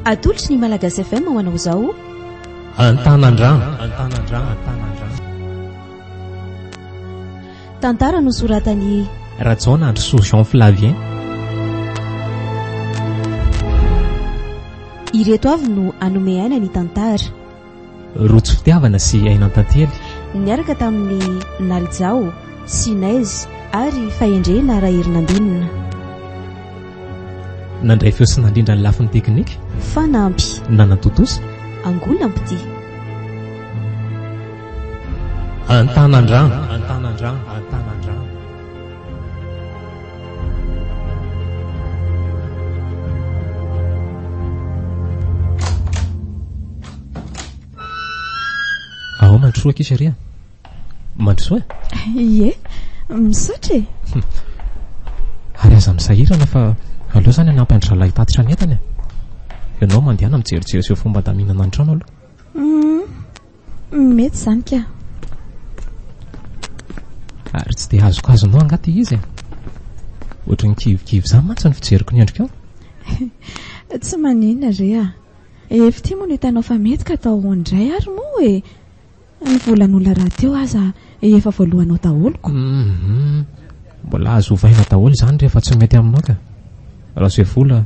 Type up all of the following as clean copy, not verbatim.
atolotry ny Malagasy FM manao izao Antanandrano. Tantara nosoratany Ratsaonandro Sous Jean Flavien. Ireto avy no anome aina ny tantara. Rojo fitiavana sy ainantantely. Niaraka tamin'ny Nalijao, Sinaizy ary fahendrena Raherinandinina. Nandray feo sy nandrindra ny lafin'ny teknika. Fanampy Nanatotosa. Angolampity. Antanandrano. Ao mandrosoa kisy ria. Mandrosoa? Ie, misaotra e. Ary aza misahirana fa aleo zany anampy andry zalahy tatitra ny entany. Ianao mandehana mijerijery sy fomba daminana ny trano aloha. Mety zany ka. Ary tsy dia azoko azonao angaty izy e. Ohatry ny kivokivy zany mantsy ny fijeriko ny endrika ao. Tsy maninona rea. Efa ty moa no hitanao fa mety ka atao indray ary moa e. Ny volan'olona raha teo aza efa voalohanao daholo. Mbola azo ovaina daholo zany rehefa tsy mety aminao ka. Raha izay vola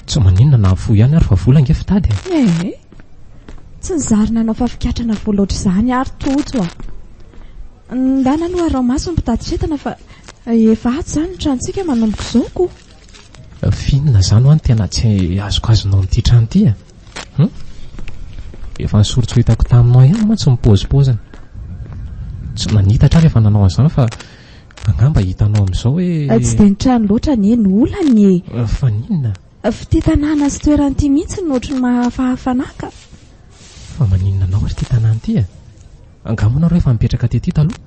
tsy maninona na fo ihany ary fa vola nge fitady. Tsy nizarina anao fa fikatrana vola ohatr'izany ary toto a. Ndana aloha ranomasy mpitaditretana fa efa ato zany ny tranontsika manomboka izao ko. Finina zany ho any tena tsy azoko azonao n'ity trano ity. Efa nisorotso hitako taminao ihany mantsy mipozipozina. Tsy nanitatra rehefa nanao an'izany fa angamba hitanao amin'izao hoe tsy dia ny trano loatra ny ny olany e. Fa ninona? Fitanàna sy toeran'ity mihitsy ny ohatry ny mahafahafanaka. Fa maninona anao ary ity tanàna ity e? Angamba anao rehefa mipetraka tety taloha?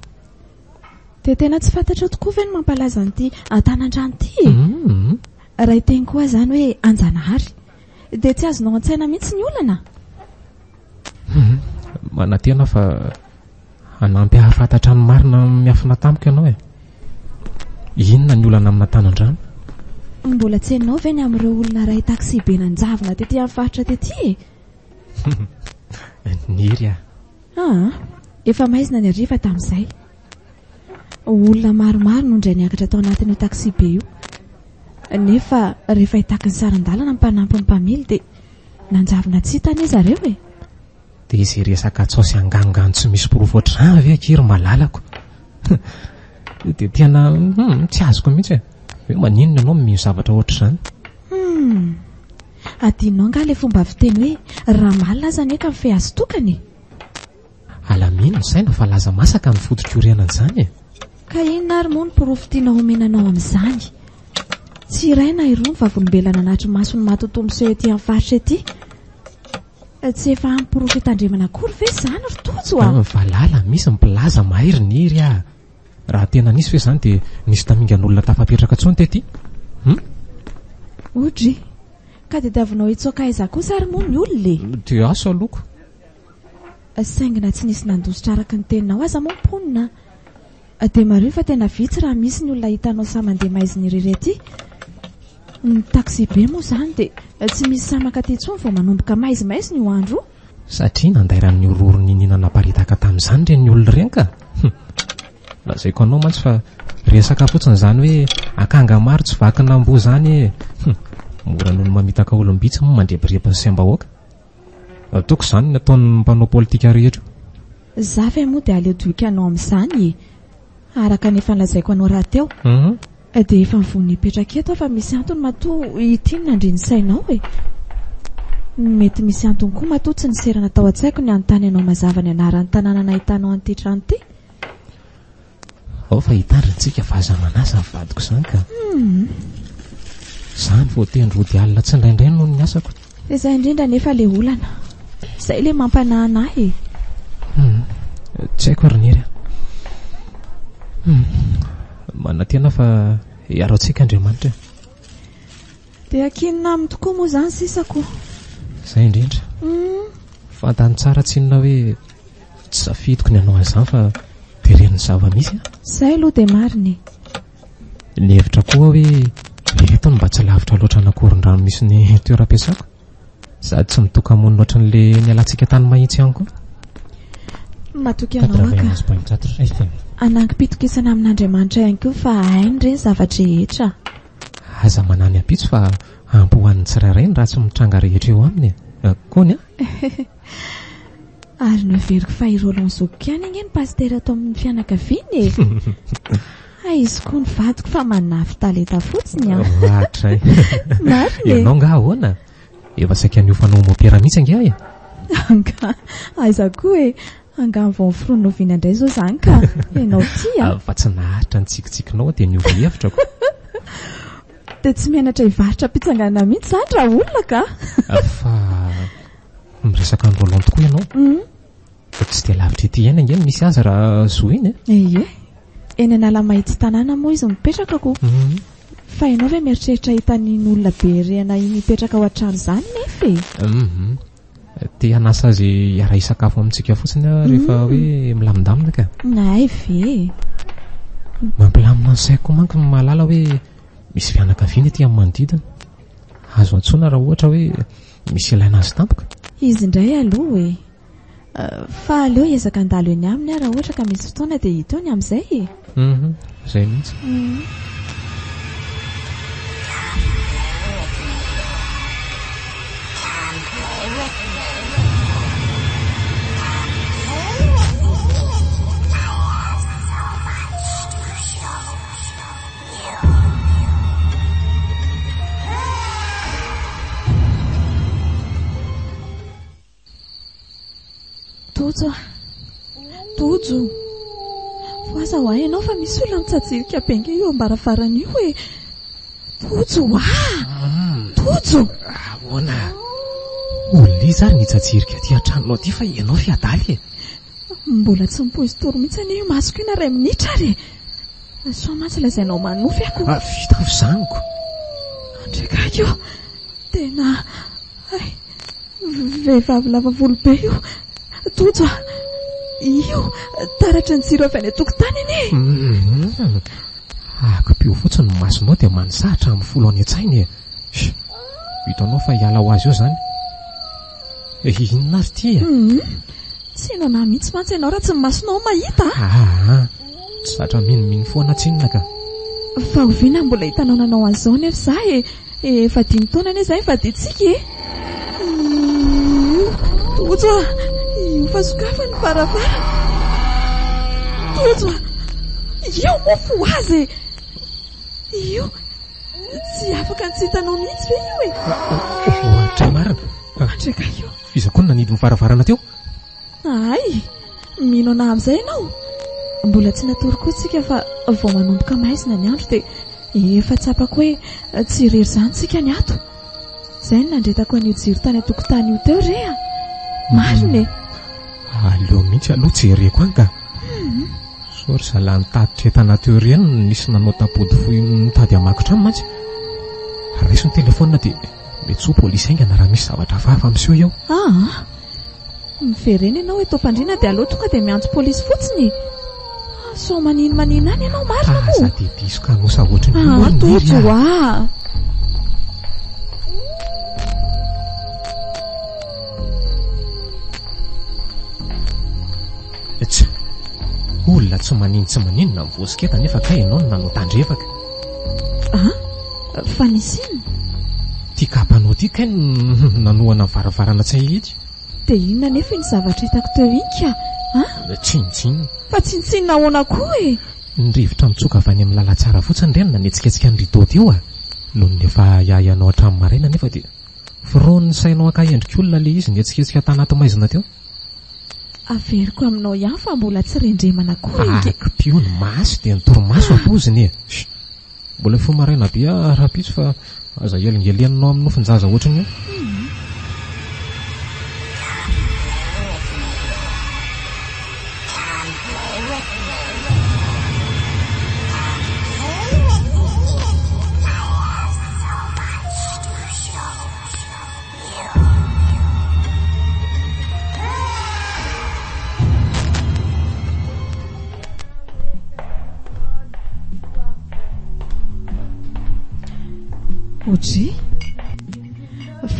Dia tena tsy fantatra tokoa ve ny mampalaza an'ity Antanandrano ity e? Raha hiteny koa zany hoe Anjanahary dia tsy azonao an-tsaina mihitsy ny olana. Manantena fa hanampy hahafantatra ny marina miafina tamiko ianao e. Inona ny olana amina Tanandrano? Mbola tsy hainao ve ny amin'ireo olona ray taksi be nanjavona tety amin'ny faritra tety e? Niry efa maizina ny ariva tamin'izay. Olona maromaro no indray niakatra tao anatin'io taksi be io. Nefa rehefa hitaky ny saran-dalana mpanampy ny mpamily dia nanjavona tsy hitany zareo e. Dia izay resaka tsao sy angangano tsy misy porofo ohatr'izany ve akiry malalako. Dia tena tsy azoko mihitsy e. Hoe maninona ianao mino zavatra ohatr'izany? Adinao nga ilay fomba fiteny hoe raha malina aza anie ka mifehy azy tokany. Alamino ny saina fa laza masaka ny foto-kiorenana izany e. Ka inona ary moa ny porofo tianao omenanao amin'izany? Tsy iray na iroa ny vavolombelana anatry maso ny matoto miseho ety amin'ny faritra ety. Tsy efa amin'ny porofo hitandremana akory ve izany ry tojo a? Valala misy mpilaza mahery niry a. Raha tena nisy ve izany dia nisy tamingan'olona tafapetraka tsony tety. Odry, ka dia diavinao hitsoaka aiza kosa ary moa ny olona e? Dia asa loko. Saingina tsy nisy nandositra araka ny teninao aza moa mponina. Dia mareo fa tena vitsy raha misy ny olona hitanao sa mandeha maiziny irery ety. Ny taksi be moa izany dia tsy misy samaka ty intsony vao manomboka maizimaizina io andro. Satria nandairan'ny ororony ninanaparitaka tamin'izany ireny olona ireny ka. Lazaiko anao mantsy fa resaka fotsiny izany hoe akanga maro tsy vakina amboa zany e. Mora noho ny mamitaka olom-bitsy moa mandrebirebiny saim-bahoaka. Ataoko izany nataon'ny mpanao politika rehetra. Za ve moa dia aleo doika anao amin'izany e. Araka nefa nolazaiko anao raha teo. Dia efa mivony hipetraka eto fa misy antony matoa ity ny nandriny sainao e. Mety misy antony koa matoa tsy niserana tao an-tsaiko ny anontany anao mazava ny anaran'ny tanàna nahitanao an'ity trano ity. Fa hitandrintsika fahazamanaza ny vadiko izany ka. Izany vao tendrody alina tsy indraindray noho ny asako. Izay indrindra nefa ilay olana. Izay ilay mampanahy anahy e. Tsy haiko ary niry. Manantena fa hiaro-tsika Andriamanitra. Dia akinina amin'ny tokoa moa izany sisako. Izay indrindra. Fantany tsara tsy inona hoe tsy safidiko ny anao an'izany fa teren'ny zava-misy. Izay aloha dia mariny. Ny hevitra koa hoe eto no mba tsy lavitra loatra anakorin-drano misy ny toeram-piasako. Sady tsy mitoka-monina ohatran'le ny alantsika tany mahitsy ihany koa. Matoky anao ka anankipitokisana amin'Andriamanitra ihany koa fa hainy ireny zavatra rehetra. Aza manany apitso fa ampy ho an'ny tsirairay ny raha tsy mitranga rehetra eo aminy. Kony Ary naveriko fa ireo lanzokiany iny ny pasitera ato amin'ny fianakaviany izy koa ny vadiko fa manafy talenta fotsiny Atray marina ianao nga ahoana? Efa saika niofanao mopera mihitsy ange e? Anga aiza koa hoe angano vao fironoviana indray zao zany ka ianao tia fa tsy naharitra ny tsikitsikinao dia niova hevitrako. dia tsy mianatra hivarotra mpitsanganana mihitsy zany raha olona ka fa miresaka androalon tokoa ianao. Tsy dia lavitra ety ihany angeny misy aza raha zo iny ie eny Analamahitsy tanàna moa izy mipetraka ko. Fa ianao ve mieritreritra hitan'iny olona be rena iny mipetraka ao an-trano zany nefa te hanasa azy iara sakafo amintsika fotsiny rehefa hoe milamindamina ka. Nay ve mampilamina ny saiko manko ny mahalala hoe misy fianakaviana ety amin'ny manodidina. Azo antsoina raha ohatra hoe misy ilaina azy tampoka. Izy indray aloha fa aleo ezaka andalo eny aminy raha ohatra ka misy fotoana dia hitony amin'izay zay mihitsy. Tojo voaza ho ahy ianao fa misy olona mitsajirika benga eo ambaravarana io hoe Tojo Tojo ahoana olona izy ary nitsajirika aty an-tranonao aty fa ianao fiadaly mbola tsy mipozy-toro mihitsy anie io masoko ina ray minitra ary so mantsy lazainao manofy ako vita ho zaniko andreka io tena vehivavy lava volo be io Tojo io taratra ny jiro avy any an-tokotany anie akopio fotsiny ny masonao dia manisahatra amin'ny folo any an-tsainy hitanao fa hiala ho azy eo zany inona azy ty tsy inona mihitsy mantsy ianao raha tsy ny masonao mahita tsy zatra miniminy foana tsinona ka fa oviana mbola hitanao nanao an'izao nefa za efa 5 taona anie zay fa ditsika Tojo io fa sokafa ny varavara Tojo io moa fo azy io tsy afaka ny tsy hitanao mihitsy ve io ohatra marina andreka io iza koa nanidy ny varavarana teo ay mino ana amin'izay ianao mbola tsy natory koa tsika fa vao manomboka maizina ny andro dia efa tsapako hoe tsy irery zany tsika ny ato izay ny nandretako an'io jiro tany an-tokotany io teo rea marina aleo mihitsy aloha jereko any ka sory zalahy nitatitra entana teo reny nisy nanao tapody foy mitady hamakotra any mantsy raiso ny telefona dia mety so polisy aingana raha misy zavatra hafahafa amin'seho eo miverena ianao hoe tompandrina dia aleo tonga dia miantso polisy fotsiny so manino any ianao marina moa za dia diso ka nosa ohatry ny Tojo olona tsy manino na mivosiketa nefa ka ianao no nanao tandrefaka fa nisy iny tia kapanao ty kay nanoana varavarana tsy ahitsy dia inona nefa ny zavatra hitako teo iny ka tsinitsiny fa tsinitsinina ahoana koa ny rivotra mitsoka avy any amin'ny lalatsara fotsiny reny nanetsiketsika ny ridô teo noho ny efa ianao hatramin'ny maraina nefa dia firon'ny sainao akaendrik'olona le izy nietsiketsika tanaty maizina teo averiko aminao ihany fa mbola tsy rendremana koa akopio ny masy dia ny torimaso apoziny mbola fo maraina be raha-pitso fa aza elingelenanao amin'ny nofinjaza ohatrany io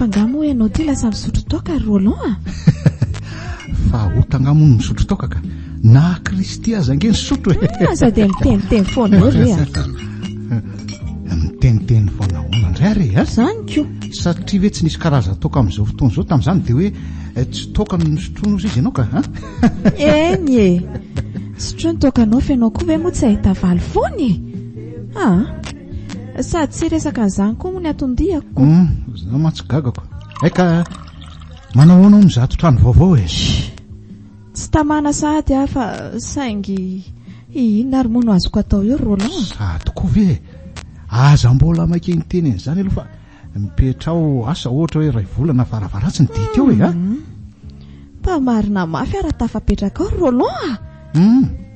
fa ngamo ianao ty lasa misotro toaka Roland fa otangamo ny misotro toaka ka na Kristy aza nge nisotro aza dia miteniteny foana ry miteniteny foana hoana indray ary zany ko satria hoe tsy nisy karaza toaka amin'izao fotoana izao tamin'izany dia hoe tsy toaka no nisotrono izy ianao ka eny e sotro ny tokanao fa ianao koa ve moa tsy ahita valy foany sady tsy resaka an'izany koa moa ny atondiako za matsy gagako aika manao anao mizato trano vaovao e tsy tamana sady fa saingy inona ary moa no azoko atao eo Roland sady koa ve aza mbola maikeny teny en'izany aloha fa mipetrao asa ohatra hoe ray volana varavaratsy ny dity eo e mba marina mafy ara tafapetraka ao Roland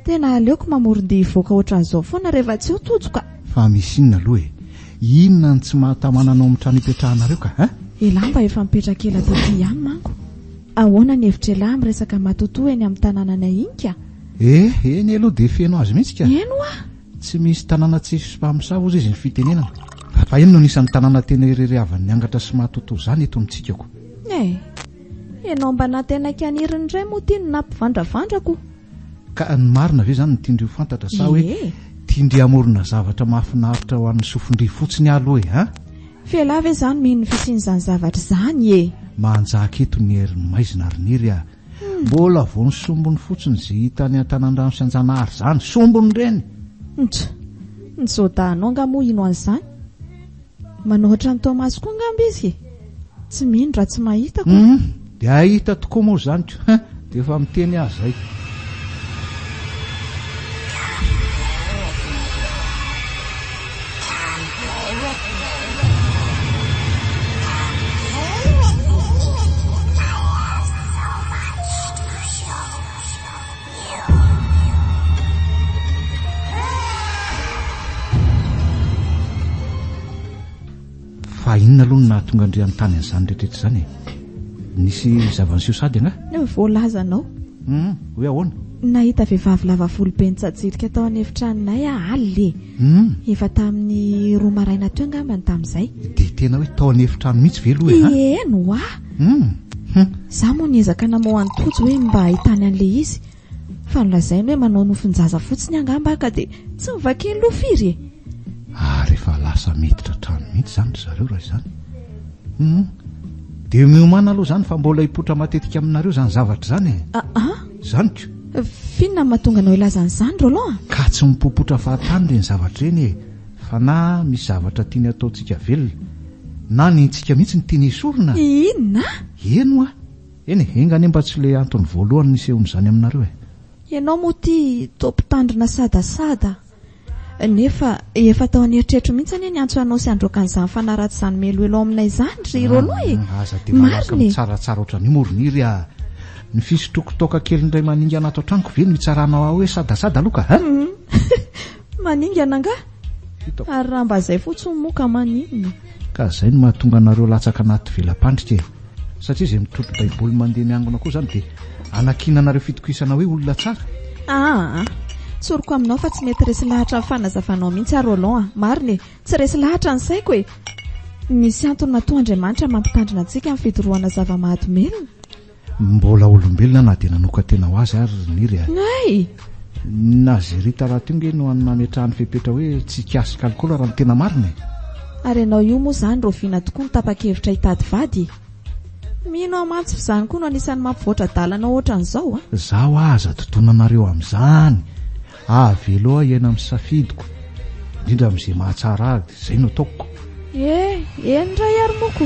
tena aleoko mamorondia ivoaka ohatran'izao foana rehefa tsy eo tojoka fa misy inona aloha e inona ny tsy mahatamananao amin'ny trano ipetrahanareo ka elamba efa mipetraka ela tetỳ ihany manko ahoana ny hevitra elahy miresaka matotoa eny amin'ny tanànanay iny ka eny aloha dia feno azy mihitsy ka eno tsy misy tanàna tsisy mpamosavy ozy izy ny fitenenana fa ino no nisan'ny tanàna tena irerehavan'ny angatra sy mahatotoa izany eto mitsikako ianao mba natena kaniriny indray moa tia no nampivandravandrako ka ny marina ve izany ny tiandrio fantatra sa hoe tiandria amorona zavatra mahafinaritra ho an'ny sofindria fotsiny aloha felahy ve izany mino fisian'izany zavatra izany manjaka eto ny herin'ny maizina riniry mbola vo ny sombony fotsiny izay hita ny an-tanàn-drano sy anjanahary izany sombony ireny ny zodanao ngamoa ino an'izany manohatra ny Tomasy koa ngamba izy tsy mino raha tsy mahitako dia ahita tokoa moa izany ko dia efa miteny azy zay fa inona aloha no nahatonga andrian'ny tany an'izany rehetrarehetra izany nisy zava-niseho sady voalazanao hoe ahoana nahita vehivavy lava volo be nitsajirika tao any efitranonay alye efa tamin'ny roa maraina teo angambany tamin'izay dia tena hoe tao any efitrano mihitsy ve aloha eno za moa niezaka namoa antojo hoe mba ahitany an'ilay izy fa nolazainy hoe manao nofinjaza fotsiny angamba ka dia tsy mivakeny lofiry rehefa lasa miditra trano mihitsy zany zareo raha izany dia miomana aloha izany fa mbola hipotra matetika aminareo izany zavatra izany zany ko finona mahatonga anao ilazan'izany Roland ka tsy mipopotra fahatany re ny zavatra eny fa na misy zavatra tiany ataontsika velona na nintsika mihitsy ny tiany esorina inona eno eny engany mba tsy le antony voalohany nisehon'izany aminareo ianao moa ty tompitandrina sadasada nefa efa tao an'eritreritro mihitsy any antso anao sy androaka an'izany fanaraty izany meloelo aminay izany ry Roland aza dia malaka mitsaratsara ohatran'ny moroniry ny fisotrokotoka kely indray maninga anato an-tranoko ve no hitsaranao hoe sadasada aloha ka maningana nga ary raha mba izay fotsiny moka maninona ka izay no mahatonga anareo latsaka anaty velam-pandrika satria izay mitrotro baiboly mandeha miangona koa izany dia anakiana anareo fitokisana hoe olona tsara tsoroko aminao fa tsy mety resy lahatra ny fanazavanao mihitsy Roland marina tsy resy lahatra ny saiko misy antony matoa Andriamanitra mampitandrina antsika amin'ny fidorohana zava-mahadomelona mbola olombelona na dia nanoka tena ho azy ary niry na zerita raha teo nge no nametrahan'ny fepetra hoe tsy kasika alikola raha ny tena marina ary ianao io moa izany roviana tokoa ny tapa-kevitra hitady vady mino amantsy izany koa no anisan'ny mampivoatra dalana ohatran'izao zaho aza totonanareo amin'izany avelo iaina amin'ny safidiko indrindra amin'izay mahatsara ady izay no ataoko endray ary moko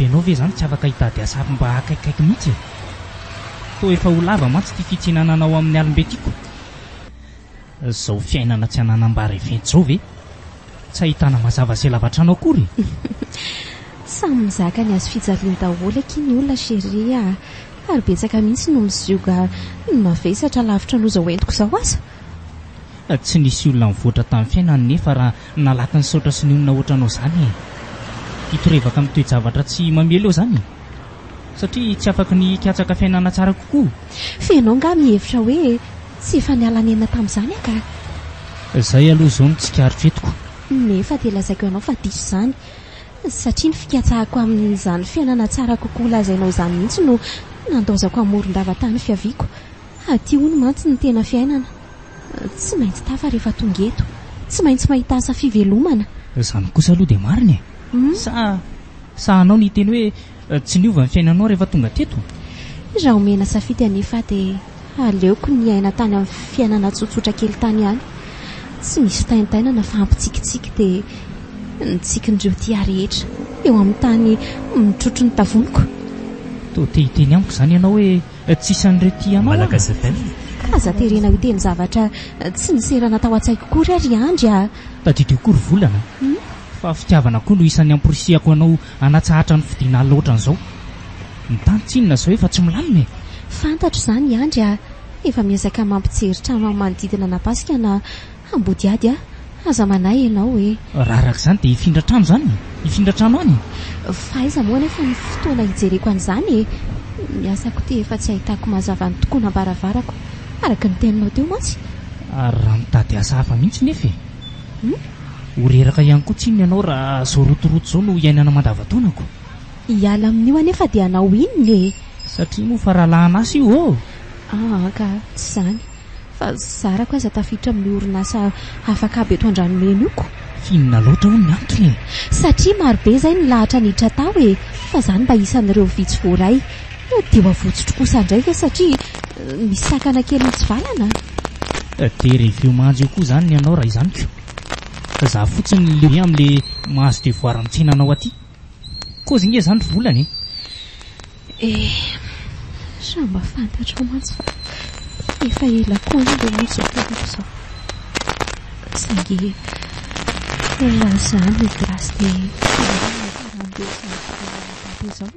fenao ve izany tsy afaka hitady asapy mba akaikaiky mihitsy toa efa ho lava mantsy ty fitsinananao amin'ny alim-betiako izao fiainana tsy hananambara eventy izao ve tsy ahitana mazava sy lavatra anao akory samy mizaka ny azo fijaliany daholo aky ny olona sheria ary betsaka mihitsy no mizioga mavesatra lavitra loza hoentiko izao aza. Tsy nisy olona mivoatra tamin'ny fiainany nefa raha nalaka ny saotra sy ny olona ohatranao izany. Hitorevaka amin'ny toe-javatra tsy mamelo eo izany, satria tsy afaka ny katsaka fiainana tsara kokoa. Fenao nga mihevitra hoe tsy efa nialanena tamin'izany aka. Izay aloha izao no tsikaritra etiko. Nefa dia lazaiko ianao fa diso izany, satria ny fikatsahako amin'izany fiainana tsara kokoa lazainao izany mihitsy no nandozako amoron-davatany fiaviako. Aty hono mantsy ny tena fiainana. Tsy maintsy tafa rehefa tonga eto, tsy maintsy mahita asa fivelomana. Izany kosa aloha dia marina sa anao ny teny hoe tsy niova ny fiainanao rehefa tonga teto? Raha omena safidy anefa dia aleoko ny aina tany amin'ny fiainana tsotsotra kely tany ihany. Tsy misy taintainana fa ampitsikitsiky dia nitsikin'ireo tia rehetra eo amin'ny tany mitrotro ny tavoniko. To tehiteny amiko izany ianao hoe tsisy an'ireo tia anao. Malagasy teny aza terena ho teny zavatra tsy niserana tao an-tsaiko kory ary andry a. Tadidio kory volana fa fitiavana koa no isan'ny amporisihako anao anatsahatra ny fidiana loatra an'izao. Ny tany tsinona izao efa tsy milamina. Fantatro izany andry a. Efa miezaka mampijery trano amin'ny manodidina napasika na ambodiady a. Aza manay ianao hoe raharaka izany dia hifindra trano izany. Hifindra trano any. Faiza moa nefa ny fotoana hijereko an'izany. Miasako te efa tsy ahitako mazava ny tokoa nambaravarako araka ny teninao teo mantsy. Raha mitady asa hafa mihitsy nefa ho reraka ihany koa tsinona ianao raha zao rotoroto izao no iainana mandavataonako. Hiala amin'io anefa dia anao inona? Satria moa fa rahalahana asa io ka tsy izany fa zarako aza tafiditra amin'ny orinasa afaka aby eto an-dranomena ioko. Finona loatra ho ny antony. Satria marobe izay ny lahatra niditra tao fa izany mba isan'ireo vitsy voaray dia mavotsotra kosa indray ve satria misy sakana kely mitsivalana. Dia reveo manjo eo koa izany ny ianao raha izany ko. Za fotsiny le amin'le mahazo devoara mitsenanao aty. Kozy nge izany volany. Samba fantatro mantsy fa efa ela koa ny ilay izao tokako izao. Saingy raha izany ny grasy dia izao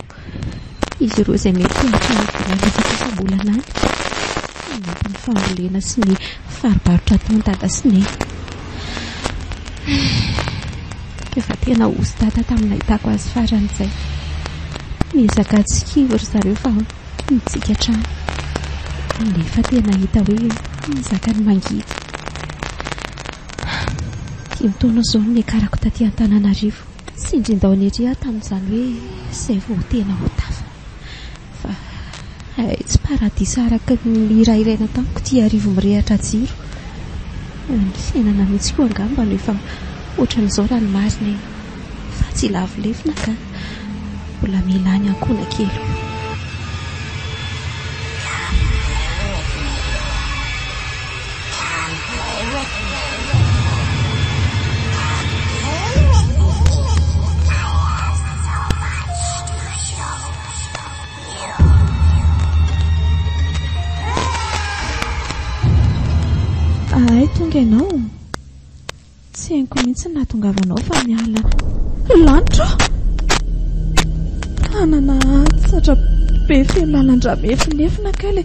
izy ireo izay mety hatrany volana fisabolana any mety ny fambolena sy ny faribarotra tontata sy ny efa tena osy tata tamin'ny nahitako azy faran'izay. Miezaka tsy kivy ry zareo fa mitsika trano nefa tena hita hoe mizaka ny mangidy. Timitoana izao ny akarako taty Antananarivo sy indrindao ny ery tamin'izany hoe izay vao tena ho tafa fa tsy paradisa araka ny irairaina tamiko ty arivo mirehatra jiro. Ny fiainana mihitsy koa angamba no efa ohatran'izao raha ny marina fa tsy lavolefina ka mbola milany ankona kely. Ay, tonga ianao. Tsy hainko mihitsy nahatongavanao fa miala. Lanitra! Tanana tsatra be feno lalan-drà mefinefina kely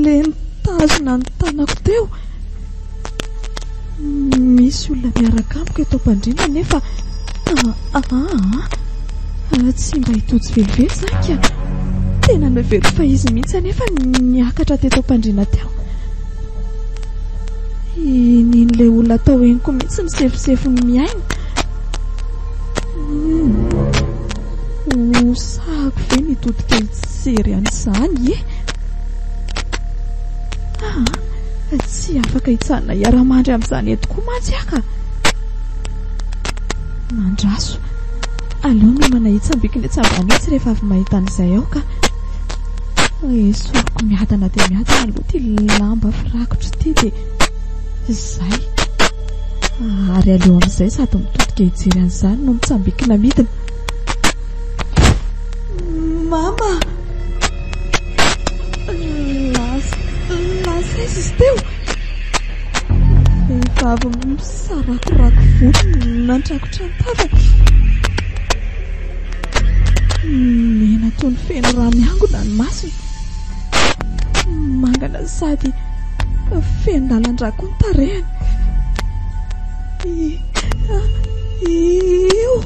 le nitazona ny tanako teo. Misy olona miaraka amiko eto am-pandriana nefa tsy mba hitojo velively zanka. Tena mivelo fa izy mihitsy anefa niakatra teto am-pandriana teo. Inin'ilay olona tao eniko mihitsy ny sefosefony miaina. Sahako ve nitodika hijery an'izany tsy afaka hitsahana hiara-mandry amin'izany eto koa mantsy aka. Mandraso aleo no manahitsam-biky ny atsambanitsy rehefa avy mahita an'izay aho ka soroko miadana dia miadana aloha ty lamba firakotro ty dia izay ary aleo amin'izay sady mitodika hijery an'izany no mitsambiky namidina. Mama! Lasa izy teo. Vehivavy misarakorako volo nantrakotra ny tavako. Mena toy ny feno rà miangona ny masony. mitsangana sady fendalan-drako ny tarehany. Io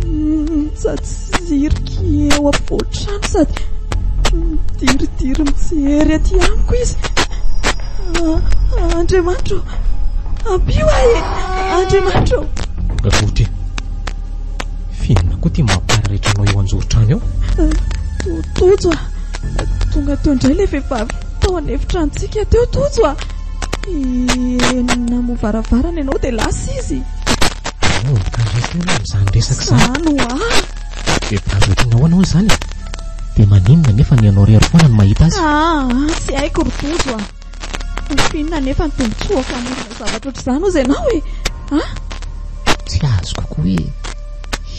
mitsajirika eo ampovoan-trano sady midiridiry mijery aty amiko izy. Andriamanitro, ampio ahy! Andriamanitro! Voty, finona koa tia mampararitra anao eo anjoro-trano eo? Tojo a, tonga teo indray ilay vehivavy tao an'efitranotsika teo. Tojo a, namovaravarana ianao dia lasa izy. Mikandretena amin'izany resaka izany. Zany ho ahy. Vehivavy tiana ho anao izany dia maninona nefa ny anao rery foana no mahita azy? Tsy haiko ry Tojo a. Finona nefa ny tombotsoaka amorona zavatra ohatr'izany ozy ianao e. Tsy azoko koa hoe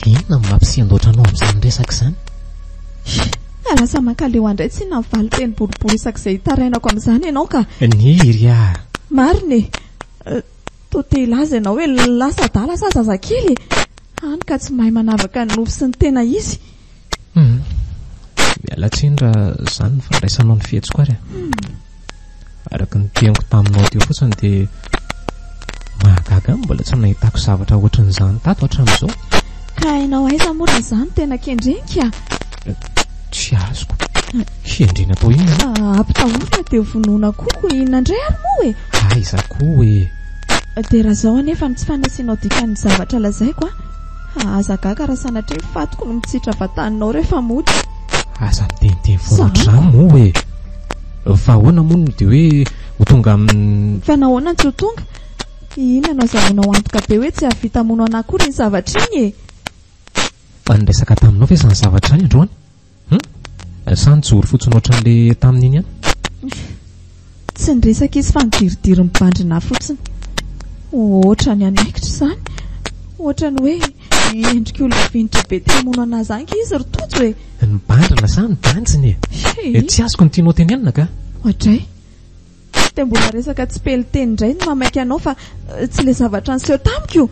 inona no mampisendoatra anao amin'izany resaka izany? Lasa mankaleo andray tsy navaly teny boribory isak'izay tarainako amin'izany ianao ka. Niry a. Marina e, toa laza ianao hoe lasa dala sa zazakely. Hany ka tsy mahay manavaka ny nofo sy ny tena izy. Mialatsiny raha izany ny fandraisanao ny fihetsiko ary. Araka ny teniko taminao teo fotsiny dia mahagaga mbola tsy nahitako zavatra ohatran'izany tato hatramin'izao. Ka hainao aiza moa izany tena kendrenika? Tsy azoko. Kendrena tao inona? Ampitahorana dia vonoina koa inona indray ary moa e. Aiza koa e. Dia raha izao anefa ny tsy fanasianao dikan'ny zavatra lazaiko aza gaga raha sanatria fatoko no mitsitra vataninao rehefa mody. Aza miteniteny foana ohatr'izany moa e. Fa ahoana moa no dia hoe ho tonga amin'ny... Fa nahoana tsy ho tonga? Inona no azahoanao antoka be hoe tsy havita mono anakory ny zavatra iny e. Fa niresaka taminao ve izany zavatra any androany? Sa nijoro fotsiny ohatran'ilay tamin'iny ihany? Tsy niresaka izy fa nidiridiry mibandrina fotsiny. Ohatrany anaikitra izany. Ohatrany hoe endrika olona vinitra be temono anazy anky izy ry Tojo e. Nibandrina sa nibanjiny e? Tsy azoko ny tianao tenenina ka? Ohatray. Dia mbola resaka tsy pely teny indray no mamaika anao fa tsy ilay zavatra niseho tamiko io.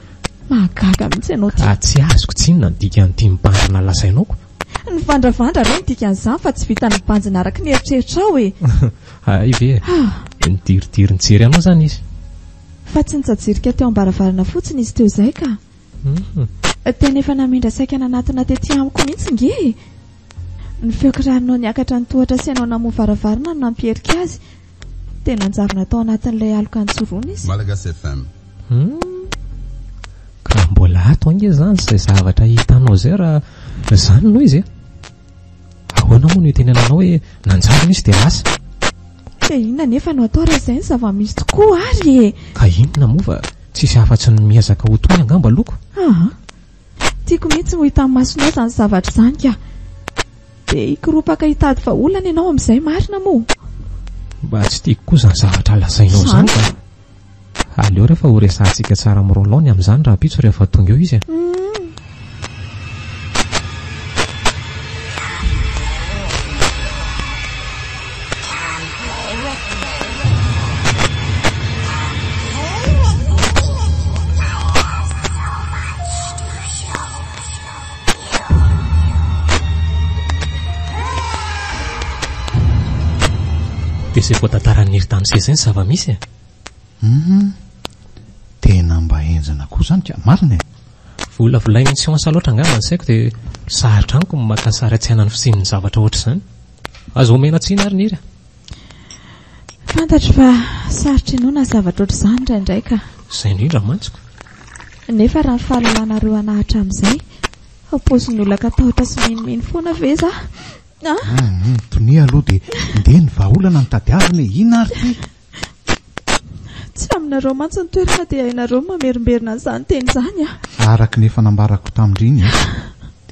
Mahagaga mihitsy ianao ty. Tsy azoko tsy inona ny dikan'ity mibandrina lasainao. Ny vandravandra ireo ny dikan'izany fa tsy vita ny banjina araka ny eritreritra ao e. Ay ve, nidiridiry nijery anao izany izy. Fa tsy nitsajirika teo ambaravarana fotsiny izy teo izay ka. Tena efa namindra saika nanatina tetỳ amiko mihitsy nge. Ny feokirarinao niakatra ny tohatra sy ianao namovaravarana no nampierika azy. Tena nanjavona tao anatin'ilay aloka nitsorona izy. Malagasy FM. Ka mbola ato ange izany izay zavatra hitanao izay raha izany no izy e. Ahoana moa no itenenanao hoe nanjavona izy dia lasa? Dia inona nefa no atao raha izay ny zava-misy tokoa ary e. Ka inona moa fa tsisy afa-tsy ny miezaka ho toy angamba loko? Tiako mihitsy ho hitan'ny masonao izany zavatra izany ka. Dia hikoropaka hitady vaholana ianao amin'izay marina moa. Mba tsy tiako koa izany zavatra lazainao izany ka. Aleo rehefa ho resantsika tsara amin'ny Rolany amin'izany raha pitso rehefa tonga eo izy. Dia izay voatantaran'ny eritany sezay ny zava-misy e. Tena mba enjana koa izany ka marina e. Volavolainy siansa loatra angamba ny saiko dia sarotra amiko ny maka sary atsiana ny fisin'ny zavatra ohatr'izany. Azo omena tsiana ary niry. Fantatro fa sarotra ianao na zavatra ohatr'izany indraindray ka. Izay indrindra mantsiko. Nefa raha ny fahalalànareo anahatra amin'izay paozin'ny olaka tahotra sy miniminy foana ve za? Tony aloha dia ndeha ny vaholana ny tadiavina ina ary ty. Tsy aminareo mantsy ny toerana dia hainareo mamerimberina an'izany teny izany Araka ny efa nambarako tamindriny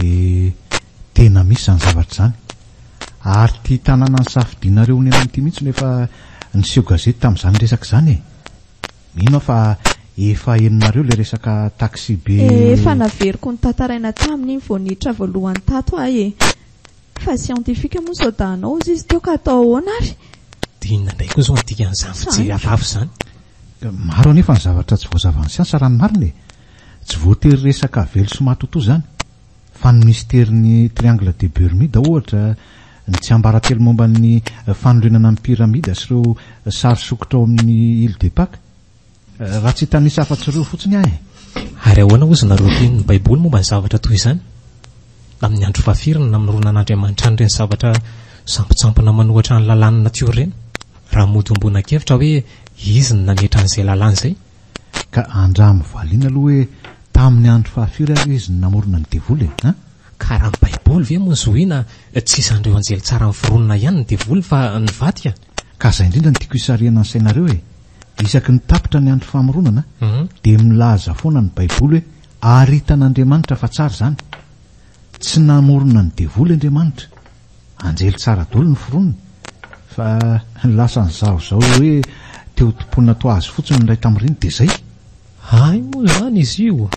dia tena misy izany zavatra izany. Ary ty tanàna ny safidianareo ny amin'ity mihitsy nefa niseho gazety tamin'izany resaka izany e. Mino fa efa heninareo ilay resaka taxi be. Efa naveriko ny tantaraina taminy iny vao niditra voalohany tato ahy e. Fa siantifika moa sodahanao izy teo ka atao ahoana ary. Dia inona indray koa izao ny dikan'izany fijery afafy izany? Maro anefa ny zavatra tsy voazava ny siansa raha ny marina e. Tsy voatery resaka velo sy matotoa izany. Fa ny mysterin'ny triangle de Bermuda ohatra ny tsy ambaratelo momba ny fanorenana ny piramida sy ireo sary sokotra ao amin'ny Ile de Pâques raha tsy hitanisa afa-tsy ireo fotsiny ahy. Ary ahoana ozy nareo tian'ny baiboly momba ny zavatra toy izany? Amin'ny andro fafirina na amin'ny ronan'Andriamanitra an'ireny zavatra sampotsampona manohatra ny lalàna natiora ireny, raha mody ombona-kevitra hoe izy ny nametra an'izay lalàna izay. Ka andramo valiana aloha hoe tamin'ny andro fahafirana izy ny namorona ny devoly e. Ka raha ny baiboly ve moa zoina tsisy an'ireo anjely tsara miforonona ihany ny devoly fa ny vadika? Ka izay indrindra ny tiako hisariana ny sainareo e, isaky ny tapitra ny andro famoronana dia milaza foana ny baiboly hoe aritan'Andriamanitra fa tsara izany. Tsy namorona ny devoly Andriamanitra, anjely tsara dolo ny foronona, fa lasa ny zaozao hoe teo tompona to azy fotsiny ny ray tamin'ireny dia izay. Ay moa izany izy io.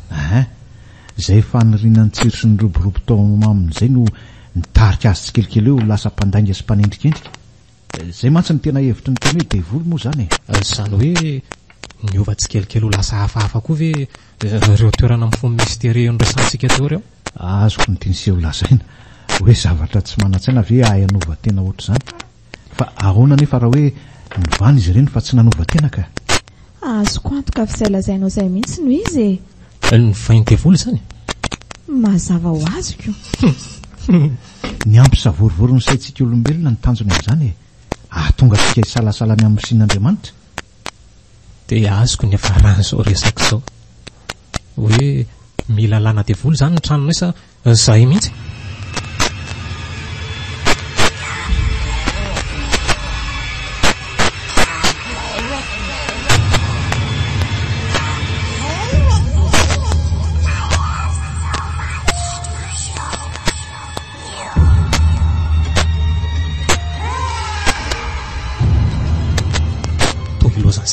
Izay faniriana ny tsiro sy ny roborobo tao amin'izay no nitarika azy tsikelikely eo lasa mpandainga sy mpanendrikendrika. Izay mantsy ny tena hevitry ny teny hoe devoly moa izany e. Izany hoe niova tsikelikely ho lasa hafahafa koa ve ireo toerana mifono misteri nresantsika teo ireo? Azoko ny tianyseho lazaina hoe zavatra tsy manan-tsaina ve ay anova tena ohatr'izany, fa ahoana nefa raha hoe nivany izy ireny fa tsy nanova tena ka? Azoko antoka fa izay lazainao izay mihitsy no izy e. Ny vainy devoly izany? Mazava ho azoko. Ny ampy savorivory ny saintsika olombelona ny tanjony amin'izany e. Ahatonga tsika hisalasalany amin'ny sin'Andriamanitra. Dia azoko ny efa rahan'izao resaka izao hoe mila lana devoly izany ny tranonay sa zahay mihitsy?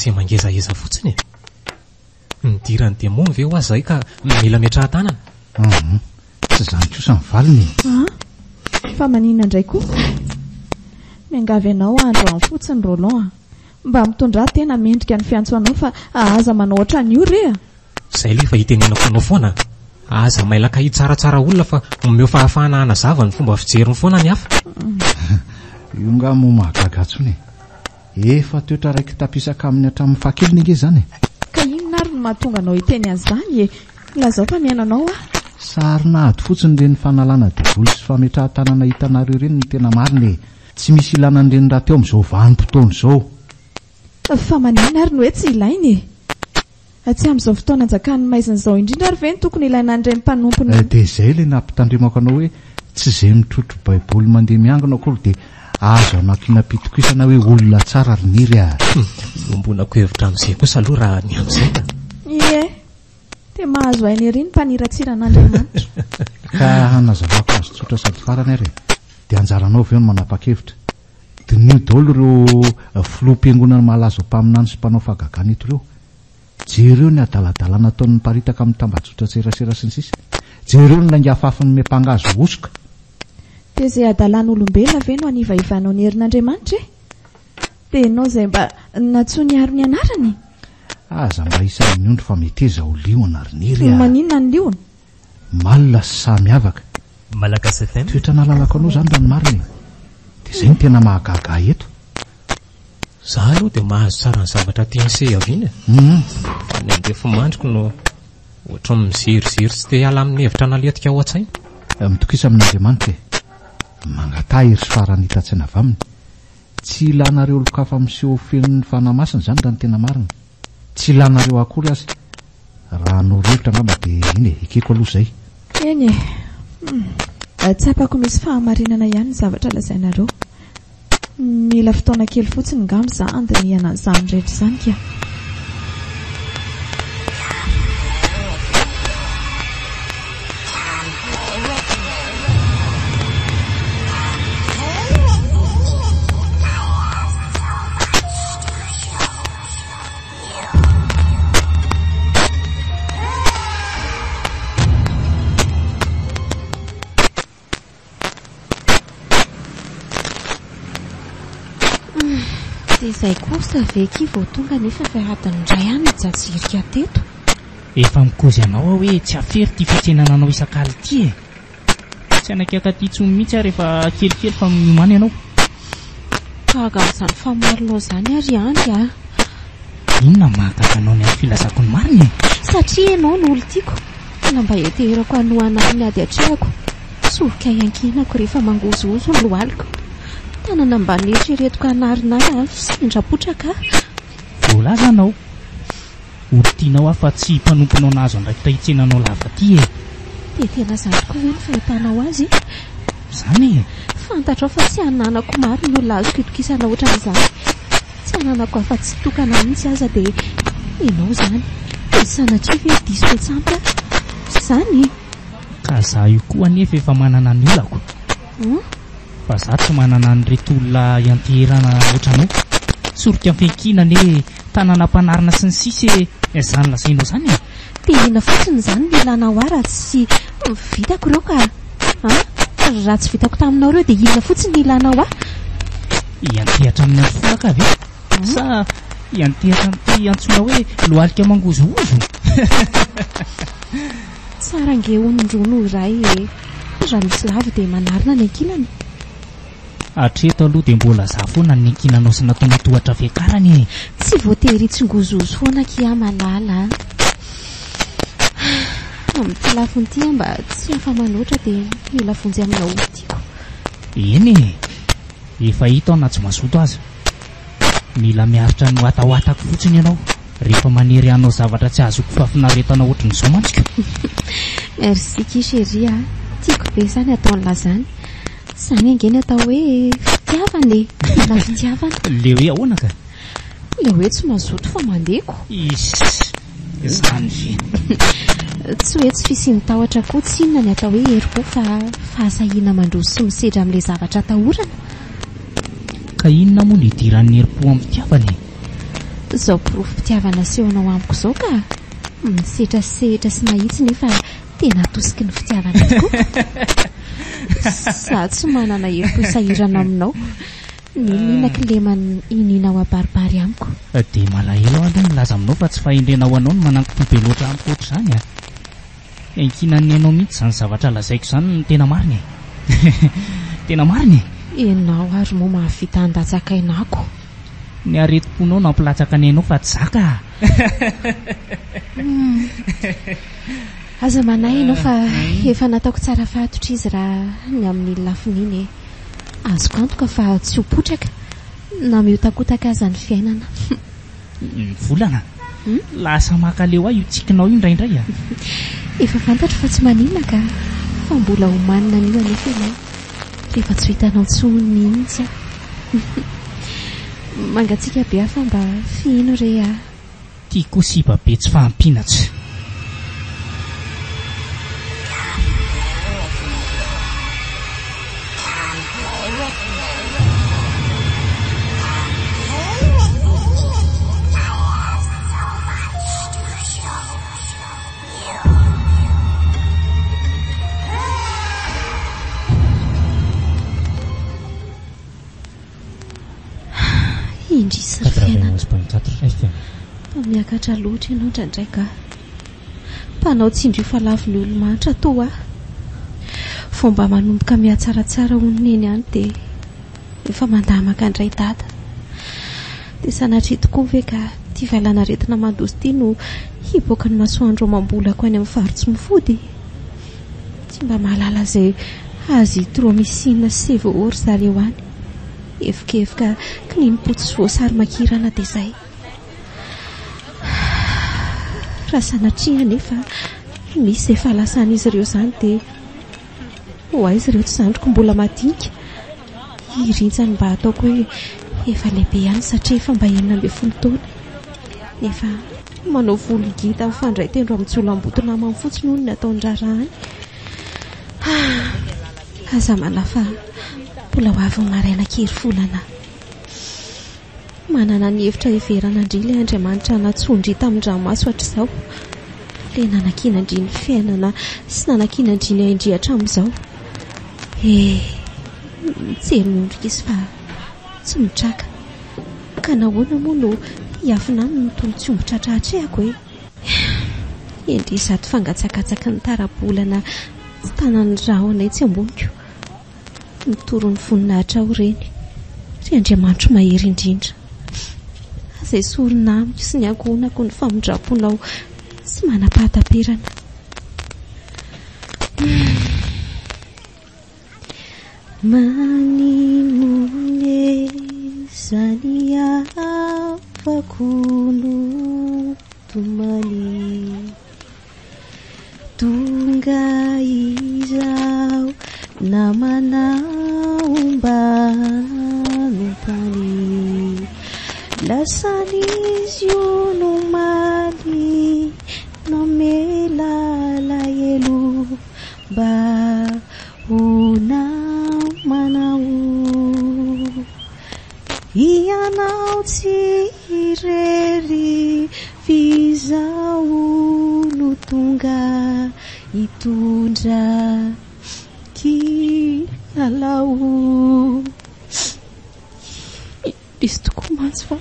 Sy mangezaeza fotsiny nidirany demony ve ho azy zay ka mila metrahan-tanana? Tsy izany kosa ny valiny. Fa manina indray koa miangavy ianao andro amin'ny fotsiny Roland mba mitondra tena mendrika ny fiantsoanao fa aza manao ohatrany io rea. Izay aloha efa hitenenako anao foana, aza mailaka hitsaratsara olona fa omeo fahafahana hanazava ny fomba fijeriny foana ny hafa. Io nga mo mahagaga tsony efa toetra raiky tapisaka amin'ny hatramin'ny fahakeliny inge izany. Ka inona ary no mahatonga anao hiteny an'izany e? Lazao fa miaina anao sarina ady fotsiny ireny fanalana devoly sy fametrahan-tanana hitanareo ireny ny tena marina e. Tsy misy ilana an'ireny raha teo amin'izao vanim-potoana izao. Fa manina ary no hoe tsy ilainy e. Tsy amin'izao fotoana anjakan'ny maizina izao indrindra ary ve ny tokony ilaina an'ireny mpanompony? Dia izay ilay nampitandremako anao hoe tsy izay mitrotro baiboly mandeha miangana akory dia azo anakina pitokisana hoe olona tsara riniry a. Ombonako hevitra amin'izay kosa aloha raha ny amin'izay ka. Ie, dia mahazo hainy ery ny mpaniratsiran'Andriamanitra. Ka hanazavako azo tsotra sady farany ary dia anjaranao avy eo no manapa-kevitra. Dinio daholo ireo filoham-piangonana malaza mpaminany sy mpanao fahagagana eto ireo. Jereo ny adaladalana ataon'ny mparitaka amin'ny tambajotra serasera sy ny sisa. Jereo ny lainga hafahafan'ny miampangazo osoka. Dia izay adalan'olombelona ve no anivaivanao ny herin'Andriamanitra e? Dia ianao izay mba natsoa aro ny anarany? Aza mba isan'ny ondro fa meteza ho liona riniry a. Maninona ny liona? Malina sy samiavaka. Malagasy FM. Toetra nalalako anao izany raha ny marina. Dia izay ny tena mahagaga eto. Za aloha dia mahazo tsara ny zavatra tian'se aviana. Fa ny andefa mandriko no ohatra mizerizery sy te hiala amin'ny hevitra naletika ao an-tsaina. Mitokisa amin'Andriamanitra mangatahiry sy farany hitantsena avy aminy. Tsy ilanareo olokafa miseho fenon'ny fanamasina izany raha ny tena marina. Tsy ilanareo akory azy. Raha norohevitra angamba dia iny ekeko aloha izay. Eny e, tsapako misy fahamarinana ihany ny zavatra lazainareo. Mila fotoana kely fotsiny ngamba za andinihana izany rehetra izany ka. Dia izay kosa ve ky vao tonga nefa fiaradany indray ihany mijajirika teto. Efa mikozy anao hoe tsy afery ty fitsenana anao isak'alina ity e. Tsy tsy anakakaty tsony mihitsy a rehefa kelikely fa miomany ianao. Kaga amin'izany famarinao izany ary andry a. Inona mahagaga anao ny amin'ny filazako ny mariny? Satria ianao no olo tiako. Lamba heterako anoana amin'ny ady atrehako. Sovika iankinako rehefa mangozozo ny lohaliko. Tanana mba nieritreretiko anarinara sindrapotraka. Voalaza anao. Olo tianao aho fa tsy mpanomponao nazo andraikitra hitsenanao lava ty e. Dia tena izany tokoa hoe ny fahitanao azy. Izany e. Fantatrao fa tsy ananako maro ny olona azoko itokisana ohatran'izany. Tsy ananako afa-tsy tokana mihitsy aza dia ianao izany. Dia sanatria ve diso tsampy izany. Ka za io koa anefa efa manana ny olako. Fa za tsy manana an'ireto olona ianterana ohatranao. Sorika fehinkina ne tanàna-panarina sy ny sisa izany lazainao izany e. Dia ina fotsiny izany ny ilanao raha tsy vitako ireo ka. Raha tsy vitako taminao ireo dia inona fotsiny ny ilanao iantehatra amin'ny folaka ve? Sa iantehatra amin'ity antsoina hoe lohalika mangozozo? Tsara nge onondrono iray e. Raha misy lava dia manarina ny ankilany. Hatreto aloha dia mbola za foana ny ankinanao sy nataonao tohatra fiakarany. Tsy voatery tsingozozo foana kia malala. Amin'ity lafiny ity mba tsy afa manoatra dia mila vonjy amina olo tiako. Eny e, efa hita ao na tsy mazoto aza. Mila miaritra no atahoatako fotsiny ianao rehefa manery anao zavatra tsy azoko fafinaretana ohatran'izao mantsika. Merci kisheria, tiako be izany ataon'la zany. Izany angeny atao hoe fitiavana e. Na fitiavana. Le hoe ahoana ka? Le hoe tsy mazoto fa mandeko. Izany fe. Tsy hoe tsy fisiany tahotra koa tsy inona ny atao hoe herim-po fa fahasahiana mandroso sy misedra amin'ilay zavatra atahorana. Ka inona moa ny idiran'ny herim-po amin'ny fitiavana? Izao porofo-pitiavana sehonao amiko izao ka misetrasehitra sy mahitsy nefa tena atosiky ny fitiavana tokoa. Za tsy manana herim-po isahirana aminao. Ninaka lemany ininao abaribary amiko. Dia malahelo aloha milaza aminao fa tsy fahendrenao anao no mananko be loatra amiko ohatr'izany a. Enkinan'ny anao mihitsy izany zavatra lazaiko izany no tena mariny. Tena mariny. Enao ary moa mahavita andatsakainako. Ny aretim-ponao nampilatsaka ny anao fa tsy zaka. Aza manahy ianao fa efa nataoko tsara fahatotra izy raha ny amin'ny lafininy e. Azoko antoka fa tsy ho potraka na miotakotaka aza ny fiainana. Ny volana? Lasa makaleo aho io tsikinao io indraindray a. Efa fantatro fa tsy maninona ka fa mbola homanina an'io anefa ianao rehefa tsy hitanao tsony mihitsy a. Mangatsika be afa mba fino re a. Tiako siba be tsy fahampinatsy. Indrisy ry fiainana. Miakatra loatra ianao ndraindraika. Mpanao tsindry fa lavy ny olo-manitra toa. Fomba manomboka mihatsaratsara onony ihany dia efa mandamaka indray dada. Dia sanatria tokoa ve ka tia valana retina mandozy ity no hiboaka ny masoandro mambolako any amin'ny farotsy mifody. Tsy mba mahalala izay azy trômisinina sy voaory zareo any. Efika kininimpotsy voasary makirana dia izay. Raha sanatria nefa misy efa lasan'izy ireo izany dia ho aizy ireo tsy zandriko mbola madinika. Irintsany mba ataoko hoe efa lehibe ihany satria efa mba 12 taona. Nefa manao volo gita mifandray tendro amin'ny jolambotona mamy fotsiny hono ny ataony rarahany. Aza manafa mbola ho avy maraina kely folana. Manana ny hevitra hiverana indri ilay Andriamanitra natsondry tamin-dranomaso hatr'izao. Ilay nanakinandry ny fiainana sy nanakinandry ny aindrihatra amin'izao. Mijery mondrika izy fa tsy mitraka. Ka nahoana moa no hiafina any no toy tsy ombotra tratrehako e. Endry izato fangatsakatsaka ny tarabolana tsy tanany raha ao anay tsy amboniko. Nitoron'ny voninahitra ho reny. Ry Andriamanitro mahery indrindra. Izay sorona amiko sy ny angonako ny famondraponao sy manam-pahatamperana. Maninone zany afako notomany, tonga izao namanao mba nompany, lasan'izy io no maly nomela lahelo mba manao ianao tsy irery fizao no tonga hitondra kilalao. Izy tokoa mantsy fa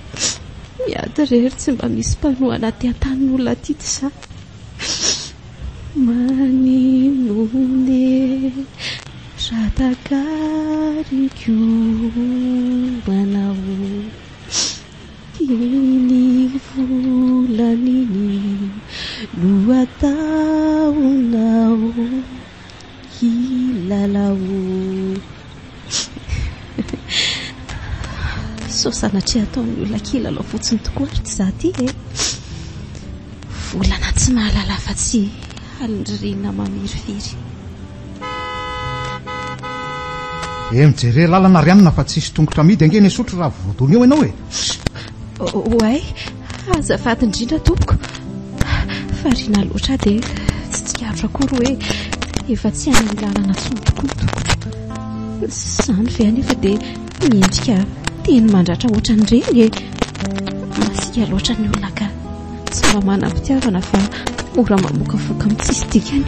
miady rery tsy mba misy mpanoa anaty an-tanin'olona ty ty za. Maninone ratakariko manao iny volaniny no ataonao kilalao. So sanatria ataon'ny olona kilalao fotsiny tokoa ary tsy za ty e. Volana tsy mahalala fa tsy alindririna mamirifiry. Mijery lalana rianina fa tsisy tongotra midy angeny esotro raha vodony eo ianao e. Oay, azafady indrindra tompoko. Farina loatra dia tsy tsikaritra akory hoe efa tsy any lalana tsony tokoa tokony. Izany ve anefa dia miendrika teny mandratra ohatran'ireny e. Masika loatra ny olona ka tsy mba manam-pitiavana fa mora mamokafoka amin'ny tsisy dikany.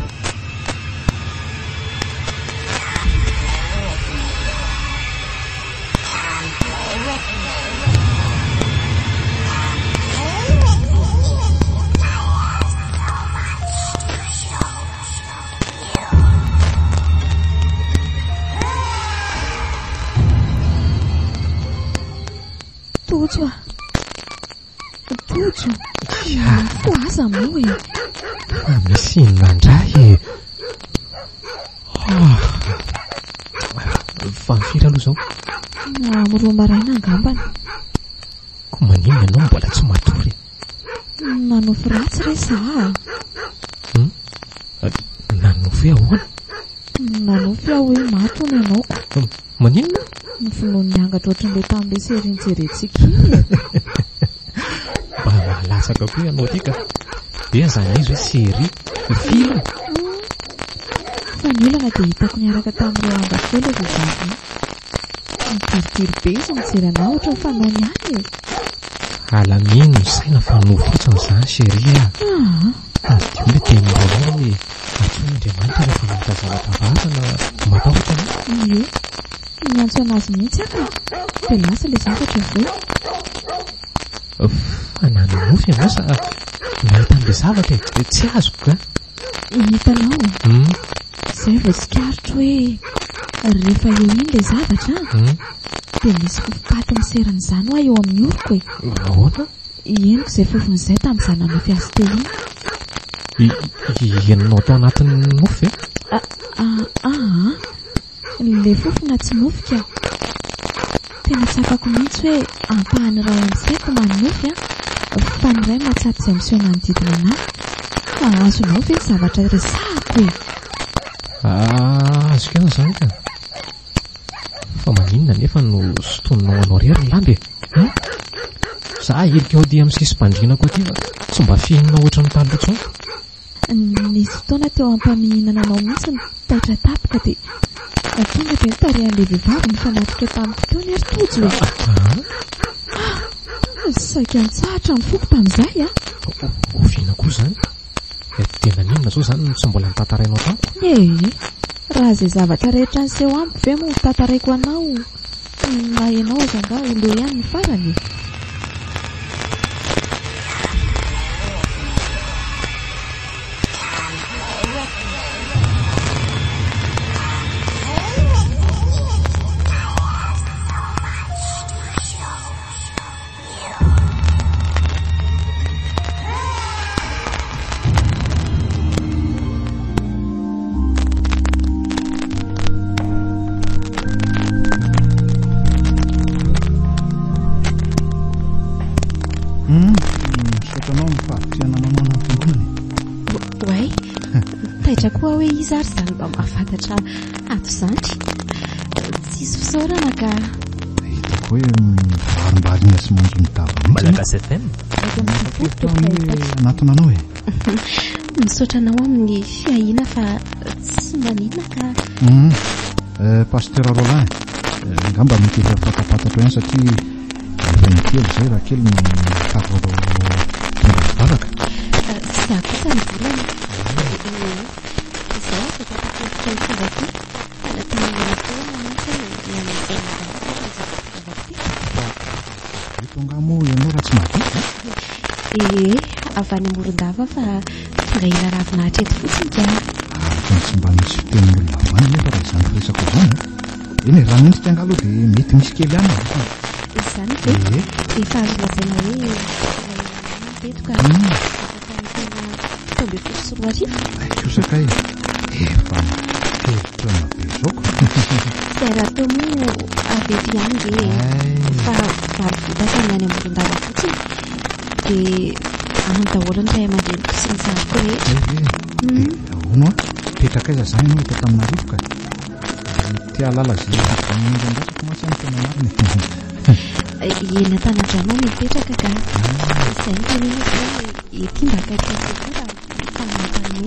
Tojo, fo aza moa e. Misy inandray e. Fa mifiry aloha zao. Roa maraina angambana. Ko maninona ianao mbola tsy matory? Nanofy ratsy re za. Nanofy ahoana? Nanofy aho hoe matony ianao ko. Maninona? Nofonohony niangatra ohatran'ilay tamin'ilay serinjerentsika iny. Mba mahalatsaka koa ianao ty ka. Dia zany izy hoe série film. Fa nilana dia hitako niaraka tamin'ireo ambafelo e vehivavy. Mipiripiry be izy mijery anao ohatra ny fanao niany e. Alamino ny saina fa nofotsiny izany série a. Adio le teny mbolanao hoe atsoina Andriamanitra rehefa mahita zavatra vazana matahotra anao. Ie, miantso anazy mihitsy aka dia lasa ilay zavatra avy eo. Fa nanonofy ianao sa nahita an'ilay zavatra e? Tsy azoko ka. Hitanao izay vao tsikaritra hoe rehefa eo iny ilay zavatra dia misy fofopaty miseran'izany ho eo amin'ny oroko e. Ahoana? Henoko izay fofon'izay tamin'izany nanofy azy teo iny. Henonao tao anatin'ny nofy e? Ilay fofona tsy nofika. Tena tsapako mihitsy hoe ampahany ray amin'izay ko manofy fa ny ray matsaty izay miseho manodidina anahy. Azonao ve ny zavatra resahako e? Azoko iana izany ka. Fa maninona nefa no sotoninao anao rery lambe? Za helika ao dia amin'ny sisym-pandrianako aty fa tsy mba fihinana ohatra ny taloha intsony. Nisy fotoana teo ampamihinana anao mihitsy ny taitra tapaka dia tonga dia nitarehan'ilay vehivavy nifanatrika tamiko teo ny ery Tojo e. Saika nitsahatra ny foko tamin'izay a. Oviana koa izany. Tena ninona zao izany no tsy mbola nitantarainao tamiko? Raha izay zavatra rehetra niseho amiko ve moa tantaraiko anao na ianao aza nga ho loha ihany ny farany. indrindra koa hoe izy ary izany mba mahafantatra ato zandry tsisy fisaorana ka hitako hoe varimbarina sy monjo ny tava Malagasy FM anatona anao e misaotra anao amin'ny fiahina fa tsy manina ka Pasteur Roland ngamba mety efa fatapatatra ihany satria efa nikely zay raha kely ny tavaolo valaka za kosa ny volana izao afaka tatatovaty tongamo ianao raha tsy mahadika avy any Morondava fa tonga ila ravinahitra eto fotsiny ka araka ny tsy mba misy fitenin'olona avany nefa raha izany firesako izany eny e raha mendrika angalo dia mety misy kely ihany izany ve efa azo lazaina hoe betoka tena tombe folo sy roa arivo kosaka e efa telotona be zoko dia raha teo moa avy eto ihany ve fa valivota fa ny any Morondava fotsiny dia andaholany ray aman-dreniko sy ny zariko rehetra ahono a petrakaiza zany ianao eto tamina rivoka tia lala zay ndrasako matsy any tena mariny eny an-tanadrano mipetraka ka izay ny tenena hoe ety mba akaiky sekoa fa manotany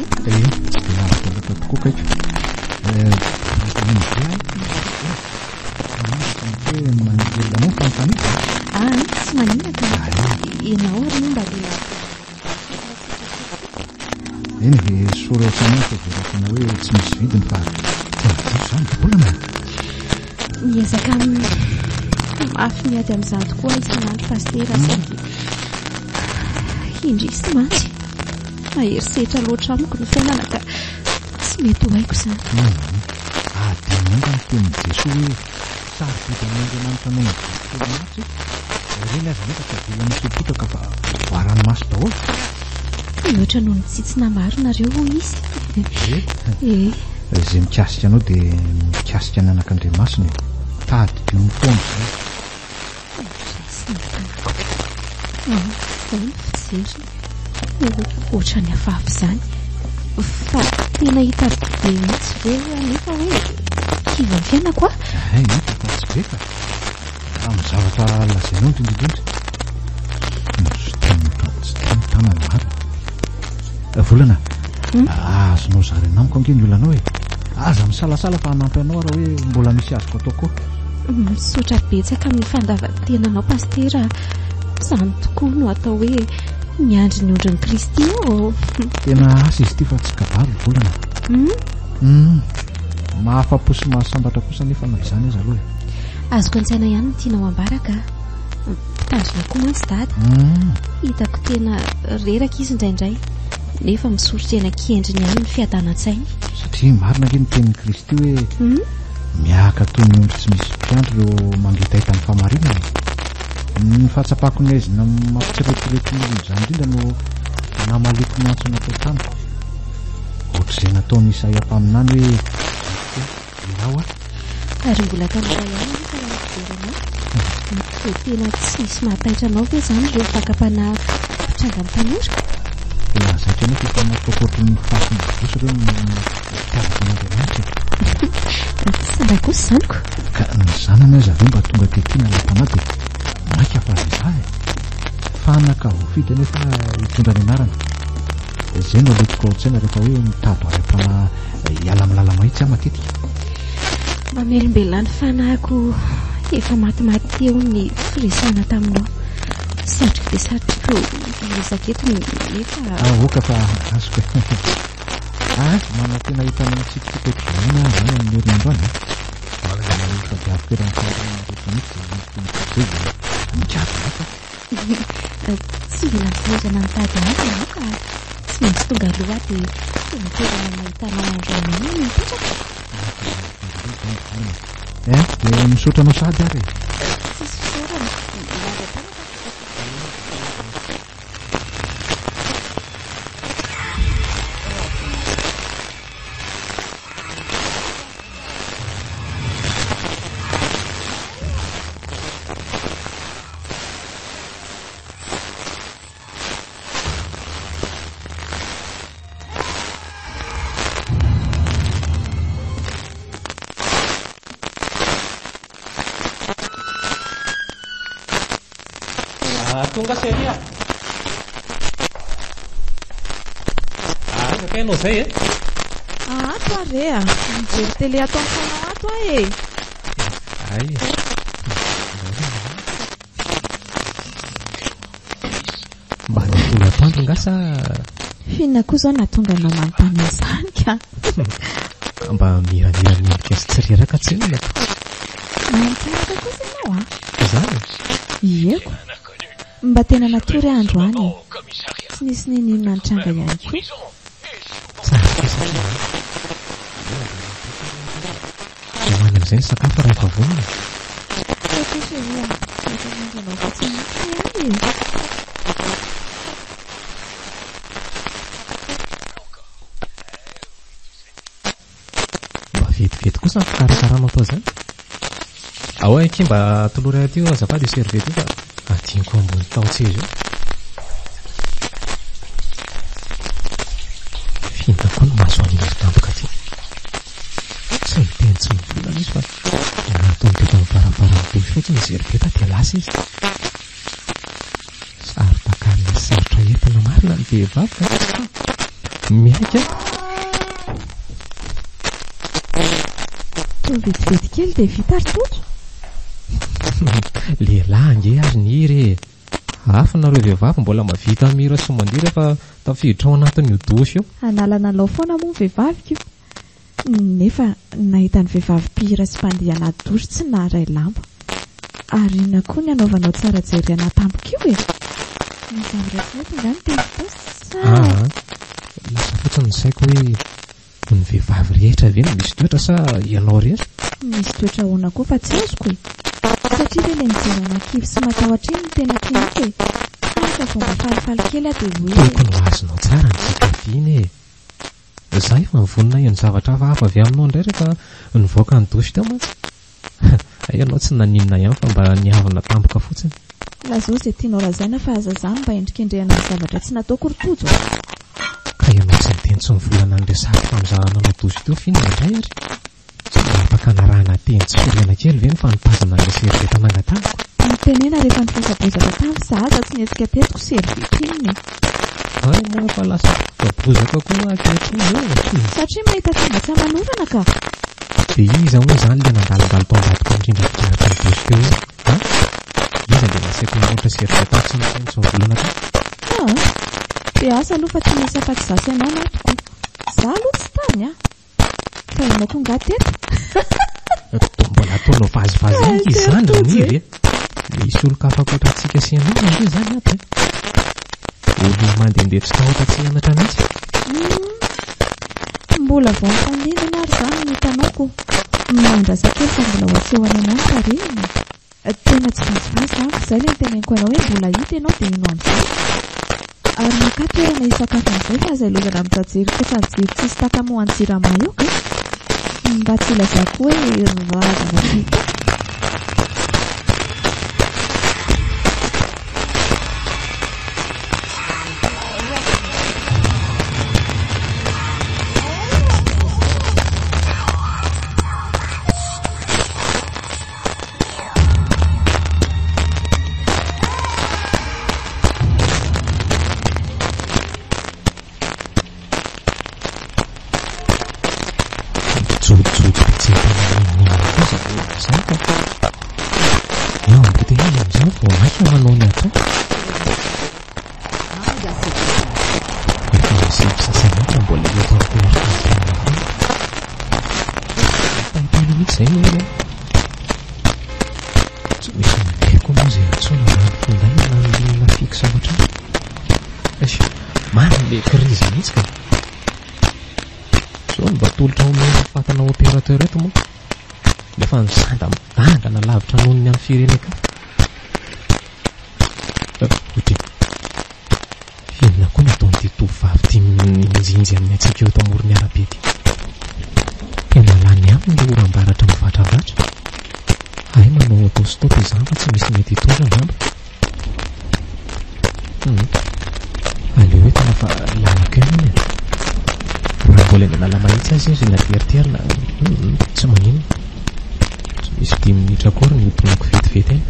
tsy dia lavitra tokoa kaiky manivelona moa fanontaniana tsy manina ka enao ary no mba dia eny ve soratsanao fa verakina hoe tsy misy vidiny fa tiaviso zany volana miezaka mafy miady amin'izany tokoa isan'andro pastera sady indrisy mantsy maherisetra loatra amiko ny fiainana ka tsy mety ho haiko izany adinanga ny tenin'i Jesoa hoe sarobidin'Andriamanitra anao nyvolanatsy reny azy nefa ka vela misopotraka fa voarany maso daholo loatra noho ny tsitsina maro nareo ho izy zay mikasika anao dia mikasika ny anak'Andriamasina tady dio ny foana zay ohatra ny afafy izany fa tena hita be mihitsy ve nefa hoe kiva ny fiainako nefa fa tsy be ka amin'ny zavatra lazainao indrindrindrindra tsy tiany maro volana azonao zary anamiko ange ny olanao e aza misalasala fa hanampy anao raha hoe mbola misy azoko atao koa misaotra betsaka amin'ny fandavantenanao pastera izany tokoa no atao hoe miandry ny ondrin'i Kristy ao tena asa izy ty fa tsy kabary volana mahafapo sy mahasambatra kosa nefa na izany azy aloha azoko an-tsaina ihany ny tianao ambaraka mpitandrina koa mantsy dada hitako tena reraka izy indraindray nefa misotro tena kendriny ihany ny fiadan-tsainy satria marina ake ny tenin'i Kristy hoe miaka toy ny ondry tsy misy mpiandro ireo mangitaita ny famarinana ny fahatsapako ny aizina mampitsiretiretinyolony izany indrindra no namaliko nyantso natao tamiko ohatr'izay nataony Isaia mpaminany hoe irao ary mbola tanora ihany nefa rahaverana dia tena tsy misy mahataitra anao ve izany ireo fakapana pitranga ny tanora zaitra nefa efa nataokotry ny fasiny voso ireo ny tiavak'Andriamanitra sanda kosa izanyko ka ny zanany azy aveo mba tonga tetina latana dia maika fa zay za fanaka vofita nefa hitondra ny anarana izay no letiko ao an-tsaina rehefa hoe mitady aram-pana hiala amin'ny lala mahitsy aho matetika mamelombelona ny fanahiko efa matimaty teo ny firesana taminao satrika dia satriko resaka eto nefa oka fa azoko mana tena hitana mitsikitsiky etrona zany amin'ny herinandro any fa diaviko eran'nyrehetra mijabo nefa tsy mila mifirezana mitady azy anao ka tsy maintsy tonga aloha dia toerana mahitanao androany ny mipetraka dia misaotra anao sady ary tsisy fisaorana tonga seria. Nakay ianao zay e? Ato are a, mijery tele ato amin'ny fonao ato e. Ay. Mba natolo atoandro nga sa Fiona koa zao natonga anao manontany izany ka. mba miramira miendrika sy tsireraka tsena nato. Manontanaka kosa ianao a? Izany? Ieko. Mba tena natory andro any. Tsy nisy ninona nitranga ihany koa. Tsara kesatra. Manana amin'izay ny sakafo raha efa vonona. Mba vetivety kosa ny fikarakaranao tao izany. Ao aky mba toloray aty azafady servety io fa adiniko ambony taotsy izy io. Finta koa no mahazo an'ilay tampoka aty. Tsy miteny tsy mivolana izy fa nataony teto amin'ny varavarana toy fotsiny serveta dia lasa izy. Sarotakarina sarotra entina marina ny vehivavy ka miaika. Toa vetivety kely dia vita ary toto. Lehilahy ange ary ny iry e. Hafa nareo vehivavy mbola mavita mira sy mandira fa tafiditra ao anatin'ny dosy io. Analana lao foana moa ny vehivavy io. Nefa nahita ny vehivavy mpihira sy mpandeha anaty dosy tsy naharay lamba. Ary na koa ny anaovanao tsara jery anaty tampoka io e. Ny zavatra tsy mety ngany teny posa. Lasa fotsiny ny saiko hoe ny vehivavy rehetra ve no misy toetra sa ianao rehetra? Misy toetra hoana koa fa tsy azoko e. Satria ve ilay mijery anakivy sy matahotra iny no tena tiako e. Fa fomba falifaly kely dia hoe tokony ho azonao tsara ny fikadiana e. Izaho efa mivonona ny zavatra hafa avy aminao indray rehefa nivoaka ny dosy tao mantsy. Ianao tsy naninona ihany fa mba nihavana tampoka fotsiny. lazao izay tianao lazaina fa aza izany mba endrikendrehana ny zavatra tsy nataoko rotojo. Ka ianao tsy miteny tsy mivolana ny resaka famizahana anao dosy teo finina indray ary. Tsy mba afaka narahana teny tsy firiana kely ve ny fanopazana ny serveta nangatahako. Nitenena rehefa nifosabozaka tamy zaza tsy nietsika tetiko serveta iny. Ay moa fa lasa bozaka koa ankehitriny io. Satria mahita tonga tsy amanovana ka. Dia iza moa izany ilay nandalindalo tao ambadika indrindra fikaraka ny dosy teo io. Iza dia nasaiko namoatra serveta tsy miteny tsy mivolana tao. Dia asa aloha fa tsy misy afa-tsy zasy ianao na tokoa. Za aloha tsy tany a. Fa ianao koa nga teto. Mbola ataonao vazivazy ihany izany raniry e. Misy olo-kafa-koatra antsika sy ianao ange izany ato e. Olo mandehandeha tsy tahotra tsy hianatra mihitsy. Mbola vao mifanindana ary izany no hitanaoko. Mandrasa kely fa mbola ho aseho any anao ny tareniny. Tena tsy vazivazy izany izay ilay niteneniko anao hoe mbola hita ianao dia ino amin'izay. Ary maka toerana hisakafo amin'izay fa izay lozana mijajery kosa ny jery tsisy takamoa any Jirama io ka. Mba tsy ilazako hoe razana vita. Fireneka fianina koa nataon'ity tovovavy tia minjinjy amin'ny atsika eo eto amorony arabe ity. Tena lany aminy ilay oram-baratra mivatravatra. Ay manao autostop izany fa tsy misy mety hitondra angamba. Aleo hoe tena fa lalaka eo any. Raha mbola eny anala mahitsy azy izy nateriterina tsy manino. Misy 10 minitra koa ny hodinako vetivety eny.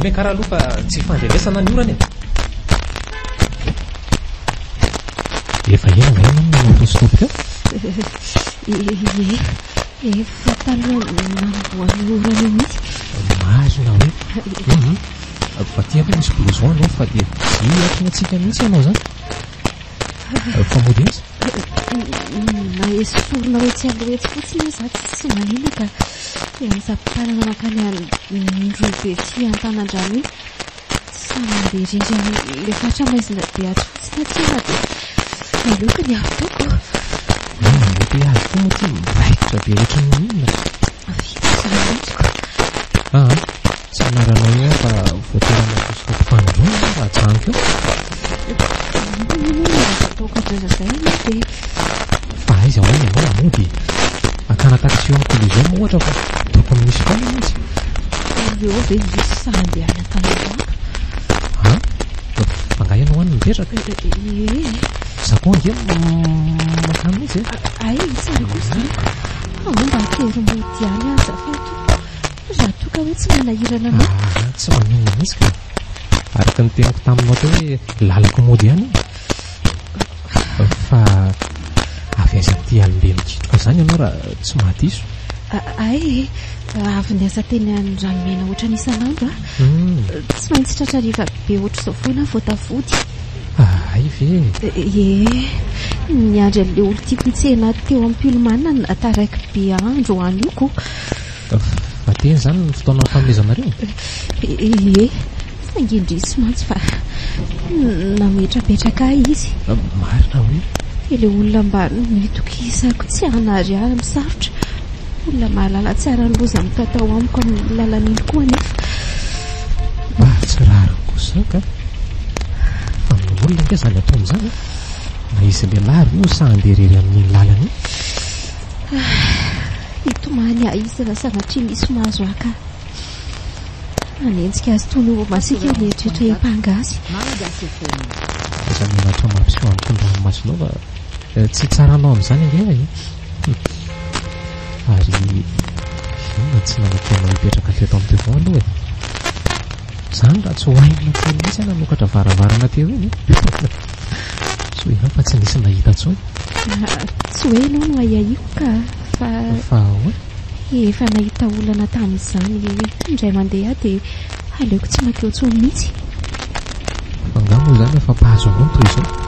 ny karaha aloha fa tsy fandelesana ny orany efa ela nga ena nanao stopy teo efa taloha mamboany orana io mihitsy marina hoe fa tia hoe misy blouson anao fa dia iakina atsika mihitsy ianao zany fa modensy na esorona hoe tsy aloetsy fotsiny za tsy manina ka misapitanana makany androy be tsy antanandrano iny samybe rindry le fatra maizina be azy fotsiny atsina dia aleoko ny avitoko mety azy ko moa ty miraikitra be ohatry ny inona tsy anaranao io fa voaterana stopy fandrona raha tsaniko ataoko adrazazay dia fa aiza hoany ianao amody akana taxi eo amin'ny collision moa ohatra fa tokony misy foana mihitsy eo ve misy sahandeana tanaa fangay ianao any mipetraka za koa ange makany mihitsy ay tsara kosa mba ateromodiany aza fato raha toka hoe tsy manahirana anao tsy manina mihitsy ka araka ny teniko taminao teo hoe lalako mody any fa avy aiza ty alimbe mikitroka zany ianao raha tsy mahadiso ay avy ny asa teny andranomena ohatra n'isanandro tsy maintsy tratrariva be ohatra zao foana voatavody ay ve niandry an'le olo tia pitsehana teo amin'ny pilomanina nataraiky be andro any io ko fa teny zany ny fotoana fanomezanareo fangendry sy mantsy fa nametrapetraka izy marina hoe ile olona mba mitokisako tsy anary ary misarotra olona mahalala tsara ny loza mitatao amiko amin'ny lalan'iny koa nefa tsy raha kosaka fa ny olona nge zany atao am'izany na izy lehilahy io sahanderery amin'ny lalany itomany izy raha sanatria misy mahazo aka anentsika azy tony masika neritrehitra empangazy aza menatra mampiseho amin'ny tondranomasonao fa tsy tsaranao amin'izany ange ary ina tsy nanatena hipetraka teto amin'ny teo foa aloha zany raha tsy hoainina teny mihitsy nanokatra varavarana teo iny so ina fa tsy nisy nahita ntsony tsy hoe ianao no aiaiko ka fa hoe efa nahita olana tamin'izany indray mandeha dia aleoko tsy makeo ntsony mihitsy fangamo zany efa mpahazo anao toy izao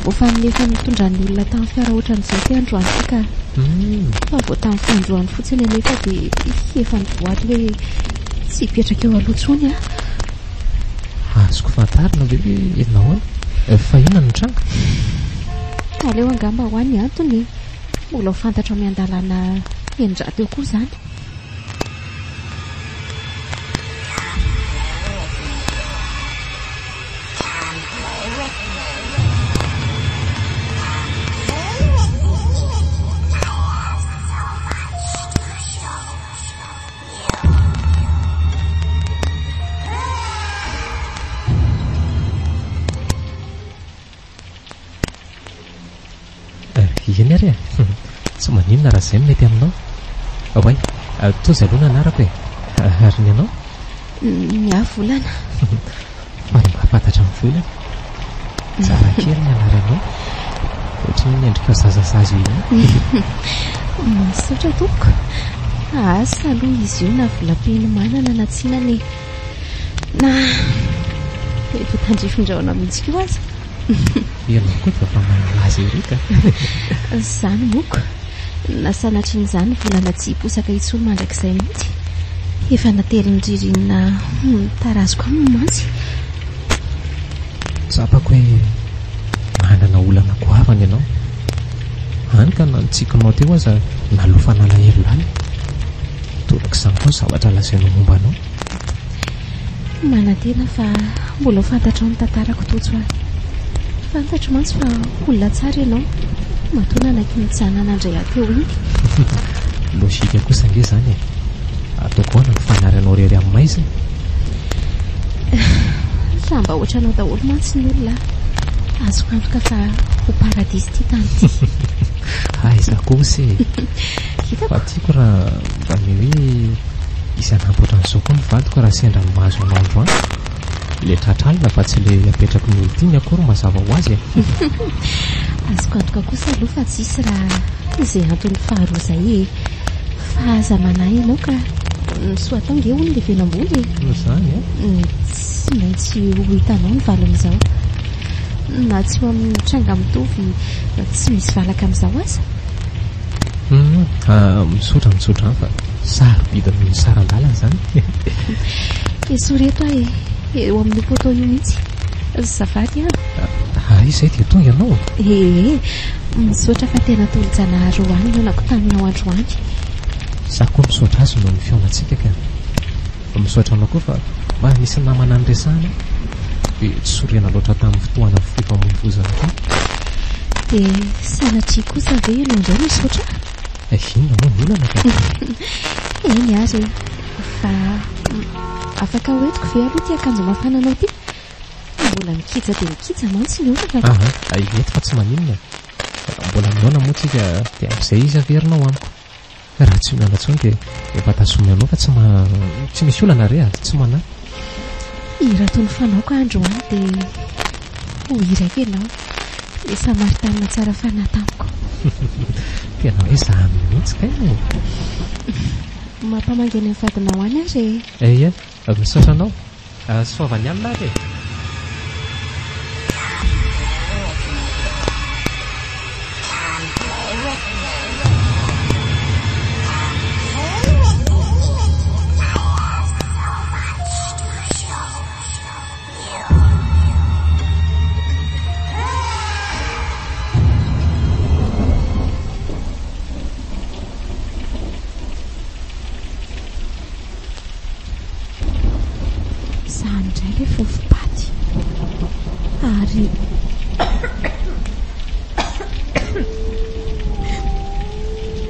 vofa nefa mitondran'ny olona tamin'ny fiara ohatran'izao ty androany ty ka fa vo tamin'ny fandroany fotsiny anefa dia efa ny boaty hoe tsy hipetraka eo aloha ntsony azoko fantarina ve hoe enao any fa ina ny tranga aleo angamba ho any antony mbola ho fantatra miandalana endrato eo koa zany eny ary tsy maninona raha zay mety aminao way tozy aloha nanarako ary ny anao miavolana fa ny mahafantatra amin'ny volana zara kely ny anaranao ohatra ny endrika zazazazy iny misaotra toko asa aloha izy io na volam-peny manana na tsinany na efa tandrifondraona mihitsy ko azy ianao koa dia fa manalaza erika zany moko na sanatr'in'izany volana tsy hiposaka itsony mandrakizay mihitsy efa nateriny ririnina tarazoko amin'ny mantsy tsapako hoe manana olana goavany ianao any ka nanotsikinao teo aza nalofa nalahelo lany torak'izany koa ny zavatra lazainao momba anao manantena fa mbola ho fantatrao ny tantarako totso ahy fantatro mantsy fa olona tsara ianao matona naky mijananandray ateo iny lozika kosa nge zany ataoko hoana ny fanaranao rery amin'ny maizina raha mba ohatranao daholo mantsy ny olona azoko antoka fa ho paradisy ty tany ty aiza kosy fa tiako raha mba ny hoe izy Tsy anapotra n'izao koa ny vadiko raha sendra ny mahazo anao androany. Le tratralina fa tsy le apetrako ny olon-tiany akory mazava ho azy. Azoko antoka kosa aloha fa tsisy raha izay antony faharoa izay fa aza manahy ianao ka nisoatange hono le venam-boly Zany tsy maintsy ho hitanao ny valan'izao na tsy ho amin'ny tranga mitovy tsy misy valaka amin'izao aza. Misotra fa sarobidiny ny sarandalana zany. Esoreto ahy eo amin'ny poto io mihitsy zafady izay dia tonga ianao. Misotra fa tena tolo-janahary ho any ianako taminao androany. Za koa misotra azy no ny fionatsika ka. Misotra anao koa fa mba nisy namana ny resahana dia tsy sorena loatra tamin'ny fotoana fifamoivoizana koa. Dia sanatria kosa ve ianao indray misotra? Inona moa ny olana ka? Eny ary fa afaka hoentiko ve aloha ty akanjo mafananao ty? Mbola mikija dia mikija mantsy ny olana. Ety fa tsy maninona. Mbola miona moa tsika dia amin'izay izy averinao amiko. Raha tsy olana intsony dia efa tazomy anao fa tsy misy olana re tsy manahy. Ira tony fanaoko androany dia ho iraky ianao dia samaritana tsara fanahy tamiko. Tena hoe za mihitsy kay no. Mampamangeny ny vadinao any ary. Iya, misaotra anao. Soavany alina ary.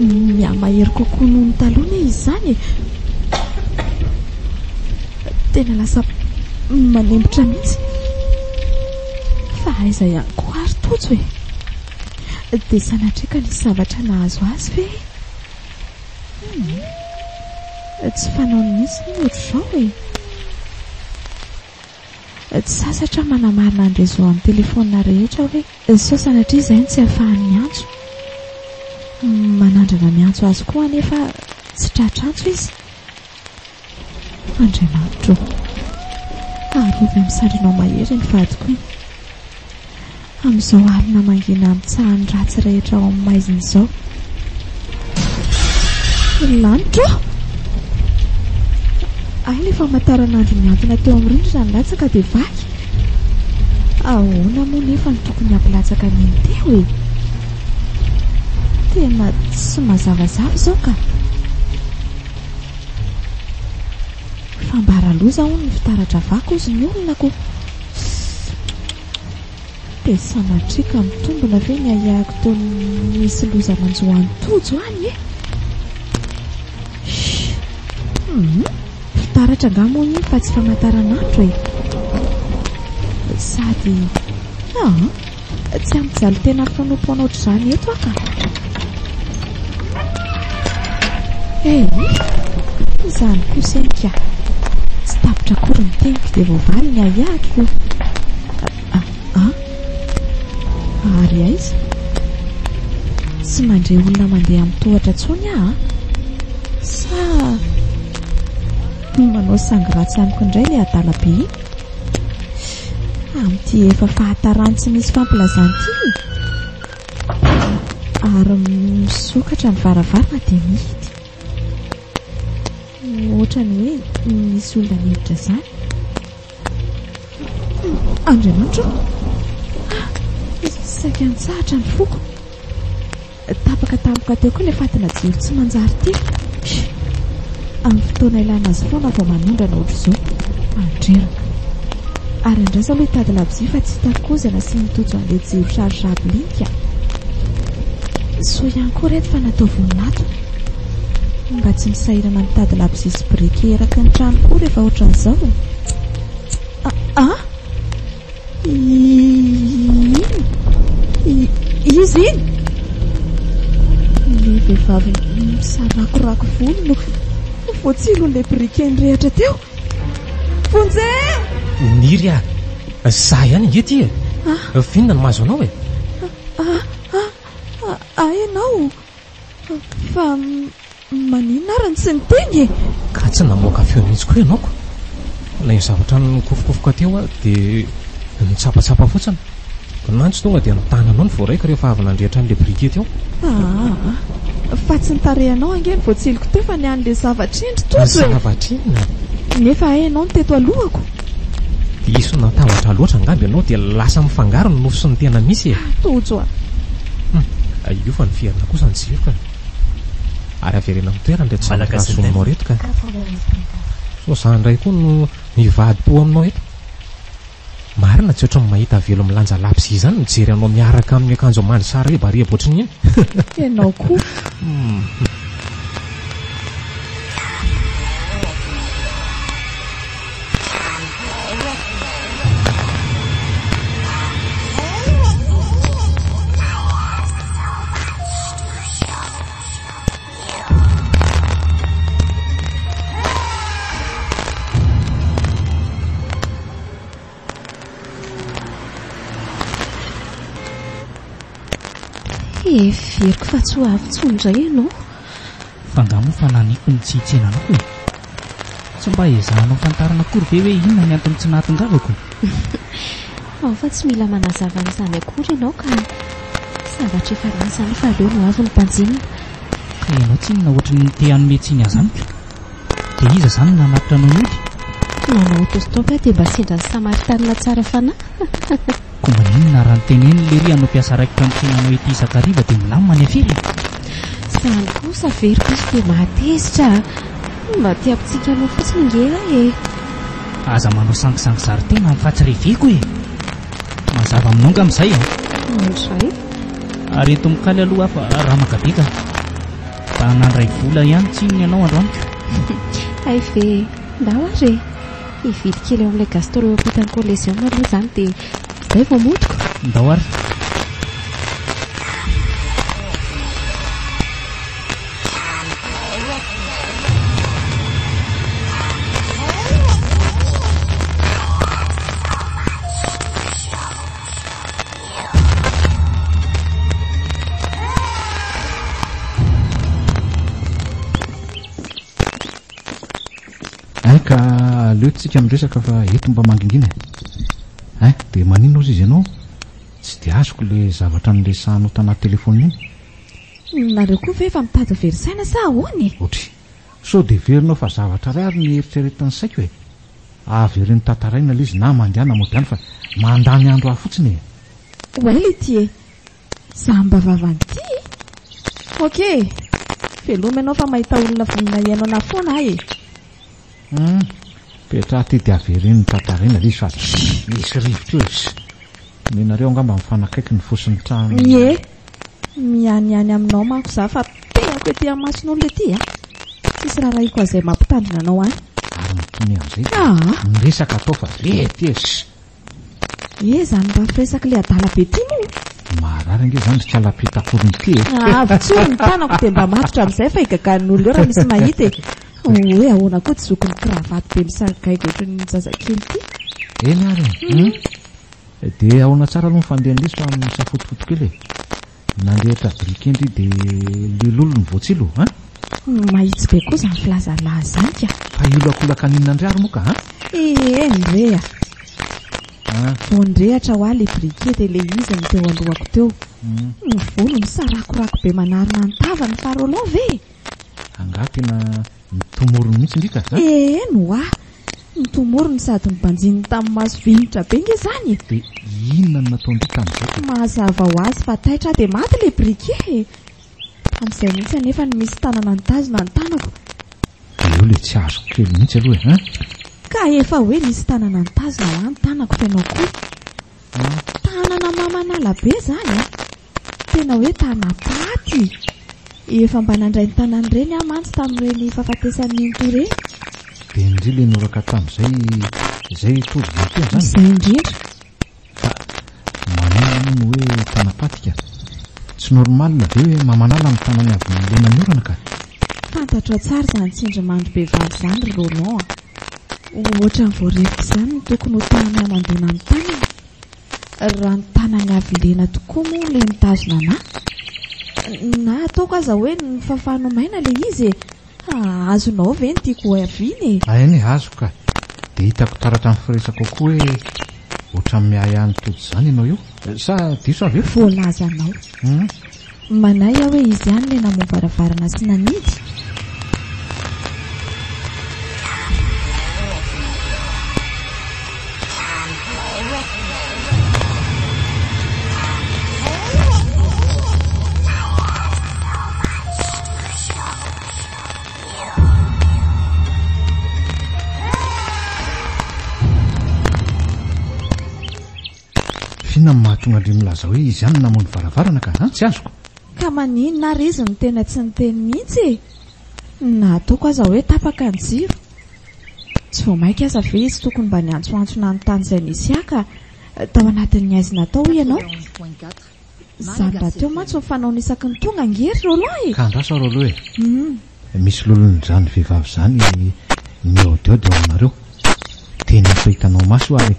Miamahery kokoa noho ny taloha izy zany. Tena lasa manembotra mihitsy. Fa aiza ihany koa ary tojo dia sanatrika ny zavatra nahazo azy ve? Tsy fanaony mihitsy ny ohatr'izao tsy sasatra manamarina ny réseau amin'ny telefonina rehetra hoe sao sanatria izay no tsy ahafahany miantso. Manandrana miantso azy koa anefa tsy tratrantsy izy. Andriamanitra arovy amin'ny sandrinao mahery ny vadiko iny. Amin'izao alina mangina mitsahan'ny ratsy rehetra ao amin'ny maizina izao. Lanitra ahy le famantaranandro miantona teo amin'ny rindrina ny latsaka dia vaky. Ahoana moa nefa ny tokony hampilatsaka niny teo tena tsy mazavazava izao ka. Fambaraloza hono ny fitaratra vaky ozy ny olona ko. Dia sanatrika mitombona ve ny ahahako teo misy loza manjohan'ny tojo any fitaratra nga moa iny fa tsy famantaranandro sady tsy ampijalo tena fanompo anao ohatr'izany eto aka. Izany kosenka tsy tapitra akory ny teniko dia voavaly ny ahahako. Ary aiza tsy mandre olona mandeha amin'ny tohatra tsony sa manao sangratsy amiko indray le adalabe iny amin'ity efa fahatarany tsy misy fampilazan'ity ary misokatra ny varavarana dia mihidy ohatrany hoe misy olona nihiditra izany. Andriamanitra saika nitsahatra ny foko. Tapaka tampoka teo koa ilay fatina jiro tsy manjary ty. Amin'ny fotoana ilana azy foana vao manondrana ohatr'izao mandrerana ary indrasa aloha hitady labozia fa tsy hitarkozana sy mitojo an'ilay jiro sarirablinika. So ihany koa reto fa natao voninahito mba tsy misahirana mitady labozia sy briky eraky ny trano koa rehefa ohatran'izao. Izy iny ny vehivavy misarakorako volo no voatsilon'ilay brikeny rehetra teo. Vonjeo! Niry a za ihany ingety e. Vinona no mahazo anao e? Ianao fa maninona arany sy niteny. Ka tsy namoaka feo mihitsy koa ianaoko. Na io zavatra nikofokofoka teo a dia nitsapatsapa fotsiny. Nantsy tonga dia nitananao ny voaraiko rehefa avy nandrehatra an'ilay brike teo. Fa tsy nitarehanao ange ny voatsiliko teo fa nian'ilay zavatr'indry tojo e. Zavatr'inona? Nefa ianao niteto alohako. Iso natahatra loatra angamby ianao dia lasa mifangaro ny nofo sy ny tena misy e. Tojo a. Io fa ny fiarina kosa ny jiro ka. Ary averena amin'ny toerana dia tsy sakasonao reto ka. So za indray koa no mivady-po aminao eto. Marina tsy ohatran'ny mahita velo milanja lapsy izany mijery anao miaraka amin'ny akanjo mandry sara rebareba ohatriny iny. Ianao koa. Veriko fa tsy ho avy tsondray ianao. Fangamo fa naniko ny tsy hitsenanao e. Tsy mba ezahanao fantarana akory ve hoe inona ny antony tsy nahatongavako? Fa tsy mila manazava an'izany akory ianao ka zavatra efa lasa nefa aleo no avy ny mpanjinina. Ka ianao tsy inona ohatran'ny te hanome tsiny azaniko. Dia iza zany nanapitra anao ody? Nanao autostop dia mba sendra ny Samaritanina tsara fanahy. Koa maninona raha nyteneny lery anao mpiasa raikitra amin'ny tsenanao ety Isakariva dia milamina ny afely. Izany kosa veriko izy dia mahatezitra. Mba tia ampitsika anao fotsiny ngera e. Aza manao sangisangy zaritena amin'ny fatsireveko e. Mazava aminao nga amin'izay Andray. Ary eto mikaly aloha fa raha makabeka. Fa nandray vola ihany tsinony ianao androaniko. Hay ve, ndao ary hividy kely eo amin'ilay gastro eo ampitan'ny koleziona aloha izany dia izay vao modiko. Ndao ary. Ka aleotsika miresaka fa eto mba mangingina dia maninona ozy izy ianao tsy dia azoko le zavatra nilesahanao tanaty telefona iny. Nareo koa ve efa mitady verisaina sa ahoany? Otry so dia verinao fa zavatra ray ary ny eritreretin'ny saiko e. Averiny tantaraina ilay izy na mandehana modany fa mandany andro ah fotsiny e. Oely ity e, za mba vavanty. Ok, veloma ianao fa mahita olona vonina ianao na foana e. Petra ty dia averiny tantaraina ilay izy fa misy rivotra eo izy. Menareo angamba mifanakaiky ny fosiny trano. Ie, mianiany aminao manko za fa tehako ety amason'olona ety tsisy raharaiko azay mampitandrina anao any. Ary mitony amin'izay miresaka atao fa rety ezy. Zany mba firesaka ilay adala be ty moa. Marary ange zany tsy alapitakoriny ty e. Avitsoro ny tanako dia mba matotra amin'izay fa higagan'olona eo raha misy mahita e. Hoe ahoana koa tsy zokony kravaty be misarikaiky ohatran'ny zazakely ty. Eny ary dia ahoana tsara aloha nyfandehan'izy fa misafotofoto kely e. Nandehatra brikendry dia lelolo ny voatsilo mahitsy be koa zany filazalahy zany ka. Fa ilolakolaka ninona ndray ary moa ka ndrea vao ndrehatra ho ahy le brike dia le izy ny teo alohako teo. Ny volo ny sarakorako be manarina ny tava ny farolao ve. Anga tena nitomorony mihitsy ndrika no nitomorony sady nibanjiny tamin'ny maso vinitra be nge zany. Dia inona no nataondry tamin'izay? Mazava ho azy fa taitra dia maty le brike. Amin'izay mihitsy anefa ny misy tanana nitazona ny tanako. Eo le tsy azoko kely mihitsy aloha ka efa hoe misy tanana nitazona ho any tanako tena koa. Tanana mamanala be zany tena hoe tanapaty. Efa mba nandray ny tanany ireny mantsy tamin'ireny fahafatesan'ny Ntoreny. Dia indri le noraka tamin'izay izay tovyvoatia zany. Izay indrindra. Fa manana no hoe tanapatika. Tsy normalina ve hoe mamanala amin'ny tanany avy lena miorana ka? fantatra tsara izany tsindrimandry behivavy izany ry Roland. Ohatra ny voarevoka izany no tokony ho tanany amandona ny tanany. Raha ny tanany avy lena tokoa moa ilay mitazona na ataoko aza hoe ny fafano maina ilay izy azonao ve ny tiako ho aviany e? Ainy azo ka. Dia hitako taratra amin'ny firesako koa hoe ohatra ny miahy ihany tody izany ianao io. Sa diso avy eo? Voalazanao. Manay aho hoe izy ihany ilay namombaravarana sy nanidy. Fina mahatonga andry milaza hoe izy ihany namono varavarana ka tsy azoko. Ka maninona ary izy ny tena tsy niteny mihitsy e? Na ataoko aza hoe tapaka ny jiro. Tsy vao mainka aza ve izy tokony mba niantsoantsona ny tany izay nisy aka tao anatin'ny aizy natao ianao. Izany raha teo mantsy fanaony isaky ny tonga ngery Roland e. Ka andrasa Roland e. Misy lolon'izany vehivavy izany miaodiaody ao aminareo. Tena fahitanao maso ary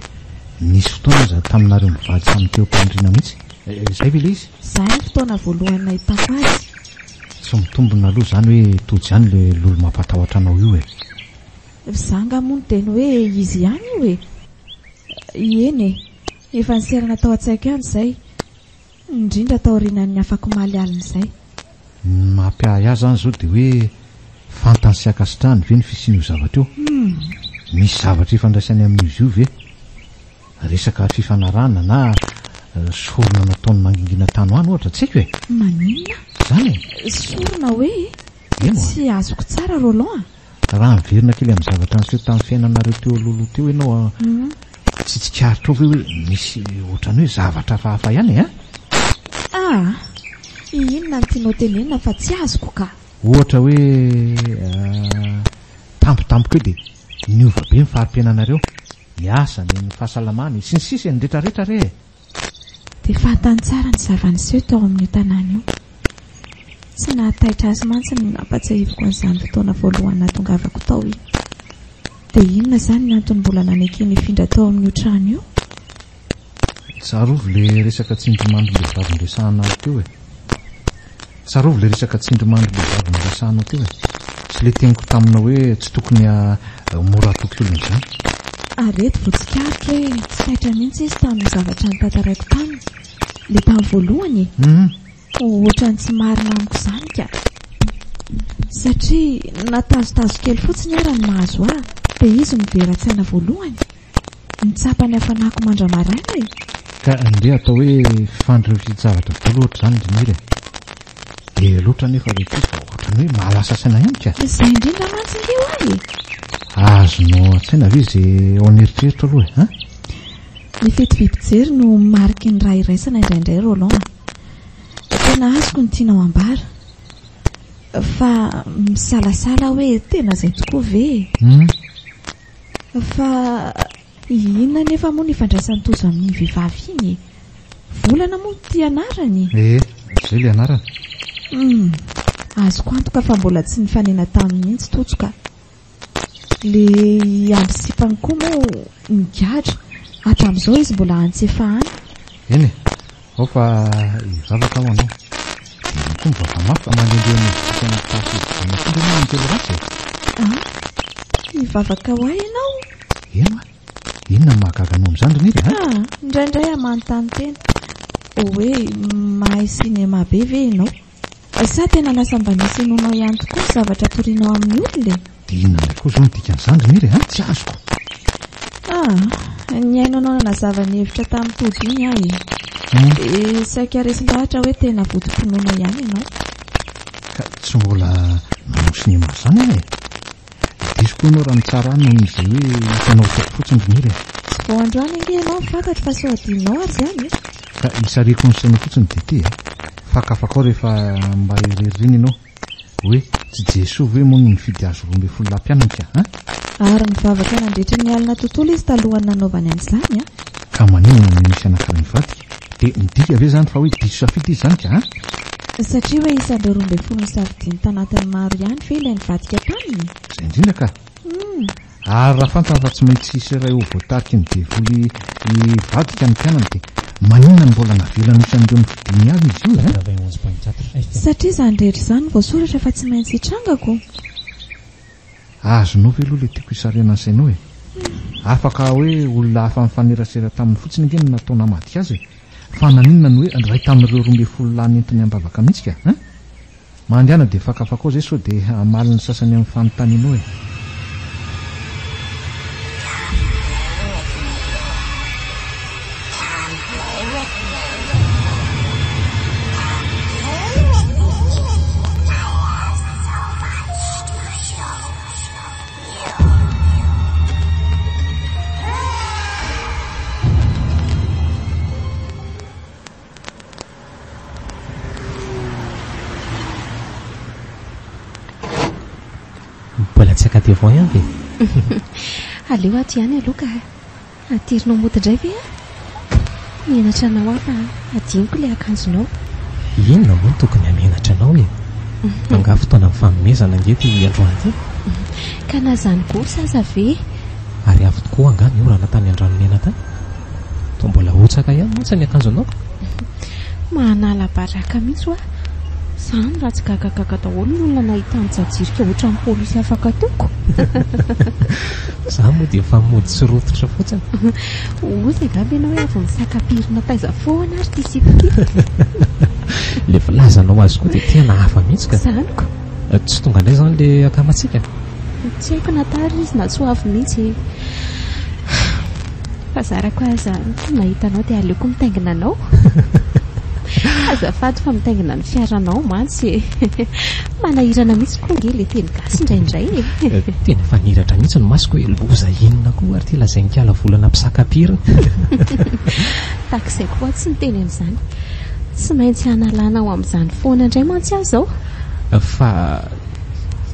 nisy fotoana za taminareo mivady samy teo mpandrina mihitsy. Izay ve ilay izy? Izay ny fotoana voalohany nahitako azy. Tsy mitombona aloha izany hoe tody izany ilay lolo mampatahotra anao io e. Zanga moa ny teny hoe izy ihany io e. Eny e, efa niserana tao an-tsaiko ihany izay. Indrindra tao aorianan'ny afaka maly alina izay. Mampiahy azy izany izao dia hoe fantany sy akasitrahany ve ny fisian'io zavatra io? Misy zavatra ifandraisany amin'izy io ve? Resaka fifanarahana na sorona nataony mangingina tany ho any ohatra tsy haiko e. Maninona? Izany e. Sorona hoe? Eno tsy azoko tsara Roland. Raha miverina kely amin'ny zavatra niseho tamin'ny fiainanareo teo lolo teo ianao tsy tsikaritra ao ve hoe misy ohatrany hoe zavatra hafahafa ihany e? Inona ny tianao tenenina fa tsy azoko ka. Ohatra hoe tampotampoka eo dia niova be ny farim-piainanareo, niasa ny fahasalamany sy ny sisa ny rehetrarehetra re. Dia fantany tsara ny zava-niseho tao amin'ny tanàna io. Tsy nahataitra azy mantsy ny nampatsahiviko an'izany fotoana voalohany nahatongavako tao io. Dia inona izany ny antony mbola nanaiky nifindra tao amin'ny trano io? Tsarovy le resaka tsindrimandry le vavin-dresahana teo e. Tsarovy le resaka tsindrimandry le vavin-dresahana teo e. Tsy le teniko tamina hoe tsy tokony mora tokony izany. Arety votsikarika hoe tsy taitra mihitsy izy tamin'ny zavatra ny tantaraiko taminy. Le tamin'ny voalohany ohatra ny tsy marina amiko izany ka. Satria natazotazo kely fotsiny ara ny mahazo ahy dia izy nivera-tsaina voalohany. Nitsapany hafanako mandramaraina e. Ka ndeha atao hoe fandreo zavatra daholo ohatra izany indrindra e. Dia loatra nefa rehetra izy fa ohatrany hoe mahalasa saina ihany ka. Izay indrindra mantsy ndeo ahy e. Azonao an-tsaina ve izay ao an'eritreritro aloha e? Ny feti-vipijery no mariky ny raha iraisana indraindray Roland. Tena azoko ny tianao ambara. Fa misalasala hoe tena izay tokoa ve? Fa inona nefa moa ny fandraisan'ny tozo amin'ny vehivavy iny? Volana moa ty anarany. Izay le anarany. Azoko antoka fa mbola tsy nifanena taminy mihitsy totsoka. Le ambisipany koa moa nigadra. Hatramin'izao izy mbola antsefa any. Eny e, ao fa hivavaka ao anao. Koa mivava mafy fa mandehandeha ny fisiana tasy anafindra moa ny telo ratsy e. Hivavaka ho ahy ianao? Eno a, inona mahagaga anao amin'izany indrindra? Indraindray amanontany tena hoe mahay sinema be ve ianao? Sa tena lasa mba nisy inonao ihany tokoa ny zavatra torianao amin'ny olona e? Dia inona koa izao midika an'izany indrindra tsy azoko. Ny ainanao nanazava ny hevitra tamin'ny tody iny ahy e. Saika resin-dahatra hoe tena vodimponoana ihany ianao. Ka tsy mbola manao sinema izany e. Diso koa ianao raha mitsara noho izay hoe hitanao toko fotsiny indrindra e. Tsy vao androany ange ianao fantatro fa sao adinao ary izany e. Ka isareko ny saina fotsiny dia ty e. Fakafaka ao rehefa mba ireririny ianao hoe tsy Jesosy ve moa nifidy azo 12 lampianatra ary mivavaka nandritra ny alina tontolo izy talohany nanaovany an'izany ka maninona ny misy anankiray mivadika dia midika ve zany fa hoe diso safidy izy zany ka satria hoe isan'ireo 12 ny safidiany tanatin'ny maro ihany ve ilay nivadika taminy. Izay indrindra ka. Ary raha fantatra fa tsy maintsy isy iray ho voatariky ny devoly vadika ny mpianany dia maninona ny mbola navelana isan'ireo ny fidiny avy izy io satria izany rehetra izany voasoratra fa tsy maintsy hitrangako. Azonao ve aloha ilay tiako hisarena ny sainao e. Afaka hoe olona hafa mifanerasera tamin'ny fotsiny ingeny natao namadika azy fa naninona ny hoe ray tamin'ireo 12 lahy nentiny ambavaka mihitsy ka. Mandiana dia fakafakao zay sao dia hamaliny sasany amin'ny fanontanianao e. Mbola tsy akadevao ihany ve? Aleo aty ihany aloha ka atirinao moto indray ve mianatra anao aho fa adiniko ilay akanjonao. Inona moa no tokony hamenatra anao e? Anga fotoana mifanomezana angety androany ity. Ka na zany kosa aza ve? Ary avy tokoa anga ny orana tany an-dranomena tany. Toa mbola hotsaka ihany motsy ny akanjonao. Manala baraka mihitsy hoa. Zany raha tsy gagagaga daholo ny olona nahitany jajirika ohatran'ny polisy afaka teoko. Za moa dia efa mody sy rototra fotsiny. Ozy angamba ianao hoe avy misakapirina taiza foana ary ty siko ty. Le filazanao azy koa dia tena hafa mihitsy ka. Zaniko. Tsy tonga indray izany le akamatsika. Tsy haiko natary izy na tsy ho avy mihitsy. Fa zarako aza nahitanao dia aleoko mitaingina anao. Azafady fa mitaingina ny fiaranao mantsy. Manahirana mihitsy koa nge le teny gasy indraindray e. Tena efa niratra mihitsy ny masoko hoe loza inona koa ary ty lazainy kala volana mpisakapirina. Takizay koa tsy niteny amin'izany. Tsy maintsy analana ao amin'izany foana indray mantsy aho zao. Fa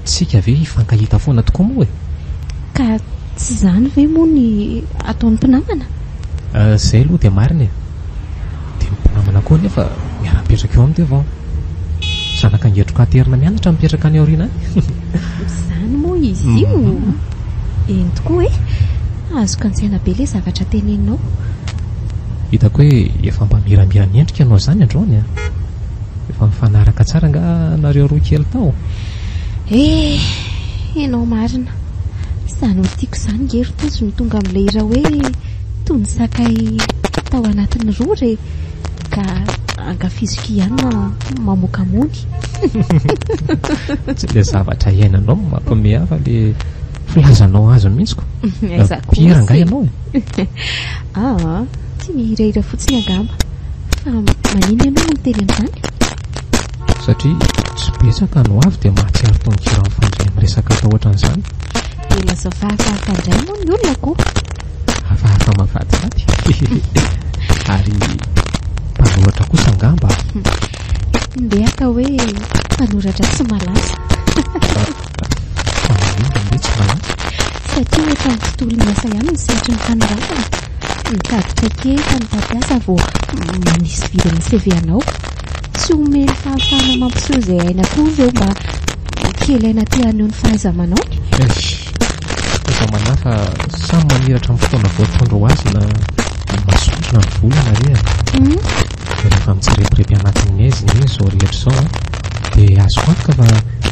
tsika ve hifankahita foana tokoa moa e? Ka tsy zany ve moa ny ataon'ny mpinamana? Zay aloha dia marina e. Dia mpinamana koa nefa miara-mipetraka eo amty avao. Zanaka angetroka aterina mianatra mipetraka any aoriana any. Zany moa izy io. Eny tokoa e. Azoko antsaina be le zavatra teneninao. Hitako hoe efa mba miramira ny endrika ianao zany androany a. Efa mifanaraka tsara nga nareo roa kely tao. Enao marina. Zany olo tiako zany ngery tozy ny tonga amin'ilay ira hoe toy ny sakay tao anatin'ny rory ka angafiziko ihany na mamokamony. Tsy le zavatra iainanao mampame hafa le filazanao azy mihitsiko. Pira nga ianao e. Tsy mihirahira fotsiny angamba. Fa manino ianao no miteny amin'izany? Satria tsy betsaka no avy dia mahatsiaro tononkira mifandray amin'ny resaka atao ohatran'izany. Dia lasa fahafahafa indray moa ny olona ko. Hafahafa mavadivaty. Ary mpanoratra kosa angamba. Ndehaka hoe mpanoratra tsy malaza. Fanan'inona mbe tsy malaza? Satria efa ny tontolo ny asa ihany ny sehatry ny fanoratana. Mitaditra kely fa mitady asa vao manisy vidin'ny CV anao. Tsy omeny fahafahana mampiseho izay aina koa ireo mba kely aina ty aneo ny fahaiza-manao. Efa manafa samy maniratra amin'ny fotoana voatondro ho azy na masotra ny volana re. Rehefa mitserepirepy anatin'ny aiziny iny izao rehetra izao dia azo antoka fa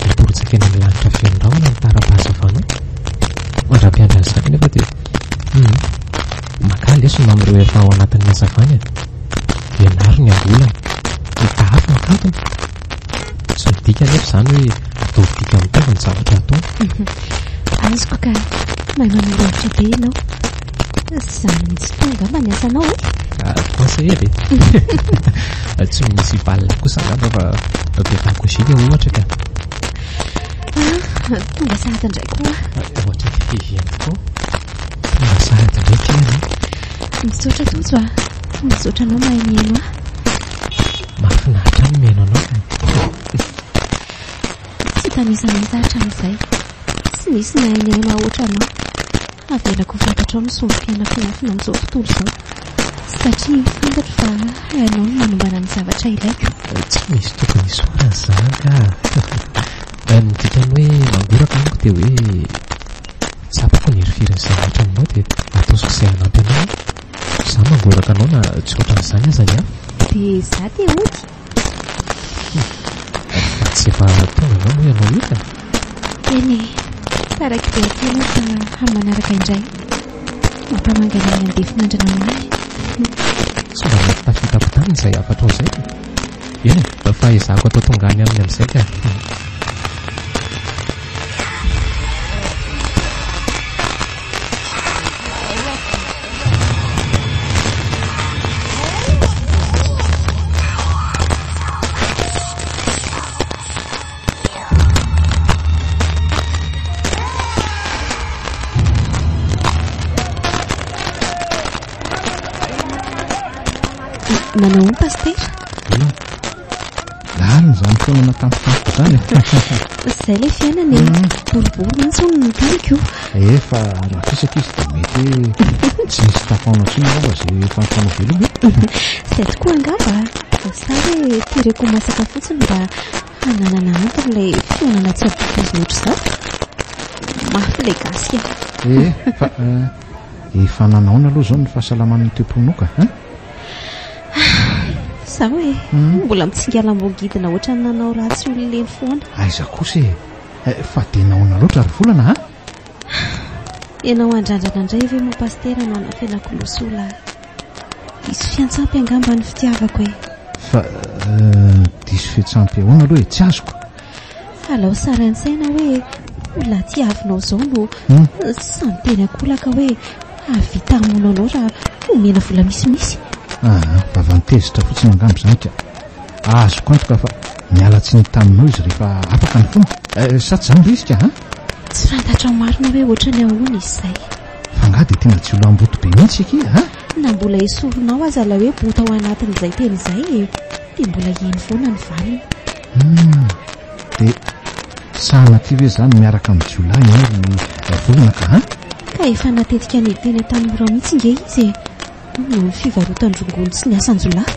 miporitsaka eny amin'ny lanitra fiandraona ny tara-pahazavanao. Mandra-piandra an'izany nefa dia maka lesona amin'ireo efa ao anatin'ny hazavany dia naro ny ambolana mitahafy makatona. Tsy midika nefa izany hoe atao dika mitava ny zavatra atao. Azoko ka manamoratra be ianao. Zany mitsy tonga mba ny asanao e? Conseiller e. Tsy misy valina kosa angamba fa befa kozika ohatra ka. Tonga sahady indray koa. Ohatra fifiviany tokoa. Tonga sahady indray kely. Misaotra tojo a. Misaotra anao mahay mihaino a. Mahafinaritra ny mihaino anao. Tsy tanisana mitahatra amin'izay. Tsy misy mahay mihaino ohatra anao. Avelako fantatrao ny sombo fiainako miafina amin'izao tontolo izao. satria fantatra fa hainao no manombana ny zavatra ilaiko. Tsy misy tokony isorana izany ka ny dikany hoe mangoraka amiko dia hoe tsapako ny erifirin'ny zavatra aminao dia ataosiko izay hanampy anao. Izaho mangoraka anao na tsy ohatran'izany azany a. Dia izaho dia ody. Tsy efa tonga anao hoe ianao io ka. Eny e, taraiky dia tena fa amin'ny manaraka indray mampamangana ny andeha finandrana amin'ahy. Tsy mba mety tafitapitany izay afatra ao izay. Eny e, fa izahako atao tonga any aminy amin'izay ka. Manao ny pastera? Lalina izany foana natampotampo izany. Izay ilay fiainana e, boribory mihitsy hono ny taniko io. Efa raha fisaka izy dia mety hoe tsy misy tafaona tsy angamba izay fampifanao velona. Izay tokoa angamba, sary hoe tereko masaka fotsiny mba hananana anton'ilay fionana tsy ampitozy loatra izao. Mafy ilay gasika. Fa efa nanaona aloha izao ny fahasalaman'ny toeponoka. Zaho hoe mbola mitsingala ambongidina ohatry ny nanao ratsy olon'ileny foana. Aiza kosa fa dia nahoana loatra ary volana ha? Ianao andrandrana indray ve mo pastera na nafenako losola. Diso fiantsampy angamba ny fitiavako e. Fa diso fiantsampy ahoana aloha e, tsy azoko. Alao sara an-tsaina hoe olona tiavinao izao no samy teny akolaka hoe avita amonao anao raha omena vola misimisy. Vavantezitra fotsiny angamba izany ka. Azoko antoka fa miala tsy ny taminao izy rehefa afaka ny fomba. Sa tsy izany ilay izy ka ha? Tsy fantatra marina hoe ohatry ny ahoana izy izay. Fa ngaha dia tena tsy olo amboto be mihitsy eky ha? Na mbola esoronao aza la hoe bota ao anatin'izay teny izay dia mbola eny foana ny valiny. Dia sahanatỳ ve izany miaraka amin'ny jiolahy ny volana ka ha? Ka efa natetika ny teny tanora mihitsy nge izy noho ny fivarotandrongony sy ny asan-jolahy.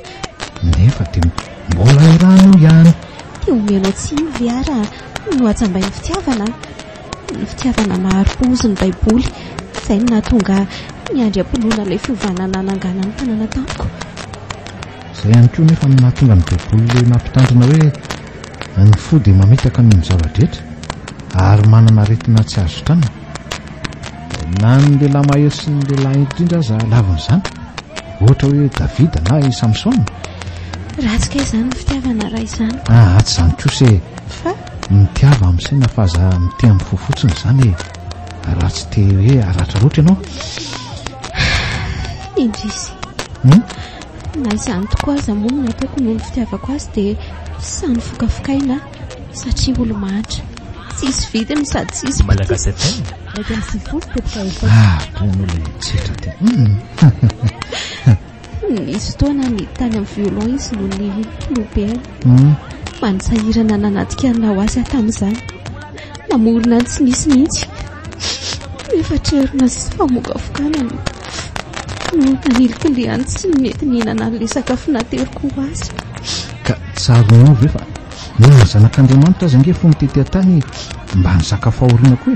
Nefa dia mbola irano ihany. Dia omenao tsy miviara no atsambay ny fitiavana. Ny fitiavana maharo-pozy ny baiboly. Izay no nahatonga niandry am-pinoana ilay fiovanana nangana ny tanàna tamiko. Izay ihany koa nefa nahatonga ny baiboly ilay nampitandrina hoe ny fo dia mametaka ny zava-drehetra ary manana aretina tsy azo tanana. Na ny lehilahy mahery sy ny lehilahy indrindra aza lavin'izany. Ohatra hoe Davida na i Samsona. Ratsika izany ny fitiavana raha izany. Tsy izany kosa e. Fa mitiava amin'izay na fa aza mite amin'ny fo fotsiny izany raha tsy te hoe aratra loatra ianao. Indrisy. Na izany tokoa aza moa no nataoko noho ny fitiavako azy dia samy fokafokaina satria olo mahantra. Tsisy vidiny sady tsisy malagasy tena. Mety amin'ny sivifolo tetika efa. Tono ilay tsetra dia. Nisy fotoana ny tany amin'ny violon izy noho ny lobeany. Manisahirana nanatika ny ho azy tamin'izany. Namorona ny tsy nisy mihitsy. Efa trerona sy famokafokana no naniliko ilay any tsy mety mihinana an'ilay sakafo nateriko ho azy. Ka tsaronao ve fa ny zanak'Andriamanitra aza nge fo mitety tany mba ny sakafo ahoriana koa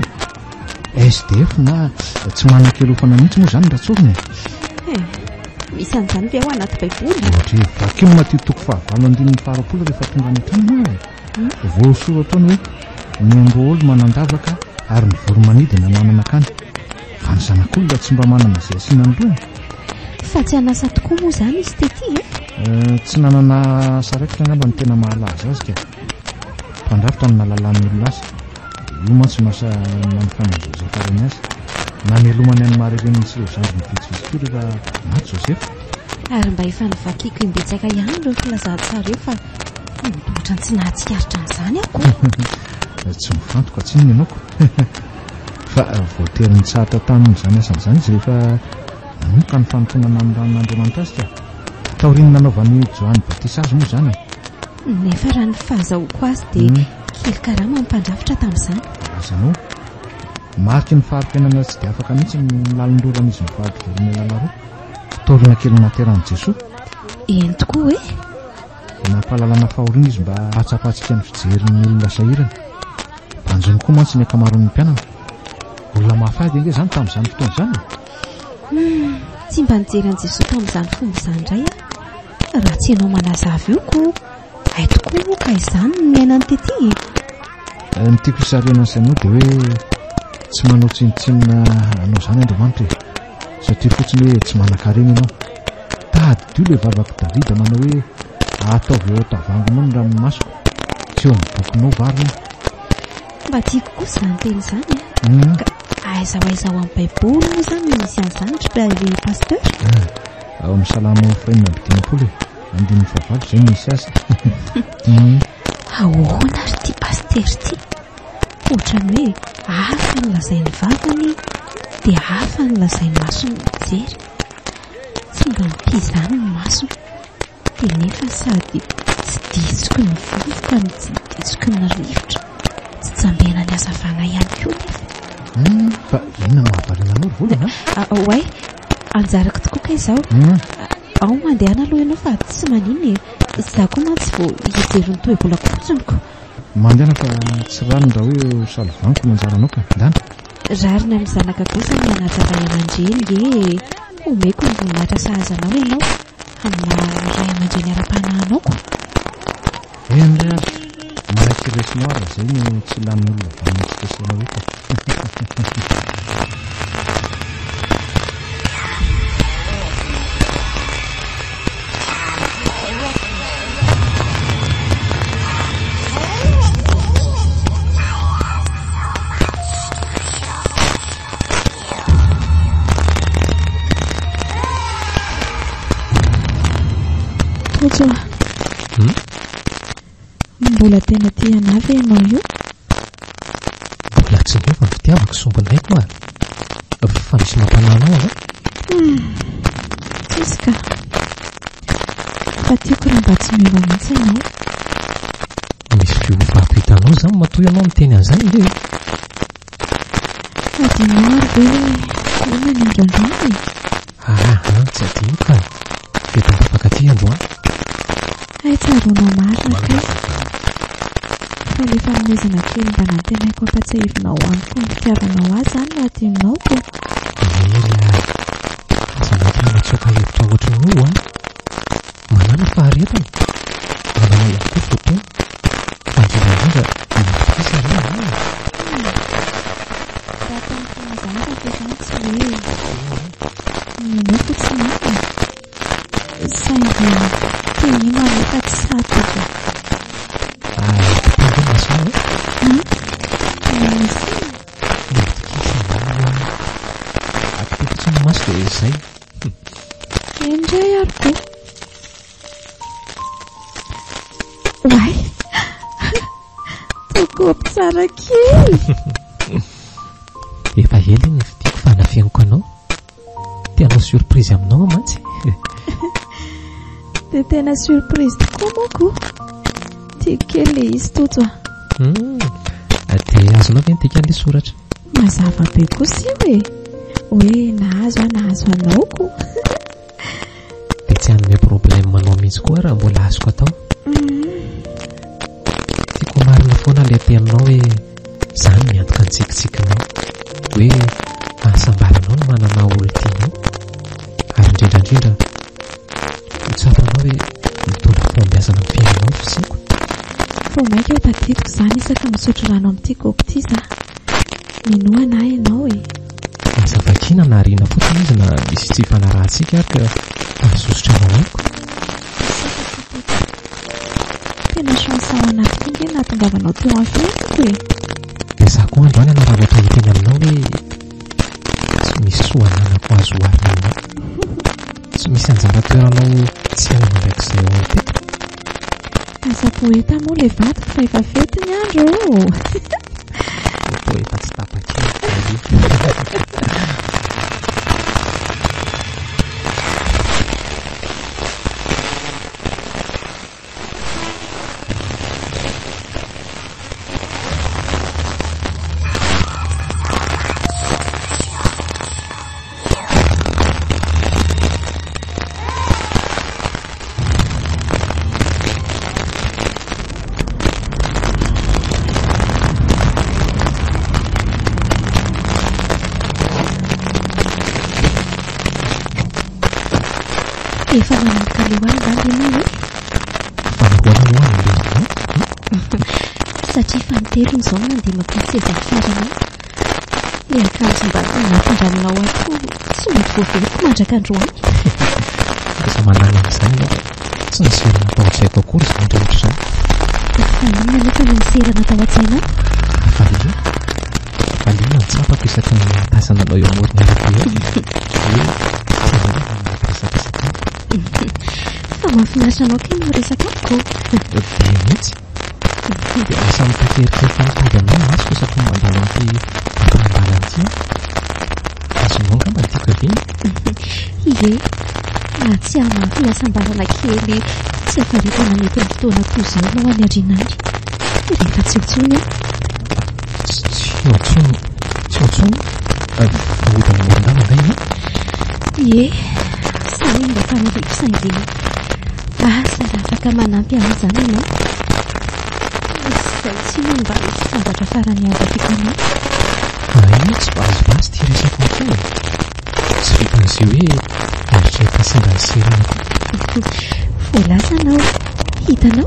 e. SDF na tsy manan-kelofana mihitsy moa izany ratsorina e. Misy an'izany ve ao anaty baiboly? Ohatra hoe vakio Matio 7:20 rehefa tonga any an-trano voasoratra hoe ny amboolo manandavaka ary ny voromanidina manana akany. Fa ny zanak'olona tsy mba manana izay asiana ny lohany. Fa tsy hanasa tokoa moa izany izy tety e? Tsy nanana saraikitra angamba ny tena mahalaza azy ka. Mpandrafitra ny nahalalàn'ny olona azy. Io mantsy masa nanofanan-Josefa azy. Namelomany any maharireny sy ireo zandriny vitsivitsy koa rehefa maty Josefa. Ary mba efa nivakiako imbetsaka ihany ireo filazantsara eo fa ohatra ny tsy nahatsikaritra an'izany ako. Tsy mifantoka tsinona ianaoko. Fa voatery ny tsahatra tamin'izany asan'izany izy rehefa nanomboka ny fanotonana amin'ny ranon'Andriamanitra azy ka. Taoriany nanaovan'ny Johany Batisa azy moa izany. Nefa raha ny fahazahoako azy dia kely karama mpandrafitra tamin'izany. Azanao mariky ny fahari-piainana tsy dia afaka mihitsy ny lalindorana izy mivady velona lala roa. taorina kely naterahany Jesoa. Eny tokoa hoe nampahalalana fahoriana izy mba hatsapatsika ny fijerin'ny olona sahirana. Banjony koa mantsy ny akamaroan'ny mpianana. Olona mahafady ange izany tamin'izany fotoana izany. Tsy mba nijery an'i Jesoa tamin'izany fomba izany indray raha tsy ianao manazava io ko hay tokoa moa ka izany no miainany tety. Ny tiako hisarihana an'izay moa dia hoe tsy manao tsinotsinona anao izany Andriamanitra e, satria fotsiny hoe tsy manan-karena ianao. Tady dio ilay vavaka Davida manao hoe ataovy eo tavango moa ny ranomasoko tsy eo amin'ny bokinao varina. Mba tiako kosa izany teny izany ka aiza ho aiza ho amin'ny baiboly moa izany misy an'izany ohatry pasteur. Ao amin'ny Salamo 4:10 andininy fahavalo izay misy azy. Ahoana ry ty paster ty? Ohatrany hoe hafa ny lazainy vavany dia hafa ny lazainy masony mijery. Tsy mba mipizany ny masony dia nefa sady tsy ditsoko ny vovoka ny tsy ditsoko ny rivotra, tsy jambena ny hazavana ihany koa nefa. Fa inona mahavariana anao ry volana? Oay, anjarako tokoa ka izao. Ao mandehana aloha ianao fa tsy maninona e, za koa mantsy vao hijery ny toe-bolako fotsiny ko. Mandehana fa tsy rariny raha hoe salovaniko no anjaranao ka ndana. Rariny amin'ny zanaka kosa ny anajaray aman-dreny nge omeko ny voninahitra sahazanao ianao amina ray aman-dreny ara-panahinao ko. Indray azy malaiky resinao ary izay no tsy lan'ny olona vanintsikasanao eto. Tojoa. Mbola tena tia anavy ianao io? Mbola tsy nio fa fitiavako sombinaiko fa misy mampananao a? Tsisy ka. Fa tiako raha mba tsy meva mihitsy ianao. Misy fiovato hitanao izany matoy ianao miteny an'izany nge. Adinao ary ve hoe inona ny androandrony? Tsy adino ka eto mbafaka aty androany. Hay tsaronao marina kay. Fa ilay fanomezana kely mba nantenaiko ampatsiahivinao amiko ny fitiavanao azy izany no atinao ko. Zanaka natsoaka hevitra ohatran'ny io manana faharetana manana ihany koa fotoana fa indrindra mifisa reny. Raha tamin'izany raha tezany tsy hoe ninao fotsiny any saingy tenina nefa tsy satoko. Tandro masona aty fotsiny maso dia izay. Indray ary ko. Way tokopy tsara kely. Efa ela ny vidiako fa hanafianako anao. Tianao surprise aminao mantsy. Dia tena surprise tokoa moako. Tiako kely ilay izy Tojoa. Dia azonao ve ny tiaka an'ilay soratra? Mazava be kosa io hoe nahazo anao ko. Dia tsy hanome problème manao mihitsy koa raha mbola azoko atao. Tiako marina foana ilay teninao hoe izany miantoka ny tsikitsikinao hoe ahasambaranao no manana olon-tianao ary indrindrandrindra hotsapanao hoe mitondra fombiazana amin'ny fiainanao fisiako. Fô maika efa titiko izany isaka misotro rano amin'ity kaopy ity za. Minoana ianao Azavakina na ariana fotsiny izy na misy tsy fanarahantsika ary ka azosotra anao. Tena chance ao anaty inge nahatongavanao teo amin'ny fiainako Dia za koa androany anaravatra hiteny aminao hoe tsy misy soananako azo oharina aminao. Tsy misy anjara toeranao tsy hainana mandraikizay ao teto. Asa poeta moa ilay vadiko fa efa fety ny andro. Poeta tsy tapakely. efa manomboka lehoany ianao e. Fanahoana loany le satria fanitelony izao mandeha mampiaseza fiarana le akanjo mba nampindraminao ato tsy mety voaveloko mandraka androany. Rehefa manana amin'izany aloha tsy niserana tao an-tsaiko akory izany rehetra izany. Fa inona nefa no niserana tao an-tsainao? Valiana ny tsapako isaky ny tasana anao eo amorona arabe fa mahafinaritra anao ke no resaka amiko. Be mihitsy dia lasa mitakerika fanitady aminao masoko isaky ny mandalo amin'ity ampanambalan'ity azonao angamba ny tiako aviny. Ie, na tsy amahafiasambarana kely tsy afaritana mety ny fotoana toy izao no any arinany rehefa tsy otsony tsy otsony vahodana morondana angay ie, sany mba fanariko saingy sara afaka manampy amin'izany ianao. Izay tsy no mba fantatra farany avafika anao. Io tsy vazivazy ty resaka mako tsy vitan'izay hoe eritreritra singa ny serana voalaza anao hitanao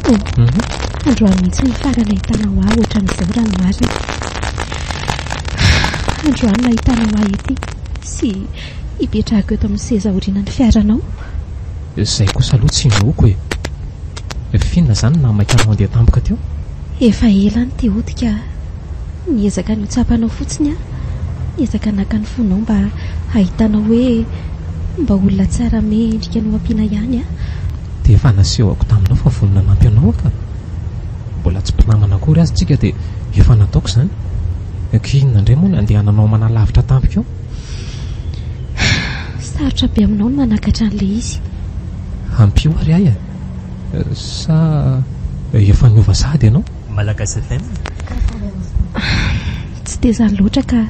androany mihitsy ny farana hitanao ahy ohatran'izao raha ny marina. Androany nahitanao ahy ety sy hipetrahako eto amin'ny seza oriana ny fiaranao. Izay kosa aloha tsy nohoko finona izany na maikanao andeha tampoka teo. Efa ela ny teodika niezaka ny hotsapanao fotsiny niezaka naka ny fonao mba hahitanao hoe mba olona tsara mendrika no ampiana ihany dia efa nasehoko taminao fa vonona nampy anao ka mbola tsy mpinamana akory azy tsika dia efa nataoko izany. Inona indray moa ny andehananao manalavitra tampika eo? Sarotra be aminao no manakatra an'ilay izy. Ampio ary ahy sa efa niova sady ianao? Malagasy FM tsy dia izany loatra ka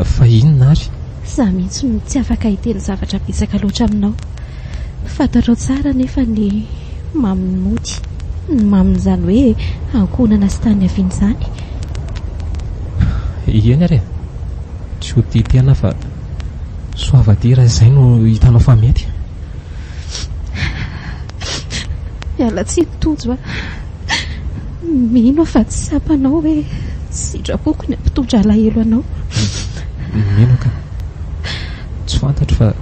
fa inona ary? Zaho mihitsy no tsy afaka hiteny zavatra betsaka loatra aminao. Fantarao tsara nefa ny maminy mody ny mamin'izany hoe ankonana sy tany aviany izany. Eny ary tsy ho titena fa soavadira izay no hitanao fa mety. Miala tsy nitojo mino fa tsy sapanao hoe sidrapoko ny ampitondra alahelo anao. Mino ka tsy fantatro fa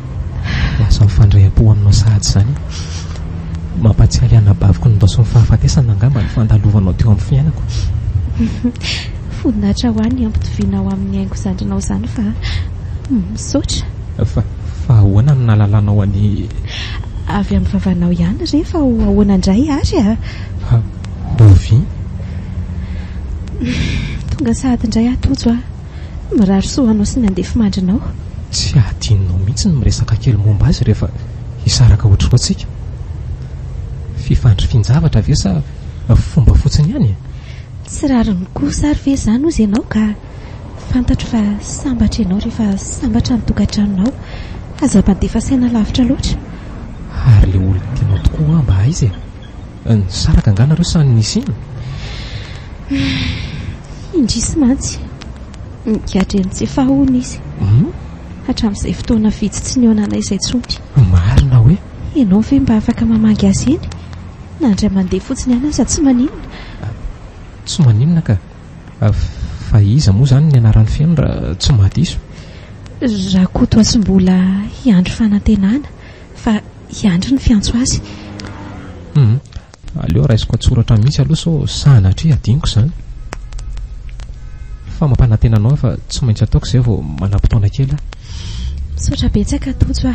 lasa mifandray-po aminao sahady izany. Mampatsialy anabaviko ny daso ny fahafatesana angamba ny fandalovanao teo amin'ny fiainako. Voninahitra ho any ampitovianao amin'ny haingo zandrinao izany fa misaotra. Fa ahoana no nalalanao any avy amin'ny vavanao ihany rehefa ho ahoana indray ary ovy tonga sahady indray atojo mirary soanao sy ny andefa mandrinao. Tsy adinonao mihitsy ny miresaka kely momba azy rehefa hisaraka ohatroantsika. Fifandry finjavatra ve sa fomba fotsiny ihany? Tsy rariny kosa ary ve izany ozy ianao ka fantatro fa sambatra ianao rehefa sambatra ny tokantranonao aza-pandefa saina lavitra loatra. Ary le olona tianao tokoa mba aizy ny saraka angana reo sa nisy iny? Indrisy mantsy mikadreny tsy efa hono izy hatramin'izay fotoana vitsy tsy ny onanay izay tsony. Marina hoe ianao ve mba afaka mamangy azy eny na indray mandeha fotsiny ihany aza tsy maninona? Tsy maninona ka fa iza moa izany ny anaran'ny fiaino raha tsy mahadiso? Raha koto asom-bola hiandro fanantenana fa hiandro ny fiantso azy. Aleo raisiko atsoratra mihitsy aloha sao sahanatria adiniko izany. Fa mampanantenanao fa tsy maintsy ataoko izay vao manam-potoana kely aho. Misaotra betsaka tojo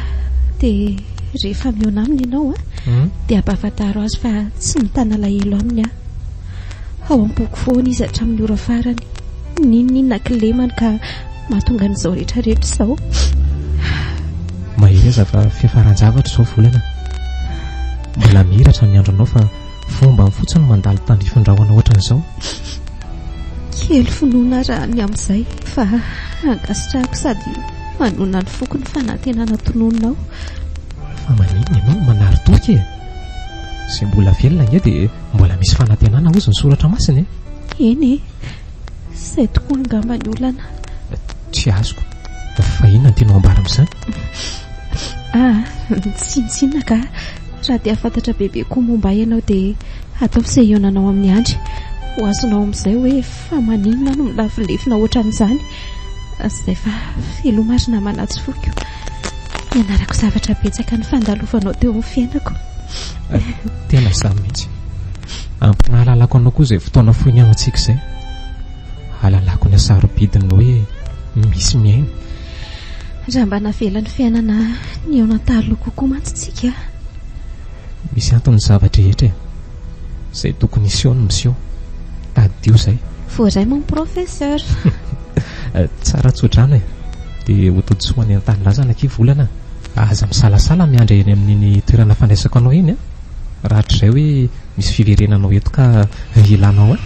dia rehefa miona aminy ianao dia ampahafataro azy fa tsy mitana lahelo aminy ao am-poko foana izy hatramin'ny ora farany ninona kilemany ka mahatonga an'izao rehetrarehetra izao. Mahireza fa fiafaran-javatra izao volana mbola mihiratra ny andronao fa fomba ny fotsiny mandalo tandrifindrahoana ohatran'izao. Kely finoana raha ny amin'izay fa angasitrahako sady manona ny foko ny fanantenana tonononao. Fa maninona ianao manary toky izay mbola velona anie dia mbola misy fanantenana ozy ny soratra masiny eny izay tokoa angamba ny olana. Tsy azoko fa inona ny tianao ambara amin'izany? Tsinona ka Raha dia fantatra bebe koa momba ianao dia atao fisehonanao amin'ny andry ho azonao amin'izay hoe fa maninona no milafolefina ohatran'izany. Izay fa filomarina manatsy foko ianarako zavatra betsaka ny fandalovanao teo amin'ny fiainako. Tena izany mihitsy. Ampinahalalako anao koa izay fotoana fohy ny antsika izay. Alalako ny asarobidiny hoe misy miaina. Raha mba navela ny fiainana ny eo natalo kokoa mantsitsika. Misy antony zavatra rehetra izay tokony iseho no miseho. Tadio izay. Voaray mon professeur. Tsara tsodrano dia ho toditsoany an-tanilazana ky volana. Aza misalasala miandry eny amin'iny toerana fandraisako anao iny raha hatrizay hoe misy fiverenanao eto ka ilanao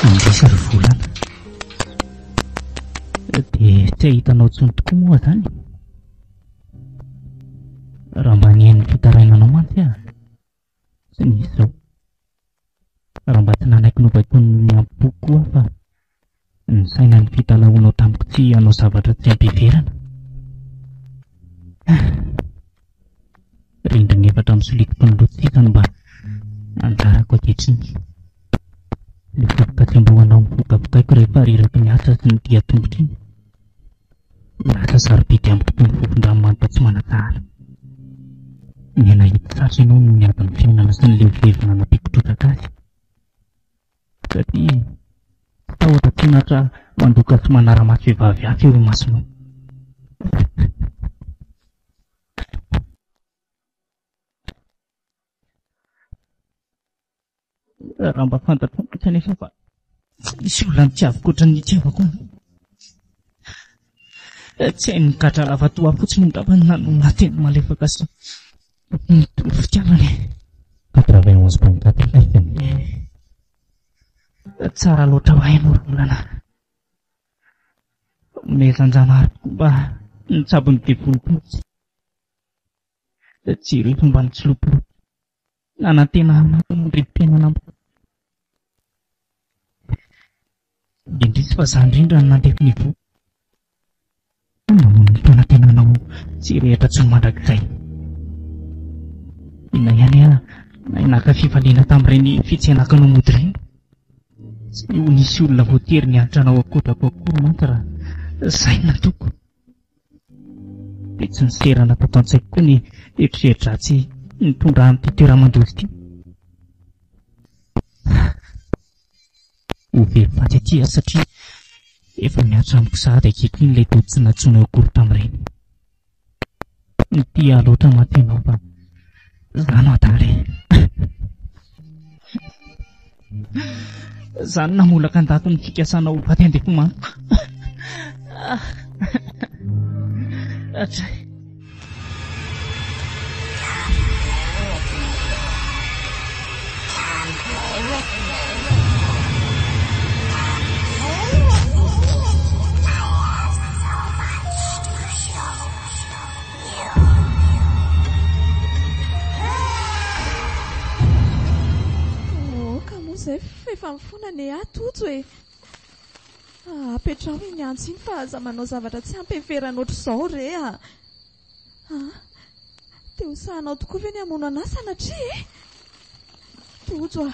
andresa ry volana dia tsy ahitanao tsony tokoa moa zany raha mba nihain'ny fitarainanao mantsy sy nisy izao raha mba tsy nanaiky no baikony ny ampoko koa fa ny saina ny fitalahoanao tamiko tsy hanao zavatra tsy ampiverana. Rindriny efatra misolitiko ny lotsika no mba anjarako ankehitriny. Ny fofoka tsembohanao mivokapokaiko rehefa reraky ny asa sy ny dia tongotra iny. Lasa sarobidy amiko toy ny fofon-dranomanitra tsy manatsara. Miaina hita sarotra ianao no miady ny fiainana sy ny lehivelona nampikotrotraka azy. Satria tahotra tsy natra mandoka sy manara-maso vehivavy hafa eo masonao. Raha mba fantatro kanefa fa misy olona nitiavako ohatran'ny nitiavako tsy hay nikatra lava-toa fotsiny ngambany na no nateny malefaka sy nitoro fitiavany. 91.4 FM. Tsara loatra ho hainao volana. Mezanjanahary mba nitsabo ny bebolopotsy tsy rehefa mba nitsilopoloto nanantena nandrim-piainana indrisy fa za indrindra ny nandefy ny vo mamono ny fanantenanao tsy rehetra tsy mandrakizay. Ina ihany naka fifaliana tamin'ireny fitsenakanao mody ireny tsy io nisy olona voatery ny antranao akotrako akory mantsy raha izay no natoko. Dia tsy niserana tato an-tsaiko koa ny eritreretratsy nitondra amin'ity toera-mandrozy ity. Ho vehivavy aty satria efa miatra amiko sahady ankehitriny ilay tody tsy natsoina akory tamin'ireny. Nity loatra matenao fa zany atary. Zany namolaka an-dato ny fikasana ho vaty andefomano. Atray. Zay efa mifona ny atojo apetrao iny antso iny fa aza manao zavatra tsy ampiheverana ohatr'izao re te hosahanao tokoa ve ny hamono anahy sanatria tojo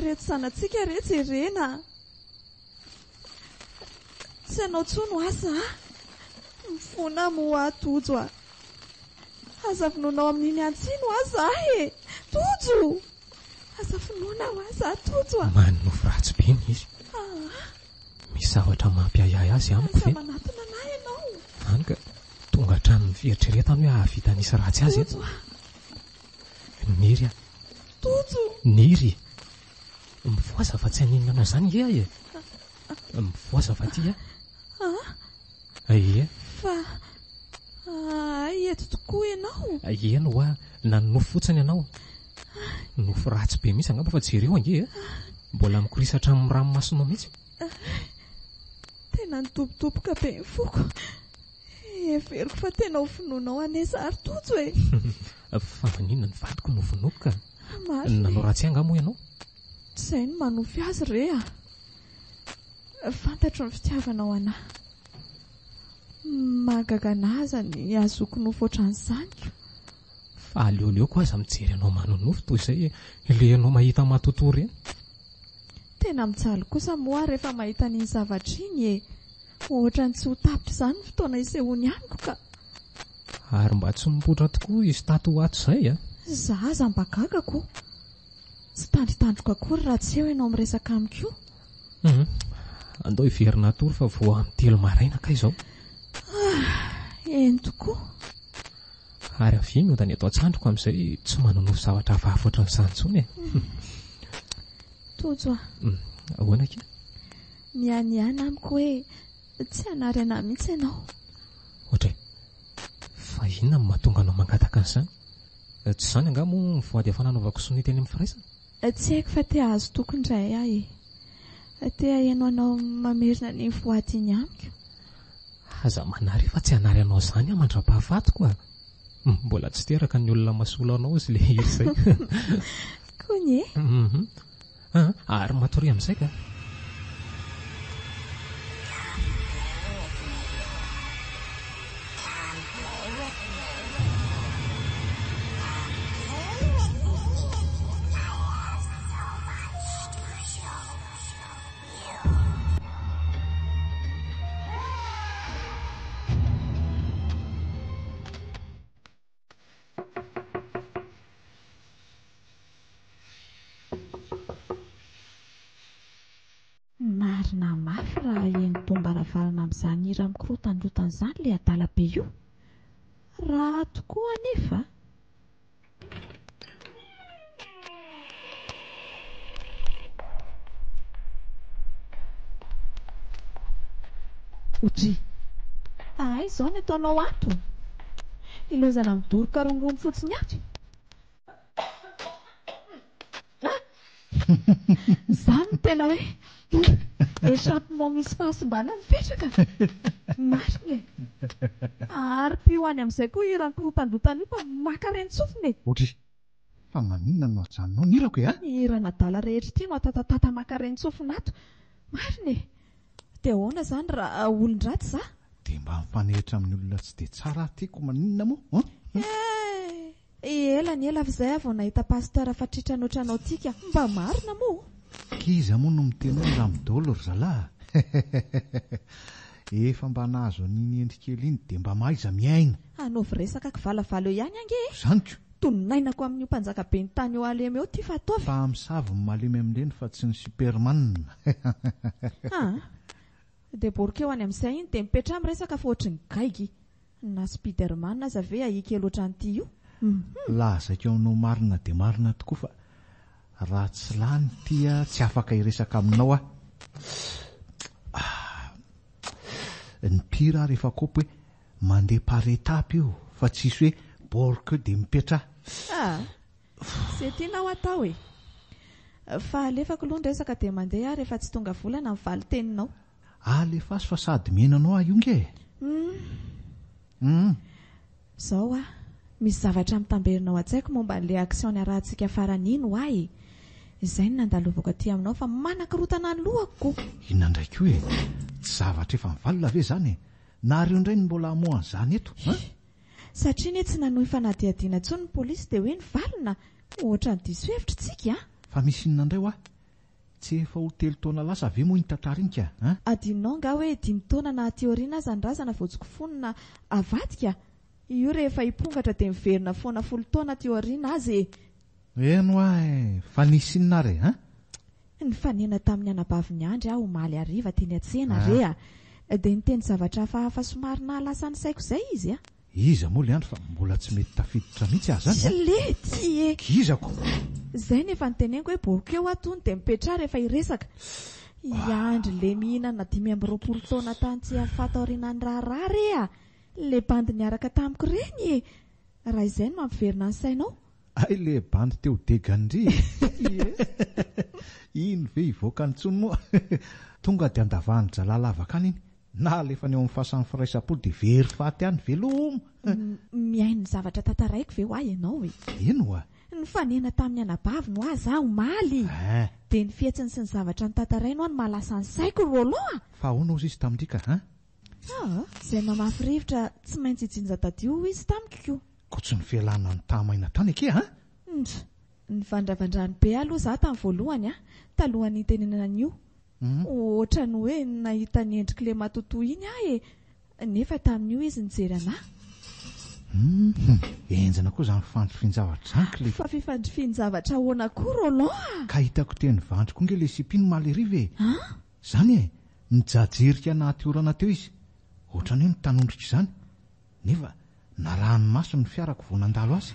reto zanatsika re jerena tsy hanao tsono asa mifona mo atojo aza vinonao amin'iny antsino aza tojo aza finoana ho aza tojo manofo ratsy be izy misy zavatra mampiayay azy amiko ve manatona anahy ianao any ka tonga hatrany mifieritreretany hoe ahavita nisy ratsy azy niry tojo niry mivoaza fa tsy haninona anao zany ie mivoaza fa ty ie fa eto tokoa ianao eno hoa nanonofo fotsiny ianao nofo ratsy be misy angamba fa jereo ange Mbola mikorisatra amin'ny ranomasonao mihitsy. Tena nitobotoboka be ny foko. Everiko fa tena ho finoanao anezary tojo e. Fa maninona ny vadiko no vonoako ka? Marina. Nanao ratsy anga moa ianao? Tsy izay no manofy azy rea. Fantatro ny fitiavanao anahy. Mahagaga anazy ny azoko nofo ohatran'izany. Fa aleoleo koa aza mijery anao manonofo toy izay ilay anao mahita matoto reny. Tena mijaly kosa moa rehefa mahita ny zavatra iny e. Ohatra ny tsy ho tapitra izany ny fotoana isehoany amiko ka. Ary mba tsy mipoitra tokoa izy tato ho ato izay a. Zaza mba gagako. Tsy tandritandroko akory raha tsy eo ianao miresaka amiko. Andao hiverina atory fa vao amin'ny 3 maraina ka izao. Eny tokoa. Ary avy no da ny ato an-tsandroko amin'izay tsy manonofo zavatra hafahafa ohatran'izany intsony e. Tojo Ahoana ke? Niany amiko hoe tsy hanary anahy mihitsy ianao. Ohatray, fa inona no mahatonga anao mangataka an'izany? Tsy izany anga moa ny voady efa nanaovako sonety any amin'ny firaisana? Tsy haiko fa tea azo tokondray ahy e. Tea hainao anao mamerina ny voady iny amiko. Aza manary fa tsy hanary anao izany mandra-pahafatiko a. Mbola tsy teraka ny olona masolo anao izy le iry izay. Koa e? Ary matory amin'izay ka? Marina mafy raha eny tombaravarana amin'izany hira mikorotan'izany ilay adala be io. Raha tokoa anefa. Otry. Izao ny ataonao ato. Ilozana midoroka rongomy fotsiny ato. Izany tena hoe echappement misy fahasimbana mipetraka. Marina e. Ary pioany amin'izay koa irany korotandotany io fa maka reny tsofiny. Otry. Fa maninona no ajanonao nirako e? Irana dala rehetra ity no atatatata maka reny tsofiny ato. Marina e. Dia ahoana izany raha olon-dratsy za? Dia mba mifanehitra amin'ny olona tsy dia tsara tiako maninona moa? Ela ny ela avizay avao nahita pasteur fatritra noatranao tika. Mba marina moa. Kiza moa no miteny hoe ramidolo ry zalahy. Efa mba nahazo an'iny endrikely iny dia mba maiza miaina. Anaovy resaka kivalavala eo ihany ange. Zaniko. Tonainako amin'io mpanjaka be ny tany eo alemy eo ty fa ataovy. Fa misavo ny malemy amin'ireny fa tsy ny Superman. Dia borokeo any amin'izay iny dia mipetra amin'ny resaka fa ohatry ny gaigy. Na Spiderman aza ve ahikely ohatran'ity io. Lazaiko aminao marina dia marina tokoa fa raha tsy lany tia tsy afaka hiresaka aminao aho. Ny pira rehefa kopy hoe mandeha paretapy io fa tsisy hoe borokeo dia mipetra. Izay tianao atao e. Fa alefako aloha ny resaka dia mandeha rehefa tsy tonga volana mivaly teninao. Alefa azy fa sady miainanao aho io nge. Izao misy zavatra mitamberinao an-tsaiko momba n'ilay aksiony arahantsika farany iny hoay. Izay no nandalovako aty aminao fa manan-kirotana ny lohako. Inona ndraiky io e? Tsy zavatra efa mivalina ve izany e? Na reo indray ny mbola hamoa an'izany eto? Satria ne tsy nanohy fanadihadiana intsony ny polisy dia hoe nivalina. Ohatra ny diso hevitra tsika. Fa misy inona indray hoa? Tsy efa ho 3 taona lasa ve moa iny ka? Adinao nga hoe 5 taona na teoriana aza ny razana votsoko fonina avadika. Io rehefa hipongatra dia miverina foana 10 taona teoriana azy. Eno ahy, fa nisy inona re? Ny fanena tamin'ny anabaviny andry aho omaly hariva teny an-tsena rea. Dia niteny zavatra hafahafa somary nahalasa ny saiko izay izy. Iza moa le andro fa mbola tsy mety tafiditra mihitsy aho zany. Lety e. Kizako. Izay nefa niteneniko hoe borokeo atony dia mipetra rehefa hiresaka. Iandry le mihinana 5 taona tany tsy afataoriana ny raharaha rea. Le bandy niaraka tamiko reny e. Raha izay no mampiverina ny sainao. Ay le bandy teo degandry. iny ve ivoaka ny tsony moa tonga dia andavanitra lalavaka any iny na lefa ny eo amin'ny fahasan'ny firaisam-polo dia very faty any veloma miainy zavatra tantaraiko ve ho ahy ianao e ino a ny fanena tamin'ny anabavy no azy aho maly dia ny fietsiny sy ny zavatra ny tantaraino any mahalasa ny saiko roloa fa ahoana ozy izy tamindrika izay mamafy rivotra tsy maintsy ijinja tadio izy tamiko ko tsy ny fialana ny tamaina tany ake ny vandravandrany be aloha za tamin'ny voalohany talohan'ny tenenana an'io ohatra ny hoe nahita ny endrika le matotoa iny ahy nefa tamin'io izy nijery anahy enjana koa zany fandrofian-javatra zany fa fifandrofian-javatra ahoana koa roloa ka hitako teny vandro koa nge le sipiny malerive zany mijajerika anaty orana teo izy ohatra ny hoe nitanondrika izany nefa narahany maso ny fiarako vonandalo azy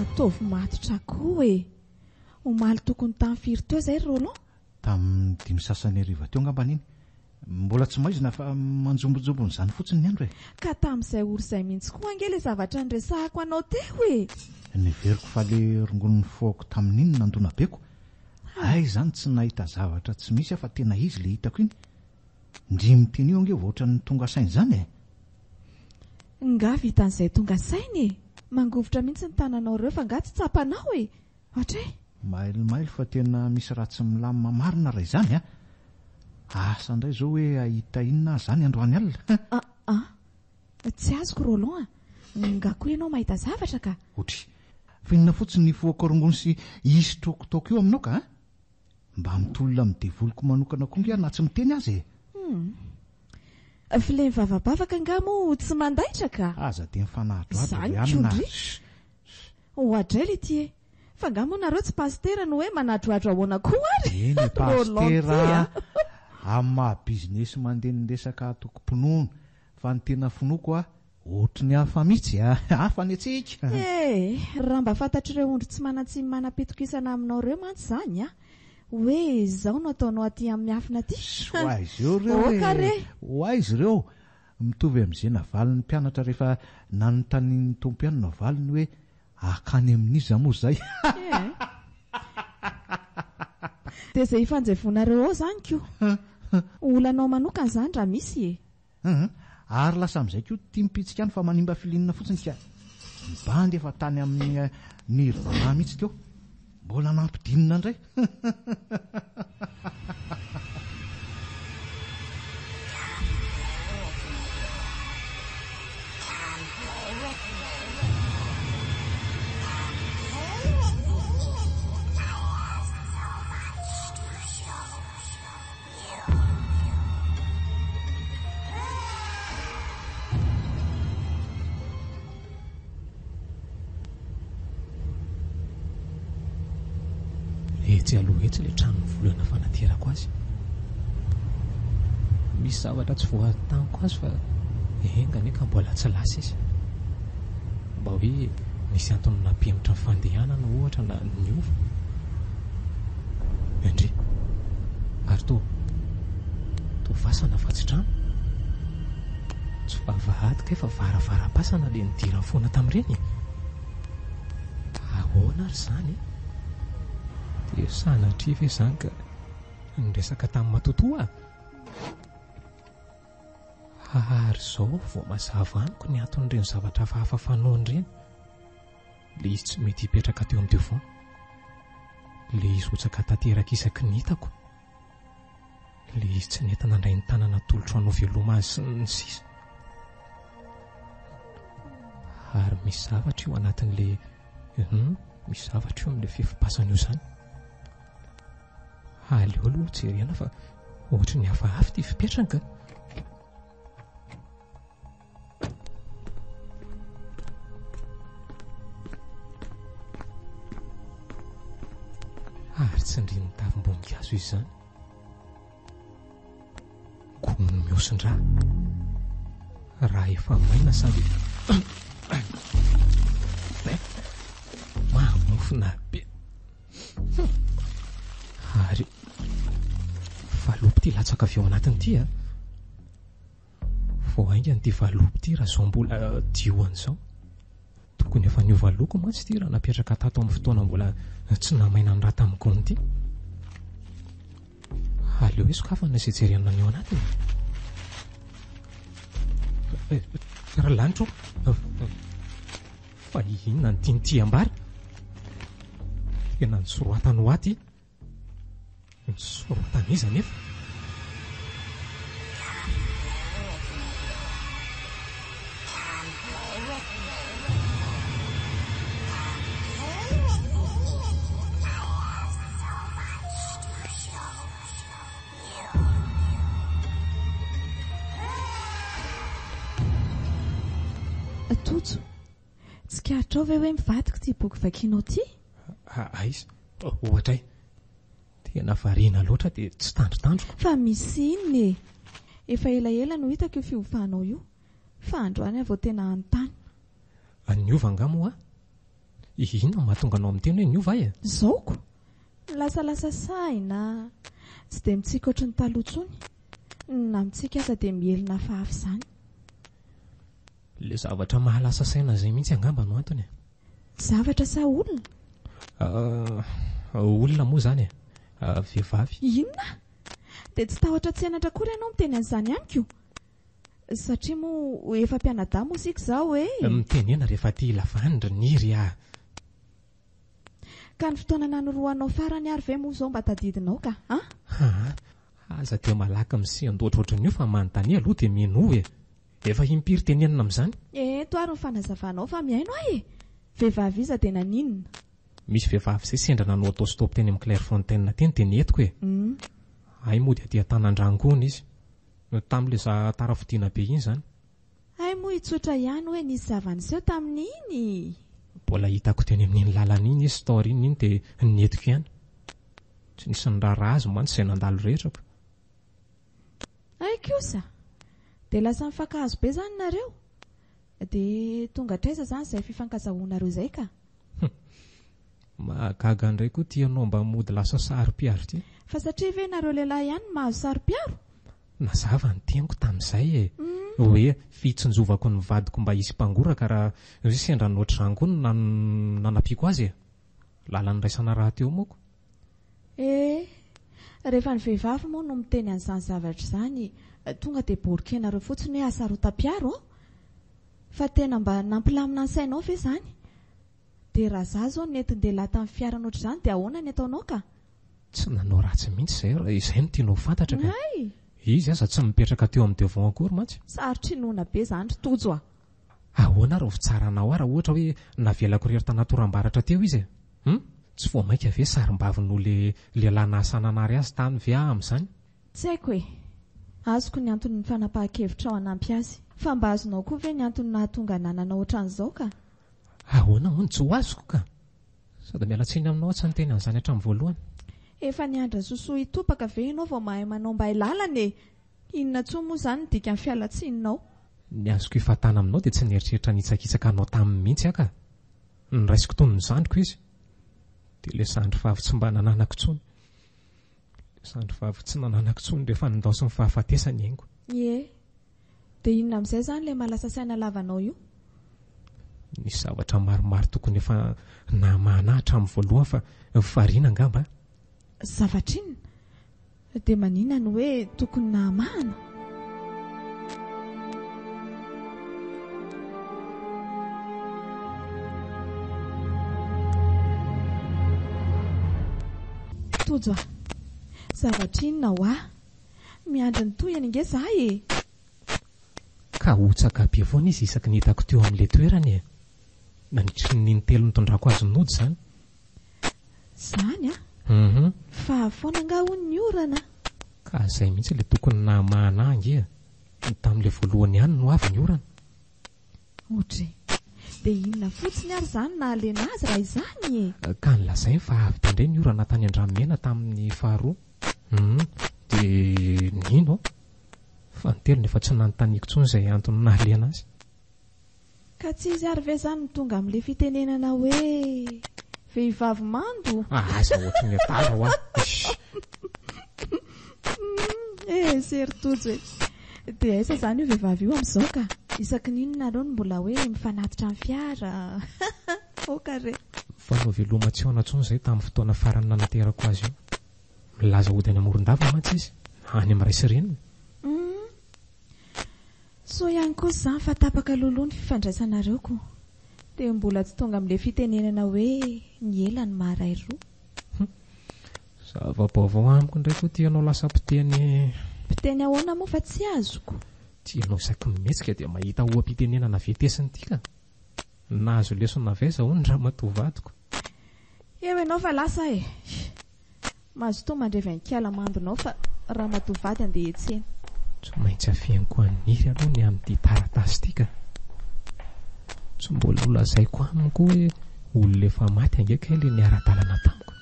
ataovy matotra koa omaly tokony tamin'ny firy teo izay Roland tamin'ny 5 sasany ariva teo ngambany iny mbola tsy maizina fa manjombonjombony izany fotsiny ny andro ka tamin'izay oro izay mihitsy koa ange ilay zavatra nyresahako anao teo nyveriko fa le rongon'ny foako tamin'iny nandona beko ay izany tsy nahita zavatra tsy misy fa tena izy le hitako iny ndrimy teny io ange voatra ny tonga sainy izany nga vitan'izay tonga sainy mangovotra mihitsy ny tananao ireo fa nga tsy tsapanao ohatra mailomailo fa tena misy raha tsy milamina marina raha izany asa indray zao hoe ahita inona zany androany alina tsy azoko Roland nga koa ianao mahita zavatra ka otry fa inona fotsiny ny foako rongony sy isy tokotoko eo aminao ka mba mitolona midevoloko manokana koa nge na tsy miteny azy fileny vavabavaka nga mo tsy mandaitra ka aza dia mifanahadro aby ohatra le ty fa nga mo nareo tsy pastera no hoe manadroadro ahoana koa ary eny pastera amin'ny maha bizinesy mandeha ny resaka tokom-pinoana fa ny tena finoko ohatry ny hafa mihitsy hafa ny atsika raha mba fantatr'ireo ondry tsy manatsy manapetokisana aminao ireo mantsy zany hoe zao no ataonao aty amin'ny afina aty hoaizy eo reo hoaizy ireo mitovy amin'izay navaliny mpianatra rehefa nanontanyny tompiano navaliny hoe akany amin'izy moa zay dia izay ifanjevonareo ao zany ko olanao manokana zany raha misy ary lasa amin'izay ko tia mipitsika any fa manimba filinina fotsiny ka mibandy efa tany amin'ny nirvana mihitsy teo mbola nampidinina indray etsy aloha etsy le trano volana fanaterako azy misy zavatra tsy voataniko azy fa engane ka mbola tsy lasa izy mba hoe misy antony nampemitra ny fandehanana ohatra na niova endry ary to vasana fa tsy trano tsy vavahadika fa varavara-pasana le nidirany foana tamin'ireny ahoana ary zany dia sanatria ve zany ka nyresaka tamin'ny matotoa ary zao vao mazava amiko ny aton'ireny zavatra hafahafa fanaony ireny le izy tsy mety hipetraka teo amin'teo foana le izy otsaka tanteraka isaky ny hitako le izy tsy nety nandray ny tanana tolotro anao veloma azy sy ny sisa ary misy zavatra io anatin'le misy zavatra io amin'le fifipasana io zany aleo aloha jerena fa ohatra ny hafahafa ty fipetrana ka ary tsy ndry ny tavim-boninkazo izy zany gono mihosin-dra raha efa maina sady Fofona be. Ary valopy ty latsaka avy ao anatiny ty a. Vao aingany ty valopy ty raha zao mbola dioan'izao. Tokony efa niova loko mantsy ty raha napetraka tato amin'ny fotoana mbola tsy namaina ny raha tamin'ny gony ty. Aleo hoe sokafana izay jerenana ny ao anatiny. Raha lanitro fa inona ny tianyty ambara. Tena nysoroatany ho aty. Nysoroatany iza nefa. Tojo, tsy kahitrao ve hoe mivadika ty boky vakianao ty? Aiza, ohatray. Tena variana loatra dia tsy tandrotandroko. Fa misy inona e? Efa elaela no hitako io fiofanao io. Fa androany avao tena anontany. Niova angamo a? Inona mahatonga anao amin'ny teny hoe niova e? Zaoko? Lasalasa saina. Tsy dia mitsika ohatry ny taloha intsony. Na mitsika aza dia mielina fahafy izany. Le zavatra mahalasa saina izay mihitsy angamba no antony. Zavatra sa olona? Olona moa izany e. Vehivavy. Inona? Dia tsy tahotra tsy hianatra akory ianao miteny an'izany amiko. Satria moa efa mpianadahy moa isika izao e. Mitenena rehefa ty lavandra niry a. Ka ny fotoana nanoroanao farany ary ve moa izao mba tadidinao ka? Aza dia malaky misehan-doatra ohatran'io fa manontany aloha dia mino e. Efa impiry tenenina amin'izany? To ary ny fanazavanao fa miaino ahy e. Vehivavy iza dia naninona? Misy vehivavy izay sendra nanao autostop teny amin'ny Clairefontaine teny dia netiko e. Ay moa dia aty Antanandrangona izy. Tamin'ilay tarafidiana be iny izany. Ay moa hitsotra ihany hoe nisy zavaniseho tamin'iny. Mbola hitako teny amin'iny lalana iny izy story iny dia netiko ihany. Tsy nisy ny raharaha azy mantsy izay nandalo rehetra ka. Ay kosa. Dia lasa mifankahazo be izany nareo. Dia tonga traiza izany izay fifankazahoanareo izay ka? Mahagaga indray koa tianao mba mody lasa sary-piaro ty. Fa satria ve nareo lehilahy ihany mahazo sary-piaro? Nazava ny teniko tamin'izay e. Hoe fitsinjovako ny vadiko mba hisy mpangoraka raha sendra noatrango ny nanampiako azy e. Lalan'ny raisana raha teo moako. Rehefa ny vehivavy moa no miteny an'izany zavatra izany, tonga dia borikenareo fotsiny hoe asarotam-piaro. Fa tena mba nampilamina ny sainao ve izany? Dia raha izaho izao nentin-dehilahy tamin'ny fiarana ohatr'izany dia ahoana ny ataonao ka? Tsy nanao ratsy mihitsy izay no tianao fantatra ka. Izy aza tsy mipetraka teo amin'ny devant akory mantsy. Sarotry noana be izany ry Tojo a. Ahoana raha fitsaranao raha ohatra hoe navelako rery tanatoram-baratra teo izy e? Tsy vao mainka ve sarim-bavino lehilahy nahasananary azy tany ve amin'izany? Tsy haiko e. Azoko ny antony ny fanapahan-kevitra ao hanampy azy. Fa mba azonao koa ve ny antony nahatonga nanana ohatran'izao ka? Ahoana moa tsy ho azoko ka? Sady miala tsiny aminao tsy niteny an'izany hatramin'ny voalohany. Efa niandra sosoa hitopaka ve ianao vao mahay manao mba hilalana e? Inona tsoa moa izany dika ny fialatsinonao? Ny azoko hifatana aminao dia tsy nieritreritra nitsakitsaka anao tamin'ny mihitsy aka. Niraisiko toy ny zandriko izy. Dia ilay zandry vavy tsy mba nananako tsony. Zandry vavy tsy nananako tsony rehefa nindaosy ny fahafatesany haingo. Dia inona amin'izay izany ilay mahalasa saina lavanao io? Nisy zavatra maromaro tokony efa namana hatramin'ny voalohany fa variana angamba. Zavatra inona? Dia maninona no hoe tokony namahana? Tojo, zavatra inona ho aho? Miandry ny toyany inge izaho e. Ka hotsaka be foana izy isaky ny hitako teo amin'ilay toerany e. Nandritry ny telo nitondrako azy nody izany. Izany a? Fa foana nga hono ny orana. Ka izay mihitsy ilay tokony namahana ange. Tamin'ilay voalohany ihany no avy ny orana. Ohatry. Dia inona fotsiny ary izany nahalena azy raha izany e? Ka nilazainy fa avy dia indray ny orana tany Andramena tamin'ny faharoa. Dia nino? Fa ny telo nefa tsy nanontaniako intsony izay antony nahalena azy. Ka tsy izy ary ve izany no tonga amin'ilay fitenenana hoe Vehivavy mando. Aza ohatry ny atara ho Sery-tojo hoe dia aisa zany io vehivavy io amin'izao ka isaky ninona areo no mbola hoe mifanatitra amin'ny fiara okare fanao velomatsiona tsony izay tamin'ny fotoana farany nanaterako azy io milaza ody any Morondava mantsy izy any amin'ny Resirenina. So ihany koa izany fa tapaka loloha ny fifandraisanareo ko dia mbola tsy tonga amin'ilay fitenenana hoe ny ela ny maharay roa. Zava-baovao amiko ndraiky ho tianao lasa mpiteny ahoana moa fa tsy azoko. Tianao isaky mihetsika dia mahita oam-pitenenana vetesiny tika nahazo lesona veza hono raha matovadiko. Eo ianao fa lasa mahazo toa mandrevy ankala mandonao fa raha matovady andeha etsena. Tsy maintsy afianko aniry aloha ny amin'ity taratasy tika. Tsy mbola holazaiko amiko hoe olona efa maty angeka ilay niara-dalana tamiko.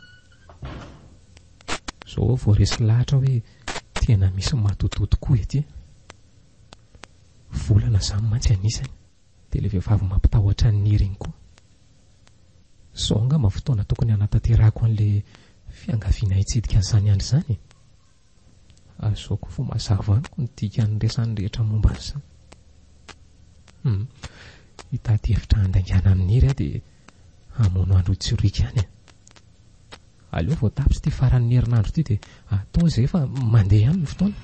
Zao vao resy lahatra hoe tena misy matoto tokoa ety. Volana izany mantsy anisany dia ilay vehivavy mampitahotra ny ireny koa. Zao angamba fotoana tokony hanatanterahako an'ilay fiangaviana hitsidika an'izany andro izany. Azao koa fo mazava amiko ny dikan'ny resany rehetra momba an'izany. Hitady hevitra handaingana amin'ny iry dia hamono andro tsirika any. Aleo vao tapitra ity faran'ny herinandro ity dia atao izay fa mandeha ihany ny fotoana.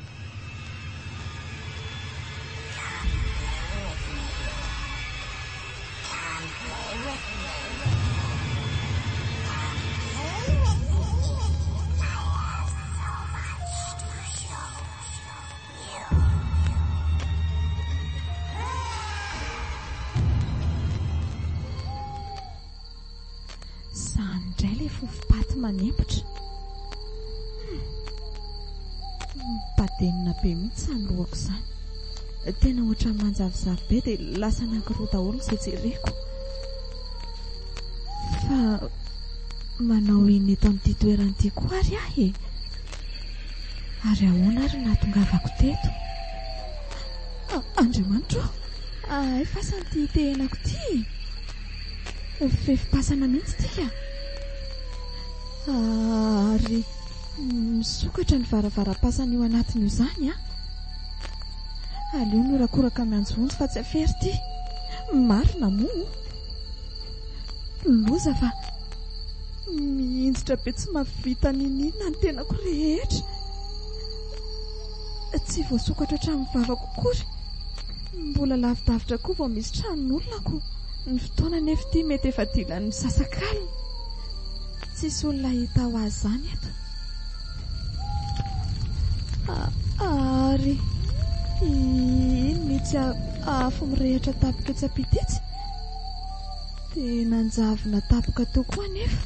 Mipadenina be mihitsy ny lohako izany. Tena ohatran'ny manjavozavo be dia lasa anankiroa daholo izay jereko. Fa manao iny eto amin'ity toerana koa ary ahy ary ahoana ary nahatongavako teto. Andriamanitra efa santy tenako ity fefipasana mihitsy tika ary misokatra ny varavaram-pasana io anatiny io izany aleo norakoraka mianjovonjy fa tsy afery ity marina moa loza fa mihinjitra be tsy mavita ninina ny tenako rehetra tsy voasokatra hatramin'ny vavako kory mbola lavidavitra koa vao misy tranon'olonako ny fotoana nefa ity mety efa dilan'ny sasakalina tsisy olona hita ho azy izany eto ary iny mitsy afo mirehitra tapoka etsy ampitetsy dia nanjavona tapoka teo koa nefa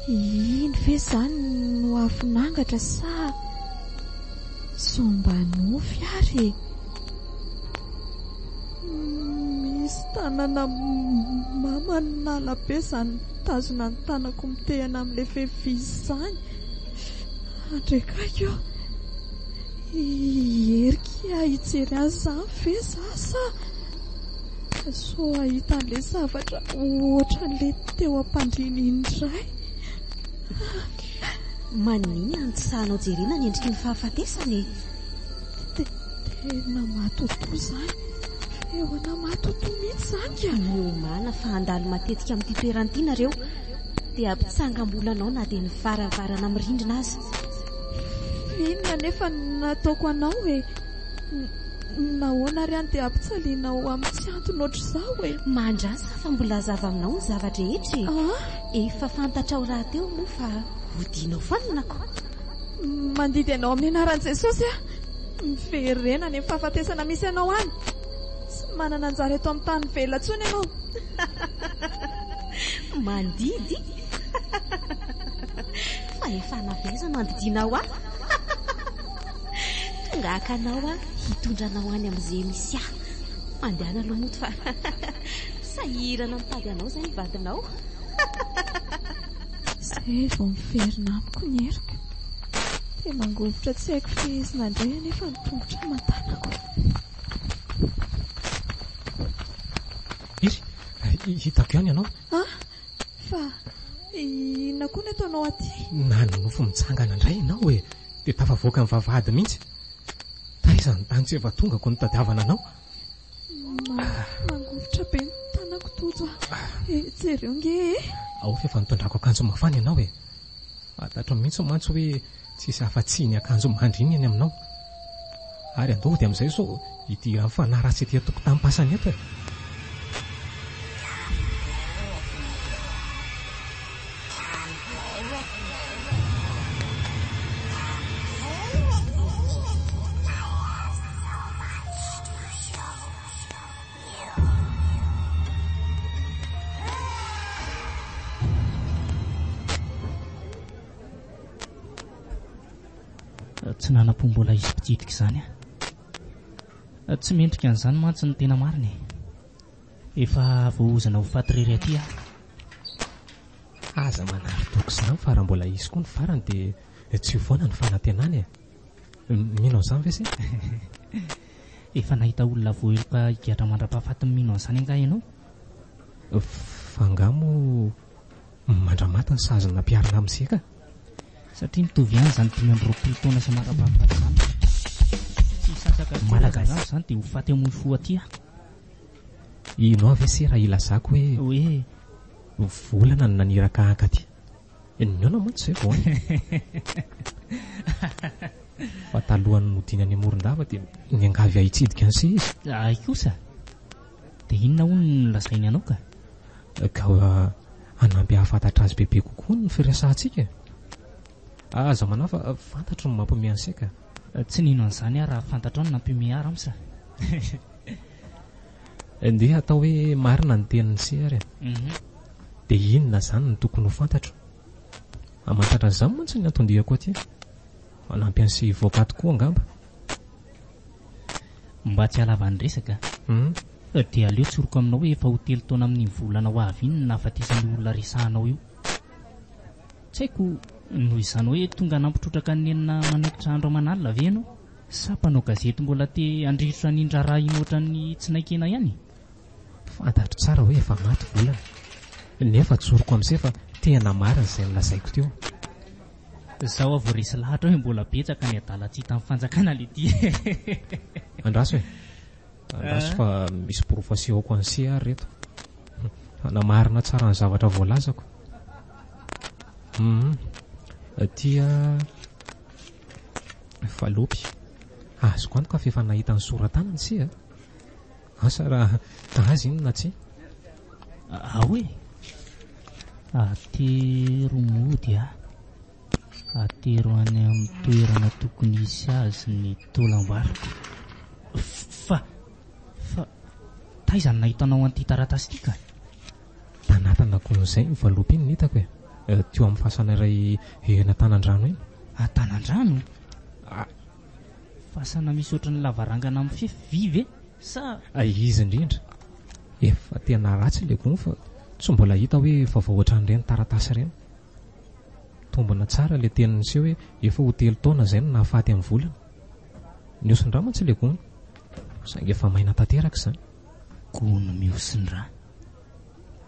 iny ve izany no afinangatra sa somba nofy ary misy tanana mamanala be izany tazona ny tanako mitehana amin'ilay fefy izany andrekako erika hijery azy izany ve zasa so ahita an'ilay zavatra ohatran'ilay teo ampandriny indray manina antisahanao jerena ny endriky ny fahafatesany tena matoto izany eoana matoto mihitsy izany ka miomana fa handalo matetika amin'ity toerana ity nareo dia ampitsangambolanao na dia ny varavarana amin'ny rindrina azy inona nefa nataoko anao hoe nahoana ary any dia ampitsalianao amin'ny tsy antony ohatr'izao hoe mandrasa fa mbola zava aminao ny zavatra rehetra efa fantatrao raha teo moa fa hodinao fanonako mandidy ianao amin'ny anaran'i Jesosy miverena ny fahafatesana misy ianao any tsy manana anjara eto amin'ny tany vela ntsony ianao mandidy fa efa navezana andidinao tonga akanao hitondranao any amin'izay misy mandehana aloha moto fa sahirana mitady anao izay vadinao izay vao miverina amiko ny heriko dia mangovotra tsy haiko fehezina indray anefa mitongotra mantanako izy hitako ihany ianao Fa inona koa ny ataonao aty? Na nofo mitsangana indray ianao hoe dia tafavoaka ny vavahady mihitsy. Taizany tany tsy efa tongako ny tadiavana anao. Mangovotra be ny tanako tojo. Jereo nge. Ao efa nitondrako akanjo mafana ianao e. Fantatro mihitsy mantsy hoe tsisy afa-tsy ny akanjo mandriny any aminao. Ary andao dia amin'izay so ity raha fanahy ratsy ety an-tokotanim-pasana eto e. Tsy nanam-po mbola izy mpitsidika izany a. Tsy mendrika an'izany mantsy ny tena mariny. Efa voahozana ho faty aty a. Aza manary toko izany fa raha mbola izy koa ny farany dia tsy voana ny fanantenany e. Mino an'izany ve si? Efa nahita olona voaheloka higatra mandra-pahafaty mino an'izany anga ianao? Fangamo mandramata ny sazona nampiarina amin'isika. Satria mitovy ihany izany 5 taona sy mara-pahafaty izany. Tsy sasaka malagasy izany dia ho faty amin'ny fo aty a. Inao ve si raha ilazako hoe volana ny naniraka ankaty. Inona mantsy izay voana. Fa talohan'ny nodinany amoron-dava dia niangavy ahitsidika an'si izy. Ay kosa. Dia inona hono nolazainy anao ka? Ka hanampy hahafantatra azy bebe kokoa ny firesahantsika. Aza manao fa fantatro ny mampiomehy ansika. Tsy nino an'izany raha fantatro ny nampiomehy ara amsa. Ndeha atao hoe marina ny tenin'ny si ary. Dia inona izany ny tokony ho fantatro. Amantatra izany mantsy ny antondihako aty. Hanampy an'si voaka tokoa angamba. Mba tsy halava ny resaka. Dia aleo tsoroko aminao hoe efa ho 3 taona amin'ny volana ho avy iny nahafatesany olona resahanao io. Tsy haiko noho izany hoe tonga nampitrotraka ny enina manaikitra andro aman'alina ve ianao? Sa mpanao gazety mbola te handritrotra ny indrara iny ohatran'ny tsy naikena ihany? Fantatro tsara hoe efa maty volana. Nefa tsoroko amin'izay fa tena marina izay nolazaiko teo. Zaho avo resy lahatra hoe mbola betsaka ny adala tsy hita amin'ny fanjakana lety. Andraso e. Andraso fa misy profasioko an'si ary reto. Namarina tsara ny zavatra voalazako. Tia falopy. Azoko antoka fa efa nahita ny soratana ny si a. Asa raha azy iny na tsy? Hoe atero mody a. Atero any amin'ny toerana tokony hisy azy ny tolam-baroko. Fa taizany nahitanao an'ity taratasy ity ka? Tanatana kon'izay ny valopy iny nitako e. Teo amin'ny fasana iray ena Tanan-drano iny. Tanan-drano? Fasana misy ohatran'ny lavarangana amin'ny fefy vy ve? Sa izy indrindra. Efa tena ratsy ilay gony fa tsy mbola hita hoe efa voaotran'ireny taratasy ireny. Tombona tsara ilay teniny se hoe efa ho 3 taona izay no nahafaty amin'ny volana. Mihosin-dra mantsy ilay gony. Saingy efa maina tanteraka izany. Gony mihosin-dra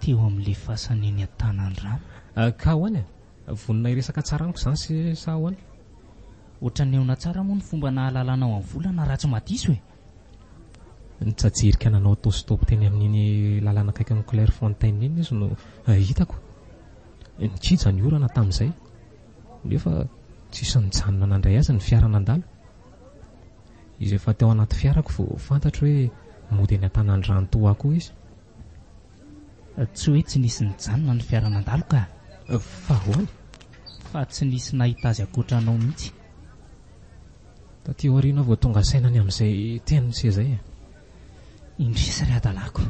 teo amin'ilay fasana eny Tanan-drano. Ka ahoana? Vonona iresaka tsara amiko izany sa ahoana? Ohatran'ny eona tsara moa ny fomba nahalalanao amin'ny volana raha tsy madiso e. Nitsajirika nanao autostop teny amin'iny lalana akaiky amin'ny Clairefontaine iny izy no hitako. Nikija ny orana tamin'izay. Nefa tsisy nijanona nandray azy ny fiara nandalo. Izy efa teo anaty fiarako vao fantatro hoe mody eny Tanan-drano toa koa izy. Tsy hoe tsy nisy nijanona ny fiara nandalo ka? Fa ahoana? Fa tsy nisy nahita azy akoatranao mihitsy. Taty aoriana vao tonga sainany amin'izay teniny se izay. Indrisy ry adalako.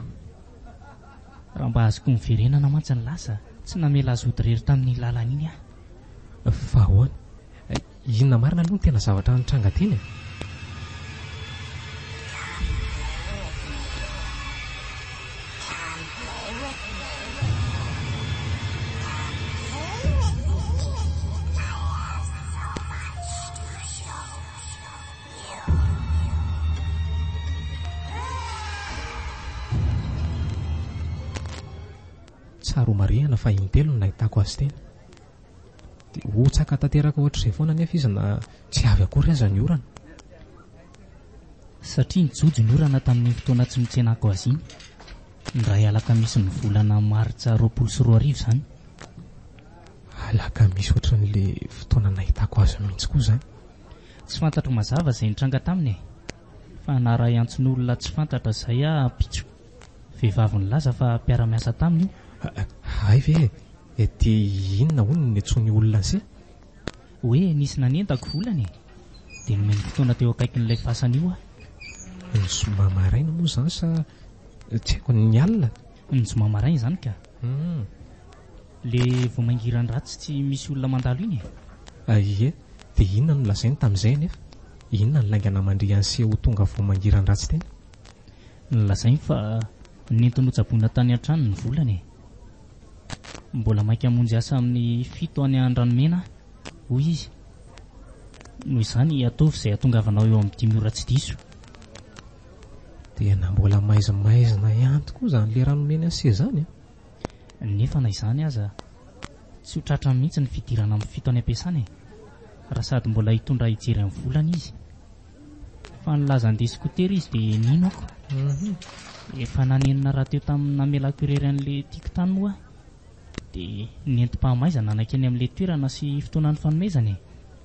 Raha mba azoko miverenana mantsy ny lasa, tsy namela azy ody rery tamin'ny lalana iny a. Fa ahoana? Inona marina aloha ny tena zavatra nitranga teny e? tsaro marihana fa intelo no nahitako azy teny. Dia tsaka tanteraka ohatr'izay foana nefa izy na tsy avy akory aza ny orana. Satria nijojo ny orana tamin'ny fotoana tsy nitsenako azy iny. Ndray alakamisy ny volana Martsa 24 izany. Alakamisy ohatran'ilay fotoana nahitako azy mihitsy koa izany. Tsy fantatro mazava izay nitranga taminy. Fa naray antson'olona tsy fantatra izay pitso. Vehivavy nilaza fa mpiara-miasa taminy io. Hay ve? Dia inona hono ny antsoiny olona izay? Hoe nisy nanentako volany. Dia nomeny fotoana teo akaikin'ilay fasana io. Ny zoma maraina moa izany sa tsy haiko ny alina? Ny zoma maraina izany ka. Le vao mangirany ratsy tsy misy olona mandalo iny. Ie, dia inona no lazainy tamin'izay nefa? Inona ny laingana mandry anseho tonga vao mangirany ratsy teny? Nolazainy fa nentiny hotsaboina tany an-trano ny volany. Mbola maika hamonjy asa amin'ny 7 any Andranomena hoy izy. Noho izany ataovy izay atongavanao eo amin'ny 5 ora tsy diso. Dia na mbola maizina ihany tokoa izany le ranomena ase izany. Nefa na izany aza tsy ho tratra mihitsy ny fidirana amin'ny 7 any ampiasana. Raha sady mbola hitondra hijery amin'ny volana izy. Fa nilaza andeha skotera izy dia nino ako. Efa nanenina raha teo tamin'ny namelako irery an'ilay tiako tany moa. Dia nentim-pahamaizana nakeny amin'ilay toerana sy fotoana ny fanomezany.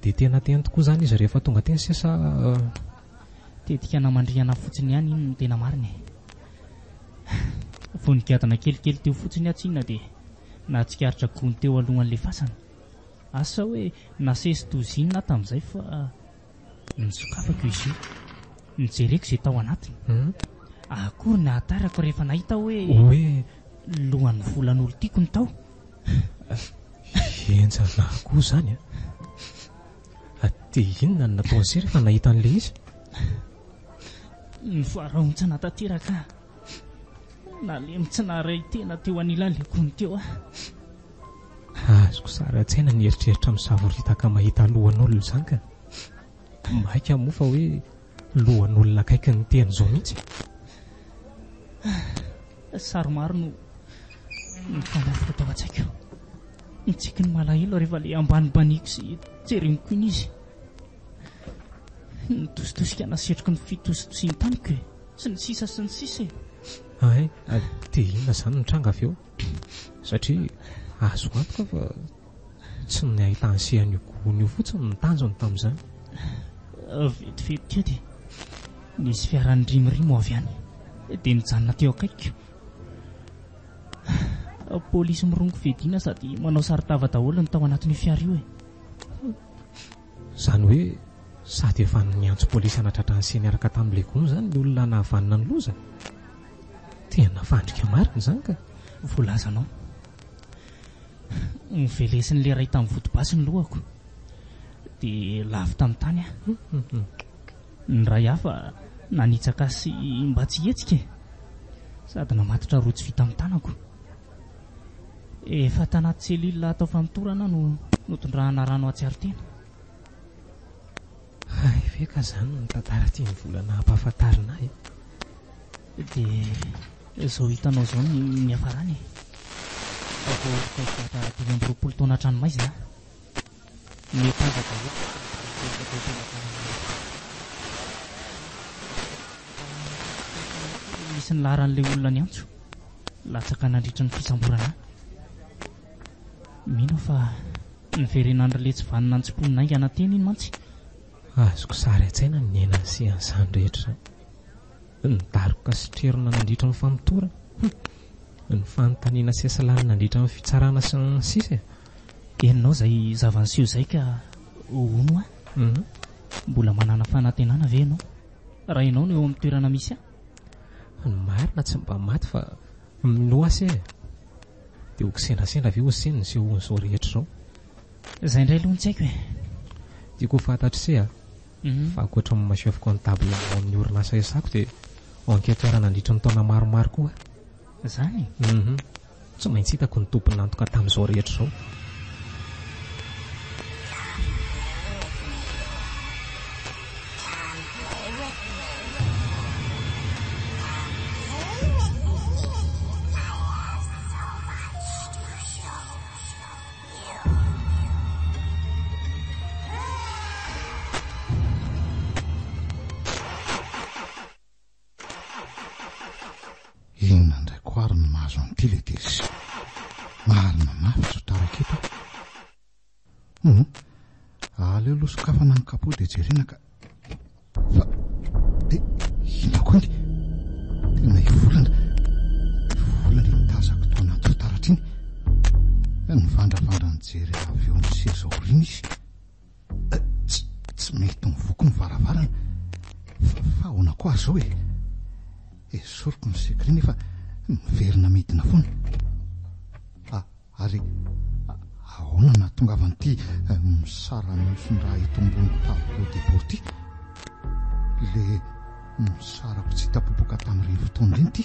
Dia tena teny tokoa izany izy rehefa tonga teny sisa. Tetika namandriana fotsiny ihany iny no tena mariny. Voningadana kelikely teo fotsiny atsiana dia nahatsikaritra gony teo alohan'ilay fasana. Asa hoe nasesy tozinina tamin'izay fa nisokafako izy io. Nijereko izay tao anatiny. Akory ny ahatarako rehefa nahita hoe lohan'ny volan'olo tiako ny tao. Enjana koa izany dia inona no nataon'izay rehefa nahita an'ilay izy? Ny voaraontsana tanteraka. Nalemy tsy naray tena teo anilan'ilay gony teo. Azoko sara an-tsaina ny eritreritra misavoritaka mahita lohan'olona izany ka. Maika moa fa hoe lohan'olona akaiky ny teny izao mihitsy. Sary maro no fanafika tao an-tsaiko. Nitsiky ny malahelo rehefa ilay ambanibaniko sy jereniko iny izy. Nitositosika nasetroko ny fitositosiny taniko sy ny sisa sy ny sisa. Dia inona izany nitranga avy eo? Satria azo antoka fa tsy nahita ansehan'io gony io fotsiny ny tanjony tamin'izany. Vetivety teo dia nisy fiarany rimirimo avy any dia nijanona teo akaikiko. Polisy mirongo fedina sady manao saritava daholo ny tao anatin'io fiara io. Izany hoe sady efa niantso polisy hanatratra anseha niaraka tamin'ilay gony izany ny olona nahavanina ny loza. Tena fandrika marina izany ka. Voalazanao. Nivelesin'ilay ray tamin'ny vodibasy ny lohako dia lavy tamin'ny tany. Ny ray hafa nanitsaka sy mba tsy hetsika sady namatotra rojo vita amin'ny tanako. Efa tanaty selila atao famotorana no tondrahana rano atsiaro tena. Ve ka izany ny tantara tiany volana hampahafantarina ahy. Dia izao hitanao izao ny hafarany. Teny amin'ny 20 taona tranomaizina. Misy ny laharan'ilay olona ny antso. Latsaka nandritra ny fisamborana. Mino fa ny verenandro tsy vanina antsim-ponina aingana teny iny mantsy. Azoko sary an-tsaina ny enany sy an'izany rehetra. Ny daroka sy trerona nandritra ny famotorana. Ny fanontaniana sy asalana nandritra ny fitsarana sy ny sisa. Enonao izay zava-niseho izay ka hono mbola manana fanantenana ve ianao? Raha ianao no eo amin'ny toerana misy ny marina tsy mba maty fa minoasy dia ho kisendasendra ve hoseny ny sehoan'izao rehetra izao. Izay indray aloha tsy haiko tiako ho fantatra se fa ankoatra ny maseho comptable amin'ny orinasa esako dia enquêteur nandritra ny taona maromaro koa. Izany? Tsy maintsy hitako ny tompony nantoka tamin'izao rehetra izao. Inona indray ko ary no mahazo an'ity le tesy. Marina mafy sotarak'eto. Aleo aloha sokafana ny kapao dia jerena ka fa ina koa ny tena ivolana mitazako to anaty fitaratra iny. Nivandravandra nijery avy eo amin'ny seza orina izy. Tsy mety mivoko ny varavarana fa ahoana koa azy zao esoriko ny sekiriny efa miverina midina foana. Ary ahoana na tonga avy an'ity misaranoso ny raha eto ambony tableau de bord ity, le misarako tsy tapoboka tamin'ireny fotoana ireny ity,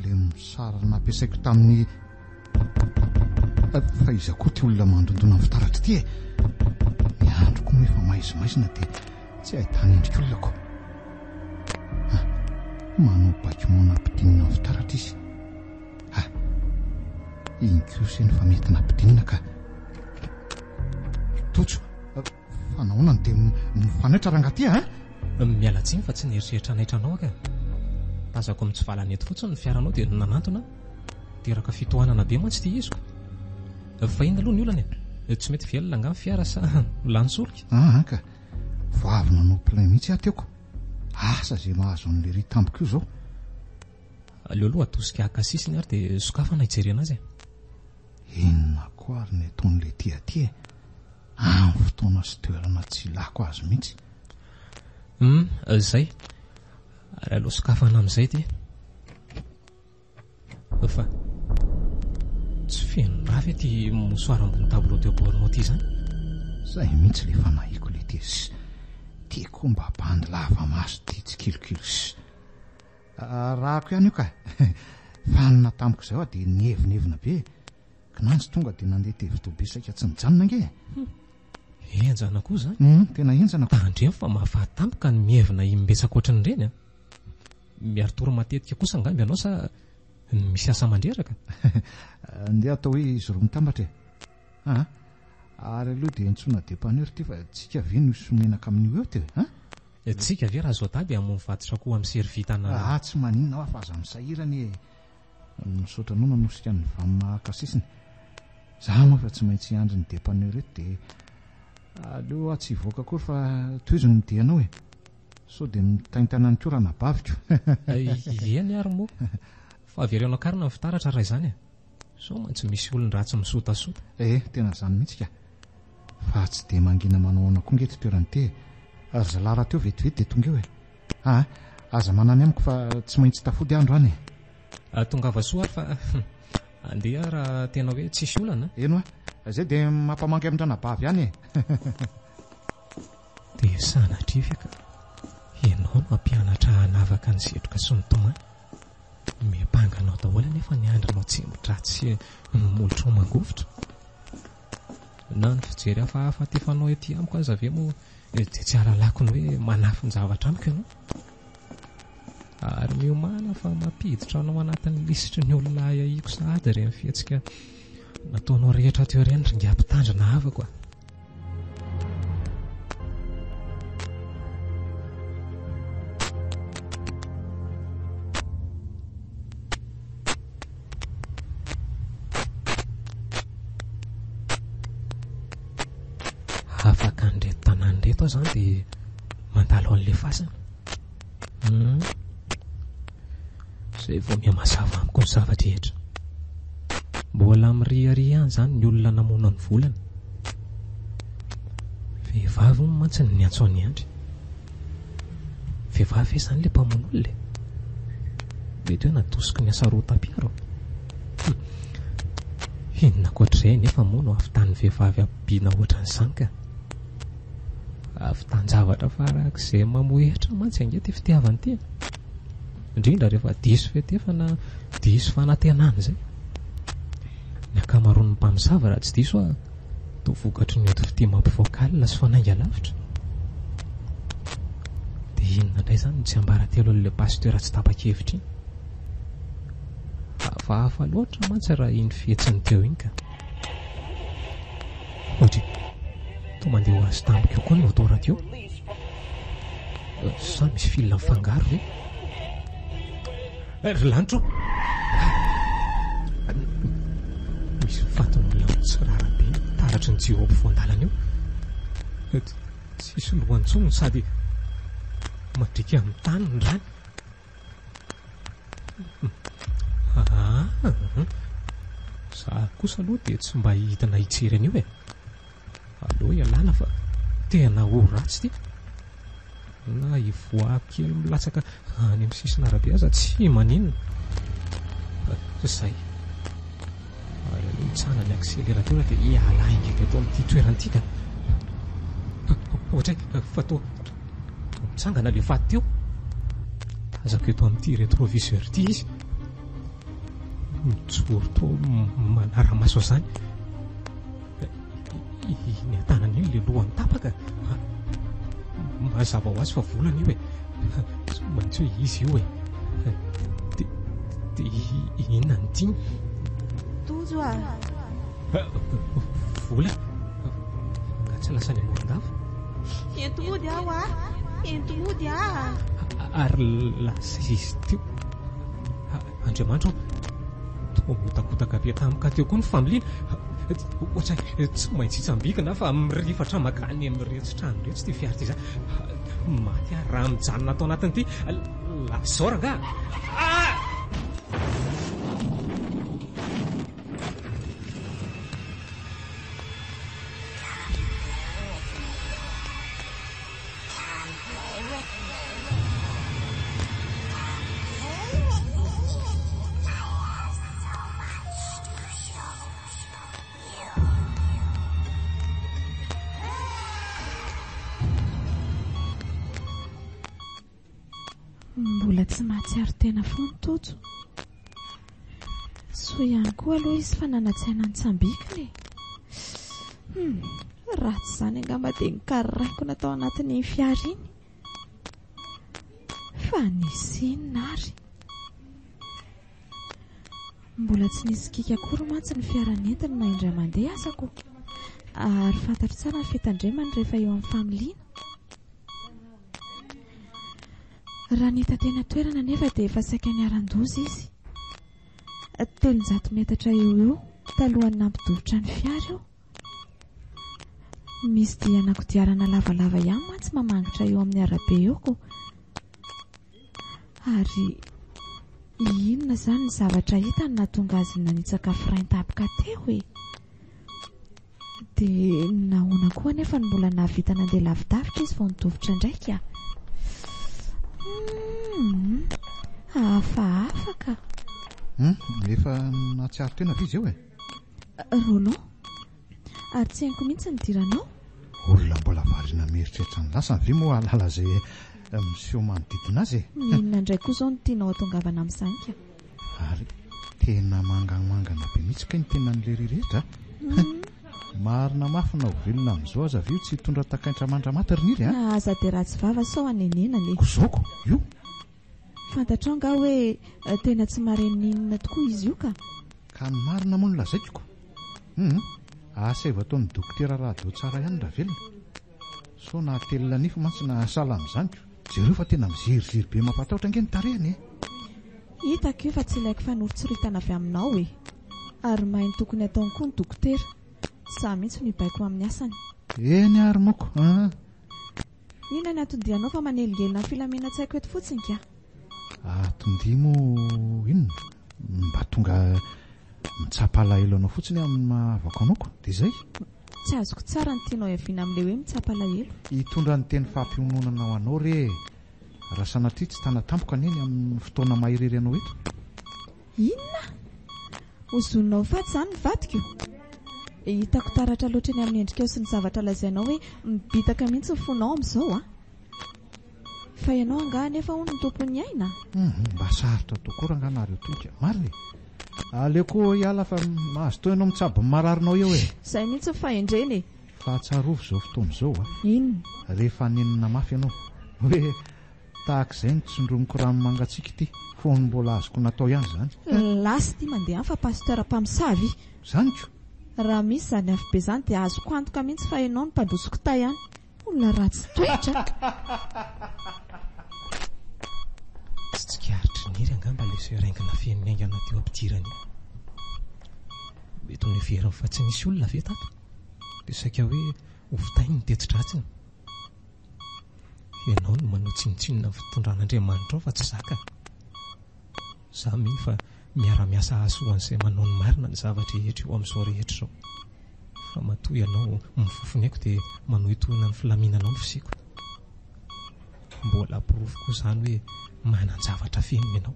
le misara nampiasaiko tamin'ny fahaizako ty olona mandondona amin'ny fitaratra ity. Ny androko moa efa maizimaizina dia tsy ahitany endrik'olonako. Manao bakimona ampidinina amin'ny fitaratra izy. Inkoseny fa mety nampidinina ka totso fa nahoana dia mifanaitra rangaty miala tsiny fa tsy nieritreritra naitranao ka. Tazako mitsivalana eto fotsiny ny fiaranao dia nanantona teraka fitohanana be mantsy ity iziko. Fa iny aloha ny olana tsy mety velona nga ny fiara sa lansoloka. Ka voavy nanao plein mihitsy ateoko. Asa zay mahazo an'le ry tamboko io zao. Aleo aloha atosika akasisiny ary dia sokafana hijerena azy. Inona koa ary ny ataon'le tia amin'ny fotoana sy toerana tsy ilako azy mihitsy. Zay ary aloha sokafana amin'izay ty fa tsy feno raha ve ty mosoara ambony tableau de bord ty zany. Zay mihitsy le fanahiko le tesy. Tiako mba bandy lava maso ty tsikilokilo rahako ihany io ka fanina tamiko izay dia nihevinevina be kinanjy tonga dia nandeha tevitobesaka tsy nijanona nge. Enjana koa zany. Tena enjana koa. Andreny fa mahafahatampoka ny mihevina imbetsaka ohatran'ireny miary toro matetika kosa angamby ianao sa misy asa mandreraka. Andeha atao hoe izy roa mitambatra ary aloha dia entsoina depaneur ty fa tsika ve no somenaka amin'io eo teo tsika ve raha zao taby amin'ny mivaditra koa amin'ny servitana. Tsy maninona aho fa aza misahirany misaotra anao nanosika ny vaninahakasisiny. Zaho moa fa tsy maintsy andry ny depaneur eto dia aleo tsy voaka koa fa toizo ny mideanao sao dia mitaintana ny korana baviko. Eny ary moa fa averenao karina ny fitaratra raha izany so mantsy misy olony ratsy misotasota. Tena zany mihitsy ka fa tsy dia mangina manao ana koa ngeto toerany te ary zalara teo vetivety dia tonga eo aza manany amiko fa tsy maintsy tafody andro any. Tonga avasoa ary fa andeha raha tena hoe tsisy olana. Eno zay dia mampamangy amin'ndrana bavy ihany dia sanatrivy ka ianao no ampianatra hanavaka ny setroka sy ny tomany. Miampanganao daholo nefa ny andronao tsy mitratsy molotro mangovotra. Na ny fijery hafahafa tefanao ety amiko aza ve moa dia tsy alalako ny hoe manafy ny zavatra amiko ianao. Ary miomana fa mampiditra anao anatin'ny lisitry ny olona ahiko sahady ireny fihetsika nataonao rehetra teo ireny ringa mpitandrina havako afaka an'reto tanàn'reto aho zany dia mandalo an'le fasana. Zay vao mihamazava amiko ny zavadrehetra. Mbola miriaria ihany zany ny olona namona ny volana. Vehivavy mantsy ny antso ny andry. Vehivavy zany le mpamono olona mety hoe natosiko ny asarota-piaro. Inona koatr'izay nefa moa no afitan'ny vehivavy ampiana ohatran'izany ka. Afitan zavatra farak'izay mamoehitra mantsy angety fitiavany ty. Indrindra rehefa diso fety na diso fanantenana izay. Ny akamaroan'ny mpamosavy raha tsy diso toa vokatry ny eto fity mampivoakalina sy fanainga lavitra. Dia inona indray zany no tsy ambaratelo an'ilay pasteur tsy tapa-kevitra iny. Hafahafa loatra mantsy raha iny fihetsiny teo iny ka. Ohatra toa mandeha ho azy tampoka eo koa ny motora teo. Sa misy fil mifangaro ve? ry lanitro misy faton'olona tsirarabe taratry ny jio ampivoan-dalana io tsisy lohantsony sady madrika amin'ny tany ny rany za kosa aloha dia tsy mba hitana hijery an'io aloha ialana fa tena ho ratsy ty na ivoakely milatsaka any amin'ny sisina arabe aza tsy maninona zay ary aloha hitsana ny accélérateur dia hiala ingaka eto amin'ity toeran'ity ohatray fa to mitsangana le faty teo azako eto amin'ity rétroviseur ity izy mijoro to manara-maso zany ny atanany iny le lohany tapaka mazava ho azy fa volana io tsy maintsy hoe izy io dia inona ny tiny tojo vola nga tsy lasa ny amoron-dava entomody aho entomody ary lasa izy teo Andriamanitra motakotaka be tamika teo koa ny familiana ohatray tsy maintsy hitsambikana fa mirifatra makany amin'iretsy trano rehetra ty fiara ty za maty raha mijanona atao anatin'ity lazora nga mbola tsy mahatsiaro tena foany tojo so ihany koa aloha izy fa nanatsaina ny tsambikiny ratsy zany angamba dia nikariraiko natao anatin'ny fiara iny fa nisy inona ary mbola tsy nisy kika akory mantsy ny fiaranentiny na indray mandeha azako ary fantatro tsara ny fitandremany rehefa eo amin'ny familiana raha nita tena toerana nefa dia efa saika niaran-doza izy 300 metatra eo talohan'ny nampidovitra ny fiara eo misy dia nakodiarana lavalava ihany mantsy mamangitra eo amin'ny arabe eoko ary inona zany ny zavatra hitany natonga azy nanitsaka frein tapika teo dia nahoana koa nefa ny mbola nahavita nandeha lavidavitra izy vao nidovitra ndraika afaka efa natsiaro tena vizy eo Roland ary tsy hainko mihitsy ny diranao olona mbola varina mieritreritra ny lasany ve moa alala zay miseho manodidina azy inona indray koa zao no tianao atongavana amin'izany ka ary tena mangamangana be mihitsy ka ny tena n'le rehetra marina mafina ho velona amin'izao aza avy io tsy hitondra takaintra mandramaty rinyry aza dia ratsy vava sao anenenany kozoko io fantatrao nga hoe tena tsy mareninina tokoa izy io ka ny marina moa no lazaikiko asa evo ataon'ny dokotera radio tsara ihany raha velona so na telona nifo mantsy na sala amin'izanyko jereo fa tena mizerizery be mampatahotra ange ny tarehany hitako io fa tsy ilaiko fanorotsiritana avy aminao ary mainy tokony ataony koa ny dokotera za mihitsy no ibaiko amin'ny asany eny ary moko inona ny atondianao fa manelingelina ny filamena-tsaiko eto fotsiny ka atondia mo inona mba tonga mitsapalahelo anao fotsiny amin'ny mahavako anao ko dia zay tsy azoko tsara ny tianao hiaviana amin'le hoe mitsapalahelo hitondra ny teny fampiononana ho anao re raha sanatria tsy tana tampoka neny amin'ny fotoana mahirery anao eto inona hozononao faty zany mivadika io hitako taratra loatra eny amin'ny endrika eo sy ny zavatra lazainao hoe mibitaka mihitsy ny fonao amin'izao fa ianao angaha nefa hono ny tompony aina mba sarotra tokoa raha angareo toika mariny aleoko hiala fa mahazo to ianao mitsabo mararinao eo izay mihitsy fahendreny fa tsarovy zao fotoana izao inona rehefa nenina mafy ianao hoe tahaka izay ny tsindromiko rano mangatsika ity fony mbola azoko natao ihany zany lasy ity mandeha any fa pasteur mpamosavy zanyko raha misy zany avy be zany dia azoko antoka mihitsy fa ianao ny mpandrosoko tay ihany olona ratsy toetra tsy tsikaritra niry anga angamba le sy raingina fiain'ny aingana teo ampidirany mety ny veriny fa tsy nisy olona ve tato dia saika hoe hofitainy ny tetidratsiny ianao no manao tsinotsinona ny fitondran'Andriamanitra ao fa tsy zaka za miny fa miara-miasa asoan'izay manao ny marina ny zavatra rehetra eo amin'izao rehetra izao fa matoa ianao mifofony aiko dia manohitohina ny filaminanao ny fisiako mbola ampirofo koa izany hoe manan-javatra feniny ianao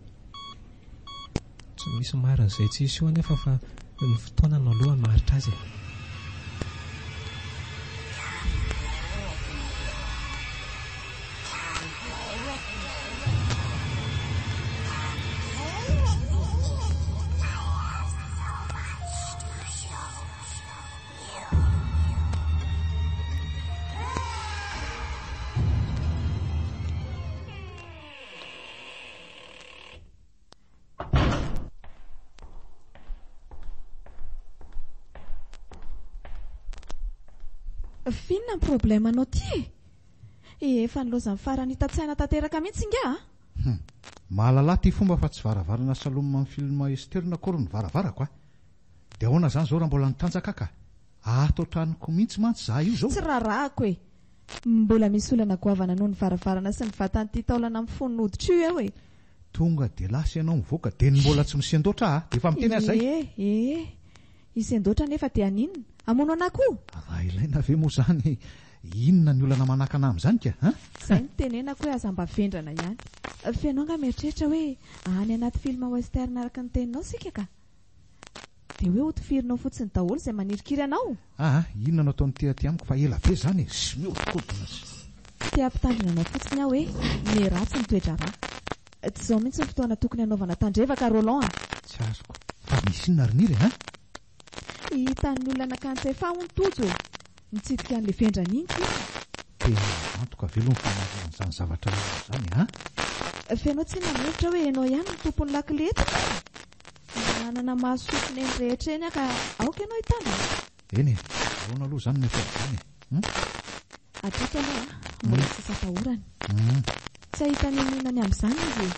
tsy misy marina izay tsy hisy eo anefa fa ny fotoana no aloha maritra azy Finna ny problème anao ty efa nilozan'ny farany hitatsaina tanteraka mihitsy nga mahalala ty fomba fa tsy varavarana salomina amin'ny filma esterina kory ny varavarako a dia ahoana zany zao raha mbola nitanjaka ka ato antranoko mihitsy mantsy za io zao tsy raharahako e mbola misy olana goavana noho ny varavarana sy ny vatanyity taolana amin'ny foniny hoditra io eo e tonga dia lasa ianao mivoaka dia ny mbola tsy misy-andoatra dia efa miteny azay isy-andoatra nefa dia aninona amono anako raha ilaina ave moa zany inona ny olana manakana amin'izany ka izay ny tenenako hoe aza mba vendrana ihany fianao nga mieritreritra hoe any anaty filma western araka ny teninao sika ka dia hoe hotofirinao fotsiny daholo izay manirikiry anao inona no ataony ty amiko fa ela be zany sy miodikodina ty ampitandrina anao fotsiny aho hoe meratsy ny toetra raha tsy izao mihitsy ny fotoana tokony anaovana tandrevaka Roland tsy azoko fa misy inona riniry hitan'ny olana kansay fahontojo mitsidika an'le vendrana iny tena antoka velony fanazan'izany zavatra zany fianao tsy namohitra hoe ianao ihany ny tompony lakilety manana mahasofina eny rehetra eny ka aoka ianao hitana eny ahoana aloha zany nefa zany atrato aloha mbola tsy satahorany tsy ahitany ninany amin'izany izy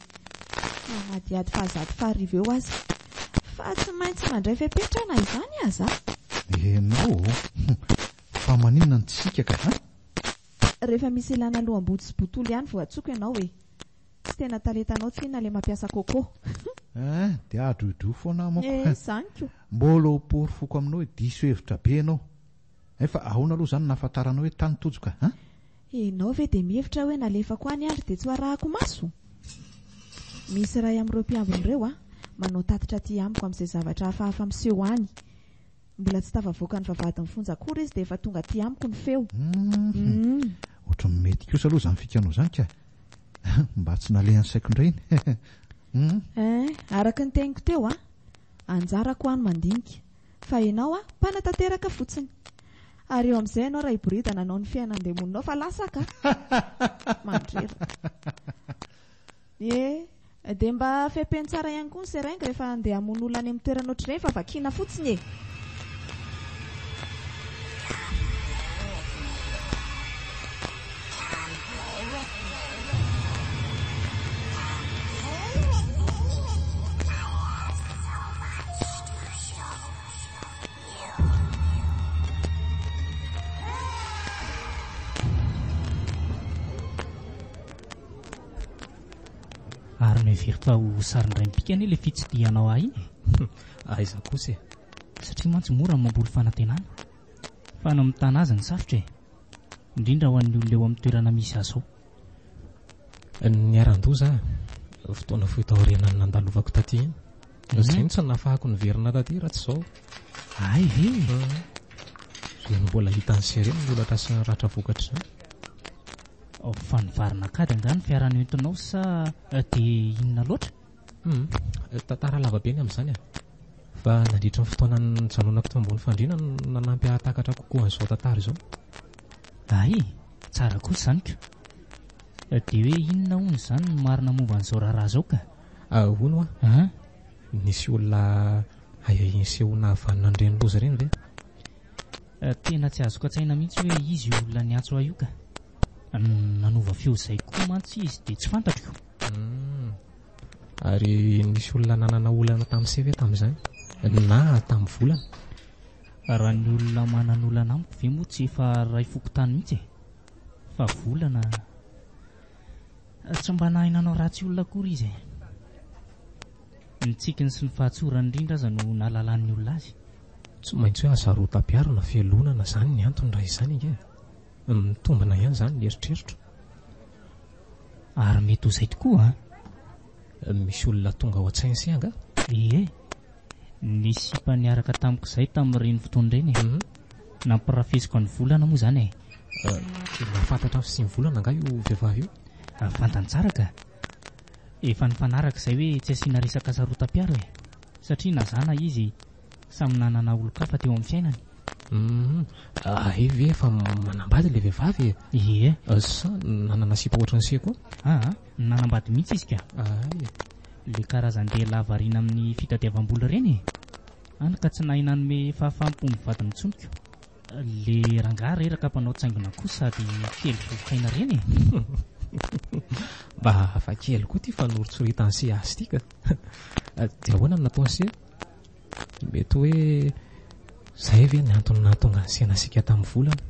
manadiady fahazady faharivo eo azy fa tsy maintsy mandray fepetrana izany aza enao fa maninona ny tsika ka rehefa misy ilana alohamboty sy botolo ihany vao atsoko ianao hoe tsy tena talentanao tsinona le mampiasa koko dia adroidro foana mako zany ko mbola opory foko aminao hoe diso hevitra be ianao efa ahoana aloha zany nahafantaranao hoe tany tojoka enao ve dia mihevitra hoe nalefako any andry dia tsy hoarahako maso misy ray amin'ireo mpiambin'ireo manao tatitra ty amiko amin'izay zavatra hafahafa miseho any mbola tsy tafavoaka ny vavadiny fonjakory izy dia efa tonga ty amiko ny feo ohatra mety kosa aloha zany fikanao zany ka mba tsy nalehan'ny saiko indrainy araka ny teniko teo anjarako any mandinika fa ianao mpanatanteraka fotsiny ary eo amin'izay ianao raha hiboridana anao ny fiainandemoninao fa lasaka mandrera dia mba fepeny tsara ihany koa ny seraingy rehefa andeha hamono olona any amin'ny toerana ohatr'ireny fa vakiana fotsiny ary no heveritra ho sarindray mipikany ilay fitsidihanao ahy iny aiza kosa satria mantsy mora ny mamboly fanantenana fa no mitana azy ny sarotra indrindra ho an'ny olona eo amin'ny toerana misy azy ao ny aran-doza fotoana fohitahorenany nandalovako taty iny zay ny tsy nafahako ny verina taty raha tsy izao ay ve zay no mbola hitan'ny sereny ny olatra sy ratra vokatra izany fa nivarina kady angany fiarany entinao sa dia inona loatra tantara lavabe ny amin'izany fa nandritra ny fotoana ny janonako teo ambony fandriana nanampy ahatakatra kokoa an'izao tantara izao ay tsara kosa izany ka dia hoe inona hono izany no marina momba an'izao raharaha izao ka hono nisy olona ayahinsehona havanina an'ireny loza ireny ve tena tsy azoko an-tsaina mihitsy hoe izy olona niatso io ka nanova feo izay koa mantsy izy dia tsy fantatro Ary nisy olona nanana olana tamin'ny CV tamin'izany na tamin'ny volana. Raha ny olona manan'olana amiko ve moa tsy efa ray fokotany mihitsy fa volana tsy mba nahinanao ratsy olona akory izy ny tsikiny sy ny fahatsorany indrindra aza no nalalan'ny olona azy. Tsy maintsy hoe azarotam-piarona fialonana zany ny antony raha izany ike mitombina ihany zany ny eritreritro. Ary mety ho izay tokoa misy olona tonga ao an-tsainy sy anga. Nisy mpaniaraka tamiko izay tamin'ireny fotoana ireny nampirafesiko ny volana moa zany nafantatra sy ny volana nga io vehivavy io. Fantany tsara ka efa nifanaraka izay hoe tsy asiana resaka sarotam-piaro satria nazana izy samy nanana olo-kafa teo amin'ny fiainany. Ve efa manambady le vehivavy sa nanana sipa ohatran'ny se koa? Nanambady mihitsy izy ka. Le karazan-dehilahy variana amin'ny fitadiavam-bola ireny any ka tsy nahina nome fahafaham-po mivady mitsoniko. Le rangahy reraka mpanao tsaingona kosa sady kely vovokaina ireny mba hafa kely koa ty fanoritsoritany se asy ty ka. Dia ahoana no nataony se? Mety hoe zay ve ny antony nahatonga ny senasika tamin'ny volana?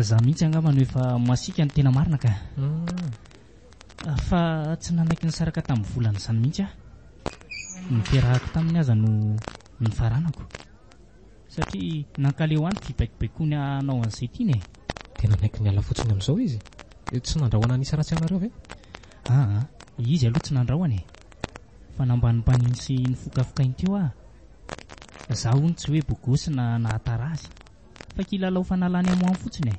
Za mihitsy angamba no efa masika ny tena marina ka. Fa tsy nanaiky ny saraka tamin'ny volana izany mihitsy niperahako taminy aza no nifaranako satria nankaleo any fibaikobaikony anao an'izay tiny tena naiky niala fotsiny amin'izao izy. Tsy nandrahoana nisy ratsy anareo ve? Izy aloha tsy nandrahoany fa nambany mpaniny sy nifokafokainy teo za hono tsy hoe bogosina na atara azy fa kilalao fanalany amoany fotsiny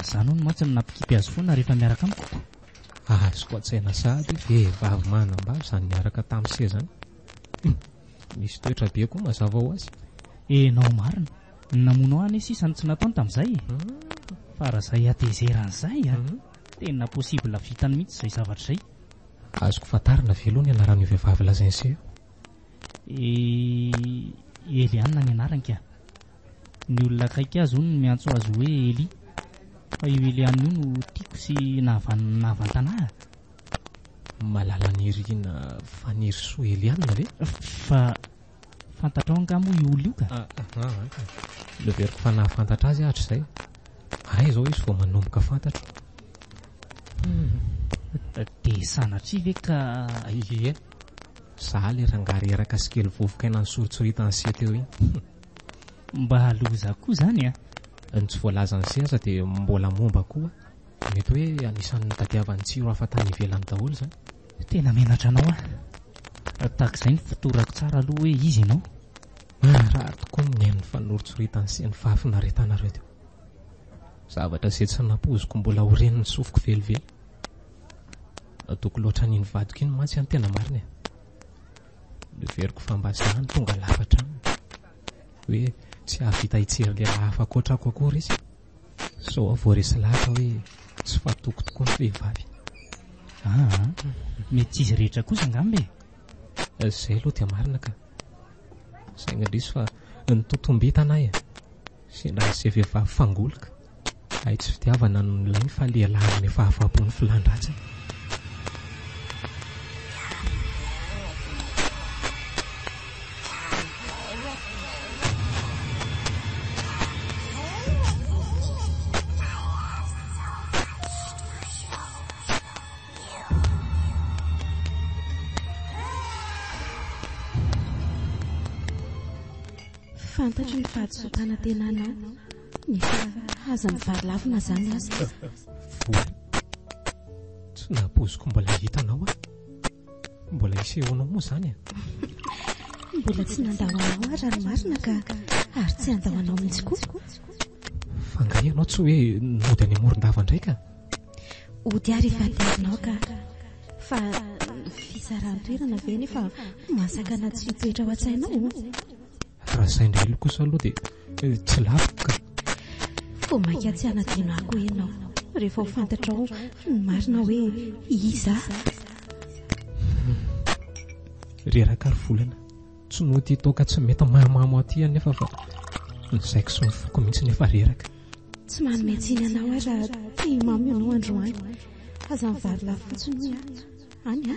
zany hono mantsy nampikipy azy foana rehefa miaraka amiko. Azoko an-tsaina sady vehivavy manambady zany miaraka tamin'ny se zany. Misy toetra be koa mazava ho azy. Nao marina namonao any sisany tsy nataony tamin'izay fa raha izay atezeran'izay tena possible vitany mihitsy izay zavatra izay. Azoko fantarina veloha ny anaran'io vehivavy lazainy se io. Eliana ny anarany ka. Ny olona akaiky azy hono miantso azy hoe Eli. Fa io Eliana io no tiako sy nahavantanahy. Malala ny rina faniry soa Eliana ve? Fa fantatrao nga moa io olo io ka. Leveriko fa nahafantatra azy hatrizay. Ay zao izy vao manomboka fantatro. Dia sanatria ve ka za le rangahy reraka sy kely vovokaina ny soritsoritany se teo iny. Mba loza koa zany ny tsy voalaza ny se aza dia mbola momba koa. Mety hoe anisan'ny tadiavan'ny tsiro hafa tany ivelany daholo zany. Tena menatra anao tahak'izay ny fotorako tsara aloha hoe izy ianao. Raha tokoa ny hain'ny fanoritsoritany se ny fahafinaretanareo teo. Zavatra izay tsy napoziko mbola horeniny sofiko velively. Toko loatra niny vadiko iny mantsy any tena marina. Leveriko fambazahany tonga lafatra hoe tsy ahavita hitsery le lahafa kotrako akory izy. Sao voaresy lahatra hoe tsy fatoko tokoa ny vehivavy. Mety tsy izy rehetra kosa angambe. Zay aloha dia marina ka. Saingy indrisy fa ny totombitana sendra izay vehivavy fangolaka ay tsy fitiavana no nolainy fa lehilahy amin'ny fahafapon'ny filandratsy. Fantatro ny fahadisotana tena anao nefa aza mivary lavina zany azy. Tsy napoziko mbola hitanao mbola isehonao moa zany mbola tsy nandahoanao raha marina ka ary tsy andahoanao mihitsy koa. Fa nga ianao tsy hoe nody any amoron-dava ndraika? Ody ary efa aderinao ka fa fisaran-toerana ve nefa masaka na tsy toetra ho an-tsainao. Raha izay indray kosa aloha dia tsy laviko ka. Fo mainka tsy hanadinako ianao rehefa ho fantatrao ny marina hoe iza. Reraka ary volana tsy nody toka tsy mety mahamamo aty nefa fa ny saiko sy ny foko mihitsy nefa reraka. Tsy manome tsiny anao raha tia mamy ianao androany aza mivary lafo fotsiny any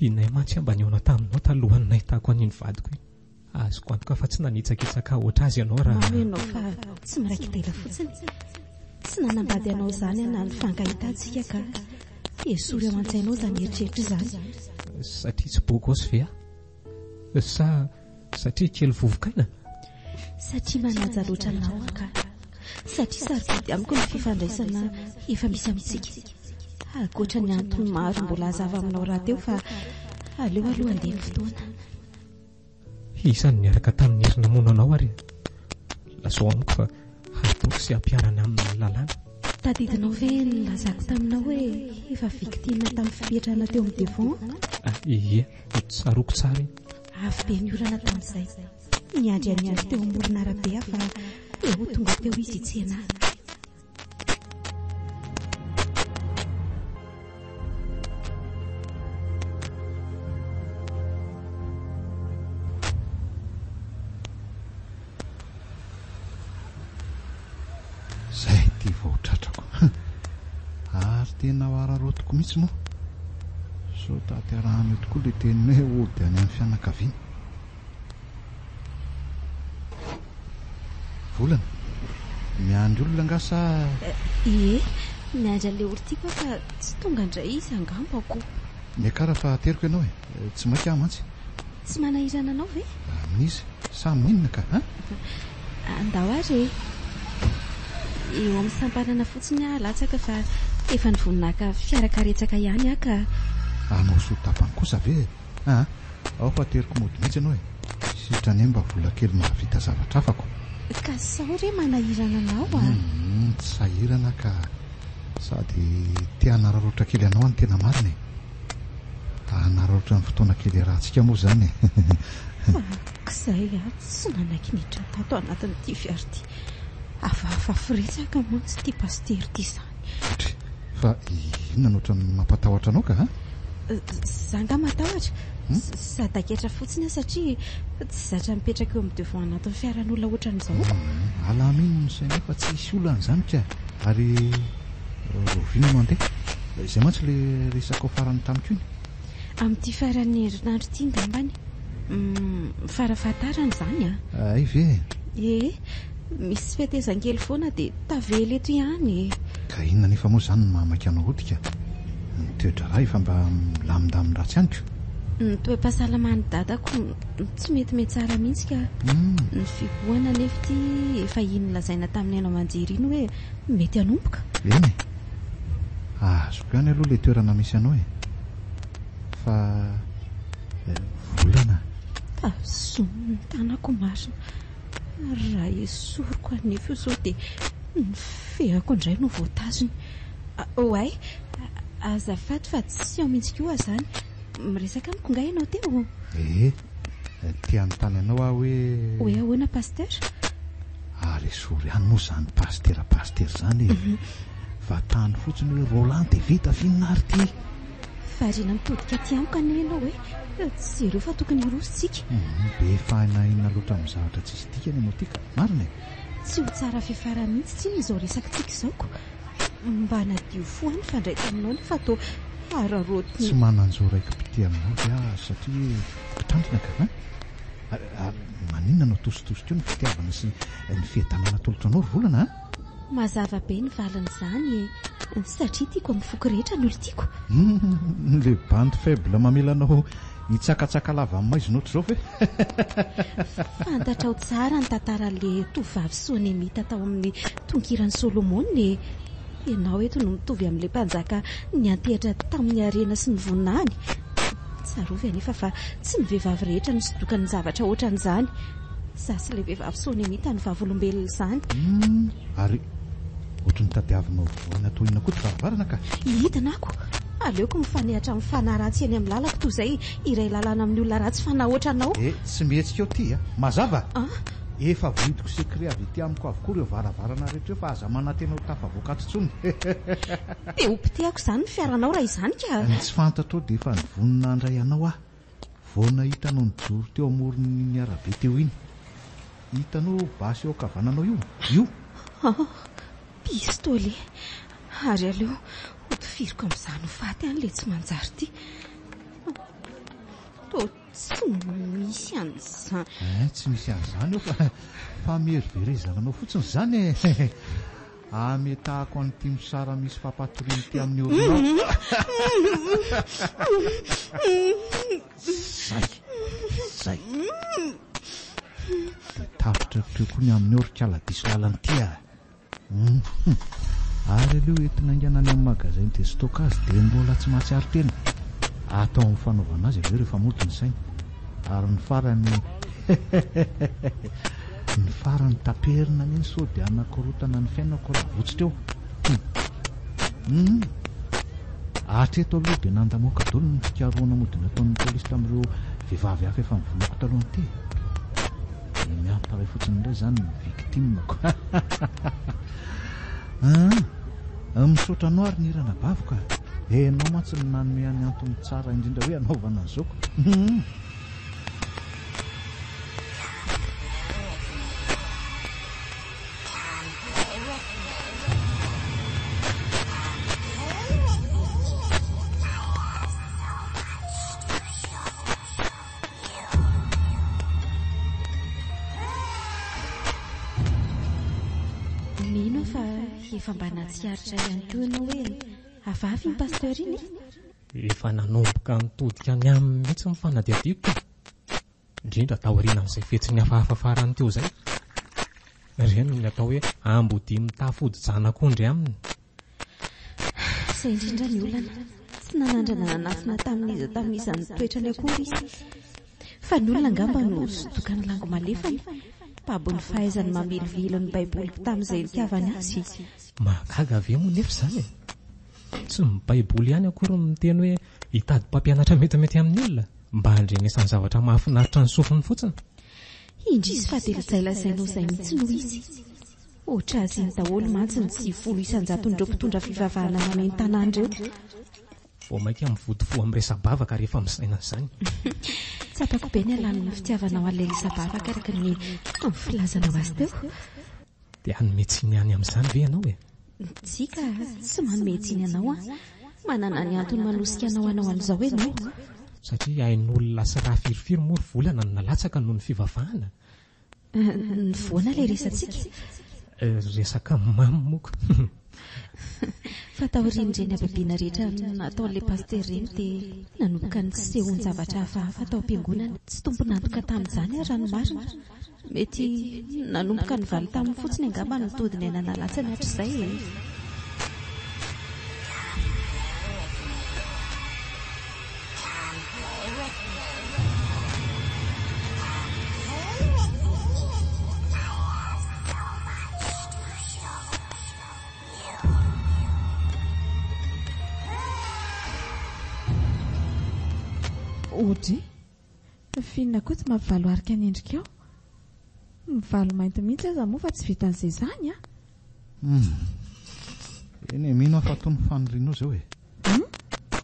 inay mantsy ambaniona taminao talohany nahitako an'iny vadiko iny azoko antoka fa tsy nanitsakitsaka oatra azy ianao raha enao fa tsy miraikitela fotsiny tsy nanambady anao izany ana ny fankahitantsika ka esory ao an-tsainao izany eritreritra izany satria tsy bokosy ve sa satria kely vovokaina satria manaja loatra anao ka satria sarobidy amiko ny fifandraisana efa misy amintsika akoatra ny antony maro mbola hazava aminao raha teo fa aleo aloha andeha ny fotoana isany niaraka tamin'ny herina monanao ary lasao amiko fa hatoko sy ampiarana amin'ny lalàna tadidinao ve nylazako taminao hoe efa victime tamin'ny fipetrana teo amin'ny devon ie tsaroko tsara iny avy be niorana tamin'izay niandry aniandry teo amorona arabe fa eo tonga teo izy itsena zay ty vaotratrako ary tena hoararotiko mihitsy moa so tatyarahany tokoa le teny hoe ody any amin'ny fianakaviana volana miandry olona ngasa ie miandry an'le olo tiako fa tsy tonga indray izy angambako miakara fa teriko ianao tsy mainka aho mantsy tsy manahirana anao ve amin'izy samy ninona ka andao ary eo amin'ny sampanana fotsiny latsaka fa efa nivoninaka fiarakaretsaka ihany aka anao sotapany kosa ve ao fa teriko mody mihitsy ianao sitrany mba vola kely mahavita zavatra afako ka sao re manahirana anao tsy sahirana ka sady tia hanararotra kely anao any tena marina hanararotra ny fotoana kely rahantsika moa zany kizay tsy nanaiky niditra tato anatin'ity fiary ty afahafa firetsaka mantsy ty pastery ty izany fa inona noatra mampatahotra anao ka zanga matahotra sady aketra fotsiny satria tsy zatra mipetraka eo amin'ny devant anatin'ny fiaran'olona ohatran'izao alamino nysaina fa tsy isy olana zany ka ary rovina no andeha izay mantsy le resaka ao farany tamiko iny amin'ity faran'ny herinandro ity ngambany farafahatarany zany ay ve misy fetezan-kely foana dia tavely eto ihany ka inona nefa moa zany ny mahamaiky anao odika nitoetra raha efa mba milamindamin ratsy anyko nytoe-pahasalamany dadako tsy metimety tsara mihitsy ka ny fiboana nefa ty efa iny lazaina tamin'ny ainao manjery iny hoe mety hanomboka eny azoko ihany aloha le toerana misy anao fa volana azony ny tanako marina raha esoriko anefo izao dia ny feako indray no voatazony oay azafady fa tsy ao mihitsy koa zany miresaka amiko nga ianao teo tia nytany anao aho hoe ahoana paster ary esory ihany moa zany paster zany fa tany fotsiny hoe Roland dia vita finina ary ty variana mitodika ty amiko ane ianao hoe tsy ireo fa tokony irositsika be fahina inona loatra amin'ny zavatra tsisy dikany moa tika marina tsy ho tsara fiafara mihitsy tsiny izao resaka tsika izaoko mba nadio foany fandray taminao nefa atao ararotiny tsy mananjao raiky pity aminao dia satria mpitandrina ka maninona no tositosika eo ny fitiavana sy ny fiadanana tolotra anao ry volana mazava be ny valin'izany satria tiako amin'ny foko rehetra ny olo tiako le bande faible mamelanao hitsakatsaka lava amin'ny maizonao oatra izao ve fantatra ao tsara ny tantaran'le tovavy Sonemita tao amin'ny tonkiran'ny Solomona ianao eto no mitovy amin'ilay mpanjaka ny antehitra tamin'ny arena sy ny voninany tsarovy anefa fa tsy ny vehivavy rehetra no sidokany zavatra ohatran'izany zasy ilay vehivavy Sonemita ny vavolombelona izany ary ohatry ny tadiavinao voana toy ina koa ty varavarana ka hitanako aleoko mifanehatra amin'ny fanahy ratsy eny amin'ny lalako toy izay iray lalàna amin'ny olona ratsy fanahy ohatranao tsy mihetsika eo ty mazava efa vohitiko sekret avy ity amiko avokoa ireo varavarana rehetra eo fa aza manantena ho tafavoakato tsony dia hompiteako izany ny fiaranao raha izany ka tsy fantatro dia efa nivonina andray anao vao nahitanao nijoro teo amoron'ny arabe teo iny hitanao basy eo akavananao io pistoly ary aleo Tifiriko amin'izany ho faty an'le tsy manjary ty. To tsy misy an'izany. Tsy misy an'izany fa miheriverizana anao fotsiny izany e. Ametahako an'ity misara misy fampatoriany ty amin'ny olona. Zay. Tafitra teo koa ny amin'ny orikala diso lalany ty a. Ary aleo entina aingana any amin'ny magasin de stockage dia mbola tsy mahatsiaro tena. Atao amin'ny fanaovana azy aveo rehefa mody ny saina. Ary ny farany taperina ny sao dia anakorotana ny fiainako raha votsitra eo. Hatreto aloha dia nandamoaka daholo ny fikaroana modina ataon'ny polisy tamin'ireo vehivavy hafa efa mivoloko talohany ty. Dia miamparay fotsiny indray izany ny victimako. Misaotra anao ary nirana bavoka. Enao mantsy ny nanome any antony tsara indrindra hoe anaovana an'izao. Mino fa efa mba natsiaritra ihany koa ianao hoe avavy ny pasteur iny. Efa nanomboka nitodika ny aminy mihitsy ny fanadiadiko, indrindra taoriana amin'izay fetsiny hafahafa farany teo izay. Ireny ny atao hoe ambody mitafody janak'ondry aminy. Izay indrindra ny olana tsy nanandrana nanafina tamin'izany toetrany akory izy. Fa ny olona angamba no sodokany lango malefany, mpabony fahaizany mamelivelo ny baiboly tamin'izay nitiavany azy. Mahagaga ave moa nefa izany e. Tsy ny baiboly ihany akory miteny hoe hitady mpampianatra metimety amin'ny olona mba handrenesany zavatra mahafinaritra ny sofiny fotsiny. Indrisy fa dia lazailazainao izay mihitsy no izy. Ohatra azy ny daholo mantsy ny 900 mpitondra fivavahana manao ny tanàn'ireo. Vao maika mivodifo amin'ny resa-bavaka rehefa misaina izany. Tsapako be ny alàn'ny fitiavanao an'ilay resa-bavaka araka ny filazanao azy teo. Dia hanometsiny any amin'izany ve ianao e? Tsika tsy manometsiny anao manana ny antony manosika anao an'izao ianao. Satria hain'olona sy raha firifiro moa volana ny nalatsaka noho ny fivavahana. Ny voana ilay resantsika? Resaka mamy moka. Fa taorian'ireny ababiana rehetra nataon'ilay pasteur ireny dia nanomboka ny tsy sehoany zavatra hafahafa tao am-piangonana. Tsy tompo nantoka tamin'izany raha ny marina. Mety nanomboka ny valy tamin'ny fotsiny angamba ny todiny any nalatsany hatr'izay. Ody, finina koa tsy mampivalo arika ny endrika ao. Mivalo mainty mihitsy aza moa fa tsy vitan'izay izany a. Eny e, mino afa tony fanorinao izao e.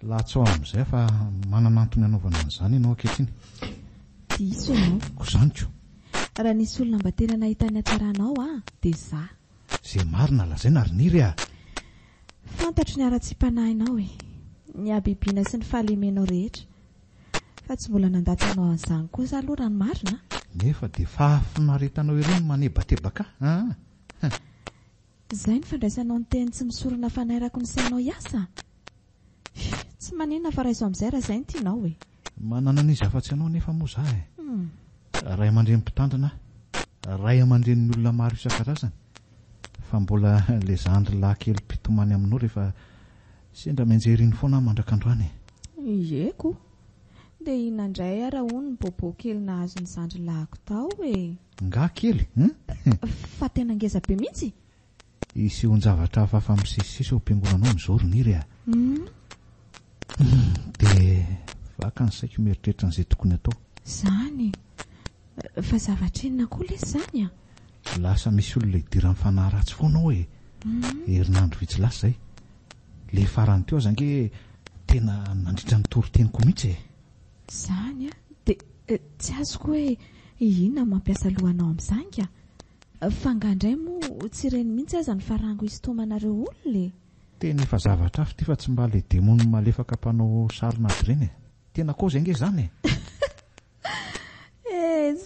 Lahatsao amin'izay fa manana antony anaovana an'izany ianao ankehitriny. Diso ianao. Koa izany ko. Raha nisy olona mba tena nahitany hatsaranao dia izaho. Izay marina lazaina ary niry a. Fantatro ny ara-tsi-panahinao e. Ny abibiana sy ny fahalemenao rehetra. Fa tsy mbola nandatanao an'izany kosa aloha raha ny marina. Nefa dia fahafinaretanao ireny manebatebaka. Izay ny fandraisanao ny teny tsy misorona fanairako ny sainao hiasa. Tsy manina fa raiso amin'izay raha izay ny tianao e. Manana n'izy afa-tsy anao nefa moa za e. Ray aman-dreny mpitandrina, ray aman-dreny ny olona maro isan-karazany. Fa mbola le zandry lahy kely mpitomany aminao rehefa sendra mianjeriny foana mandrakandroany. Ieko. Dia inandray ara hono ny bobo kely nahazo ny zandry lahako tao e. Nga kely? Fa tena ngeza be mihitsy. Isehoany zavatra hafahafa misisisisy ao am-piangonanao mizoro niry a. Dia vaka ny saiko mieritreritra an'izay tokony atao. Izany. Fa zavatra inona koa ilay izany a? Lasa misy olona idiran'ny fanahy ratsy foana ao e. Herinandro vitsy lasa izay. Le farany teo aza ange tena nandritra ny toro-teniko mihitsy e. Izany a. Dia tsy azoko hoe inona mampiasa lohanao amin'izany ka. Fa ngandray moa tsy ireny mihitsy aza ny farango isotomanareo olona e. Tena efa zavatra hafa ty fa tsy mba le demony malefaka mpanao sarina aby ireny. Tena koa zay nge zany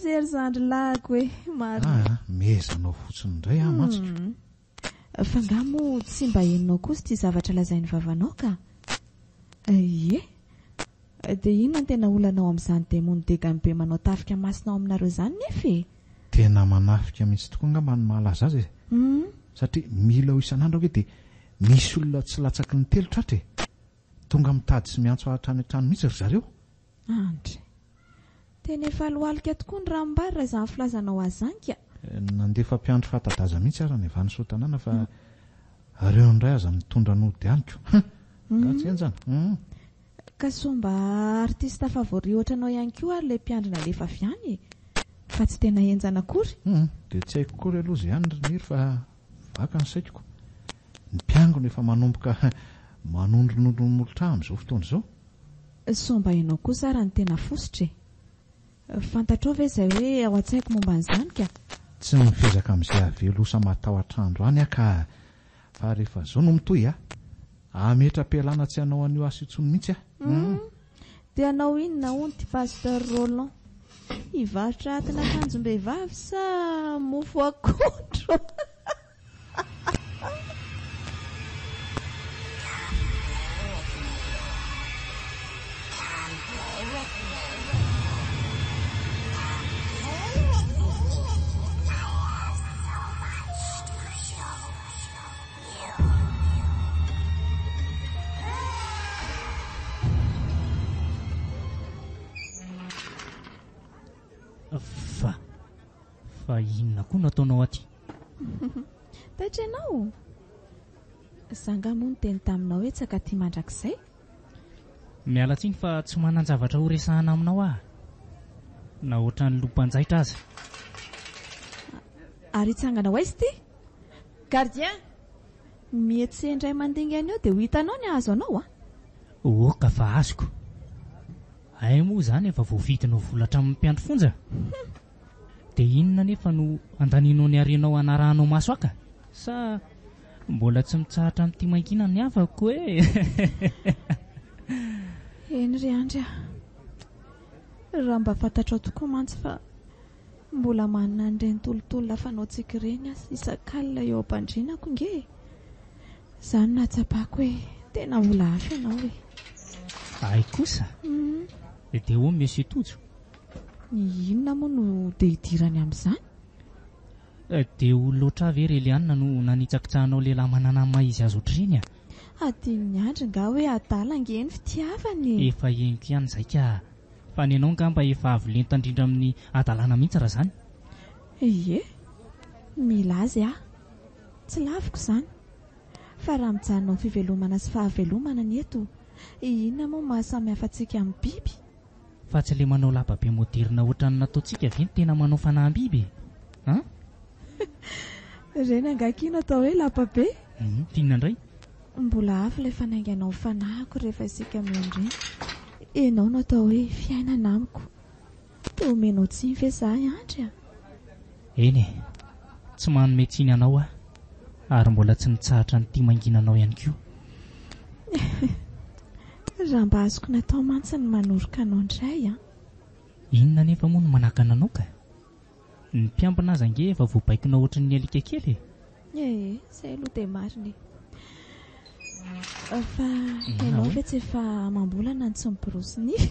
Sery lako hoe maro. Mezanao fotsiny indray mantsika. Fa ngamo tsy mba henonao kosa ty zavatra lazainy vavanao ka. Ie. Dia inona no tena olanao amin'izany demony degany be manao tafika masinao aminareo izany nefa? Tena manafika mihitsy tokoa ngamba ny mahalaza azy. Satria mila ho isan'andro hoe dia misy olona tsy latsaky ny telo tratra tonga mitady sy miantso hatrany an-trano mihitsy ry zareo. Andry. Tena efa lohalika tokoa ny ranombary raha izany filazanao azy izany ka. Nandefa mpiandro fantadaza mihitsy ary ny vanisy tanàna fa ireo indray aza mitondra nody aniko. Gatsy enjana. Ka somba artista favori ohatranao ihany koa ary ilay mpiandrina lefa avy any fa tsy tena enjana akory. Dia tsy haiko kory aloha izay ihany niry fa vaka ny saikiko. Ny mpiangona efa manomboka manondronondromolotra amin'izao fotoana izao. Somba ianao kosa raha ny tena fosotra. Fantatrao ve izay hoe ao an-tsaiko momba an'izany ka? Tsy mifezaka amin'izay avelosa matahotra andro any ka fa rehefa izao no mitohy ametra-pialana tsy hanao an'io asa intsony mihitsy dia anao inona hono ty pasteur Roland? Hivarotra atina akanjom-behivavy sa mofo akondro? Fa inona koa nataonao aty? Taitra ianao. Zanga moa ny teny taminao hoe tsaka tia mandrakizay. Miala tsiny fa tsy manan-javatra ho resahana aminao na ohatra ny lompanjaitra aza. Ary itsangana ho aizy ty? Gardien, mihetsy indray mandinga any eo dia ho hitanao ny azo anao ka fa azoko. Ay moa izany efa voavidinao volatra amin'ny mpiandro fonja. Dia inona nefa no andaninao ny arenao anarahanao maso aka? Sa mbola tsy mitsahatra amin'ity maikina ny afako hoe? Eny ry andry raha mba fantatrao tokoa mantsy fa mbola manana an'ireny tolotolona fanaontsika ireny isan-kalina eo am-pandrinako nge. Izany nahatsapako hoe tena vola hafa ianao hoe. Ay kosa? Dia ho Monsieur Tojo. Inona moa no dia hidirany amin'izany? Dia olona oatra ve Reliana no nanitsakitsahanao lehilahy mananama izy azo ohatriny Adiny andry nga hoe adala ngeny fitiavany. Efa henoko ihany izay ka. Fa ny anao ngamba efa avy lenta indrindra amin'ny adalana mihitsy raha izany. Ie, mila azy tsy laviko izany. Fa raha mijanonao fivelomana sy fahavelomana ny eto, inona moa mahasamy hafa antsika amin'ny biby? Fa tsy ilay manao lababe moderna ohatran'ny nataontsika ve ny tena manao fanahy-biby? Ireny angakiana atao hoe lababe? Tinona indray? Mbola avy ilay fanainganao fanahiko rehefa isika miandreny. Ianao no atao hoe fiainana amiko. Dia omenao tsiny ve izaho andry Eny tsy manome tsiny anao ary mbola tsy nitsahatra ny tia manginanao ihany koa. Raha mba azoko natao mantsy ny manoroka anao indray Inona nefa moa no manakana anao ka? Ny mpiambina aza nge efa voabaikinao ohatran'ny ny alika kely izay aloha dia marina. Fa ianao ve tsy efa mambolana ny tsy miborosy nify?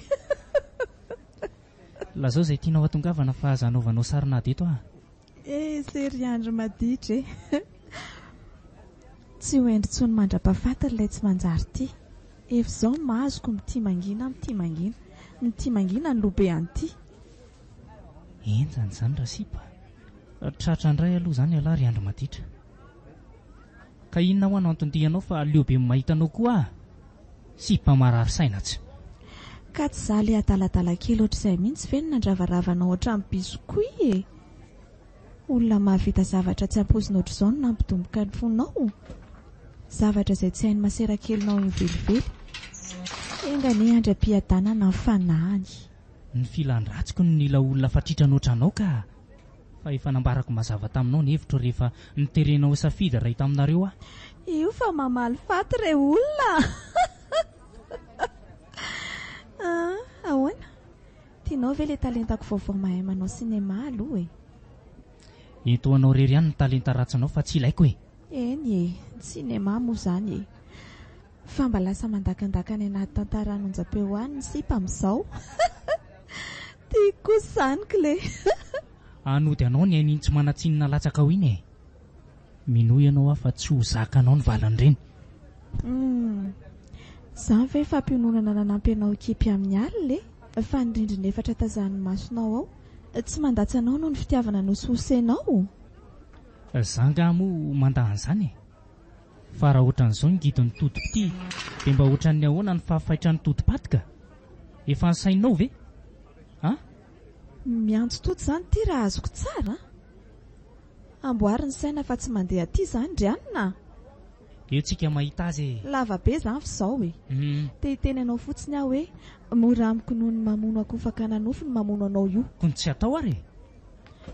Lazao izay tianao atongavana fa aza anaovanao sarinady eto sery andro maditra tsy ho endrintsony mandra-pahafatana ilay tsy manjary ty. Efa izao mahazoko mity mangina mity mangina ny lobe an'ity. Enjany izany raha sipa. Tratra indray aloha izany alahy ry andro maditra. Ka inona ho anao antondihanao fa leobe mahitanao koa sipa marary sainatsy. Ka tsy izaho ilay adaladala kely ohatr'izay mihitsy ve no nandravaravana ohatran'ny bisokoy olona mahavita zavatra tsy ampoizina ohatr'izao no nampidomboka ny fonao. Zavatra izay tsy hainy maserakelinao ivelively. Engany andram-piadanana ny fanahany. Ny filan-dratsiko no nila olona fatritra ohatranao ka. Fa efa nambarako mazava taminao ny hevitro rehefa niterenao safidy iray taminareo io fa mamaly faty re olona. Ahoana tianao ve le talentako vaovao mahay manao sinema aloha e? Eto anao rery ihany ny talenta ratsanao fa tsy ilaiko e. Eny e, sinema moa zany e. Fa mba lasa mandakandakany anaty tantara anonjam-peo any ny sipa amin'izao. Tiako kosa zaniko le. Anody anao ny ainy tsy manatsinina latsaka ho iny e. Minoy ianao afa tsy ho zaka anao ny valany reny. Zany ve fampiononana nanampy anao kipy amin'ny alina e? Fa ny rindrina efatra tazan'ny masonao ao tsy mandatsy anao noho ny fitiavana nososenao. Zanga moa mandahan'izany e. Fa raha ohatran'izao ny gidin'ny totopity dia mba ohatran'ny ahoana ny fahafaitran'ny totopatika? Efa ny sainao ve? Miantso toto zany ty raha azoko tsara. Amboary ny saina fa tsy mandeha aty zany ry anina. Eo tsika mahita azy e. Lava be zany f'izao e. Te hiteny anao fotsiny aho hoe mora amiko noho ny mamono akofakana nofo ny mamono anao io. Kony tsy atao ary.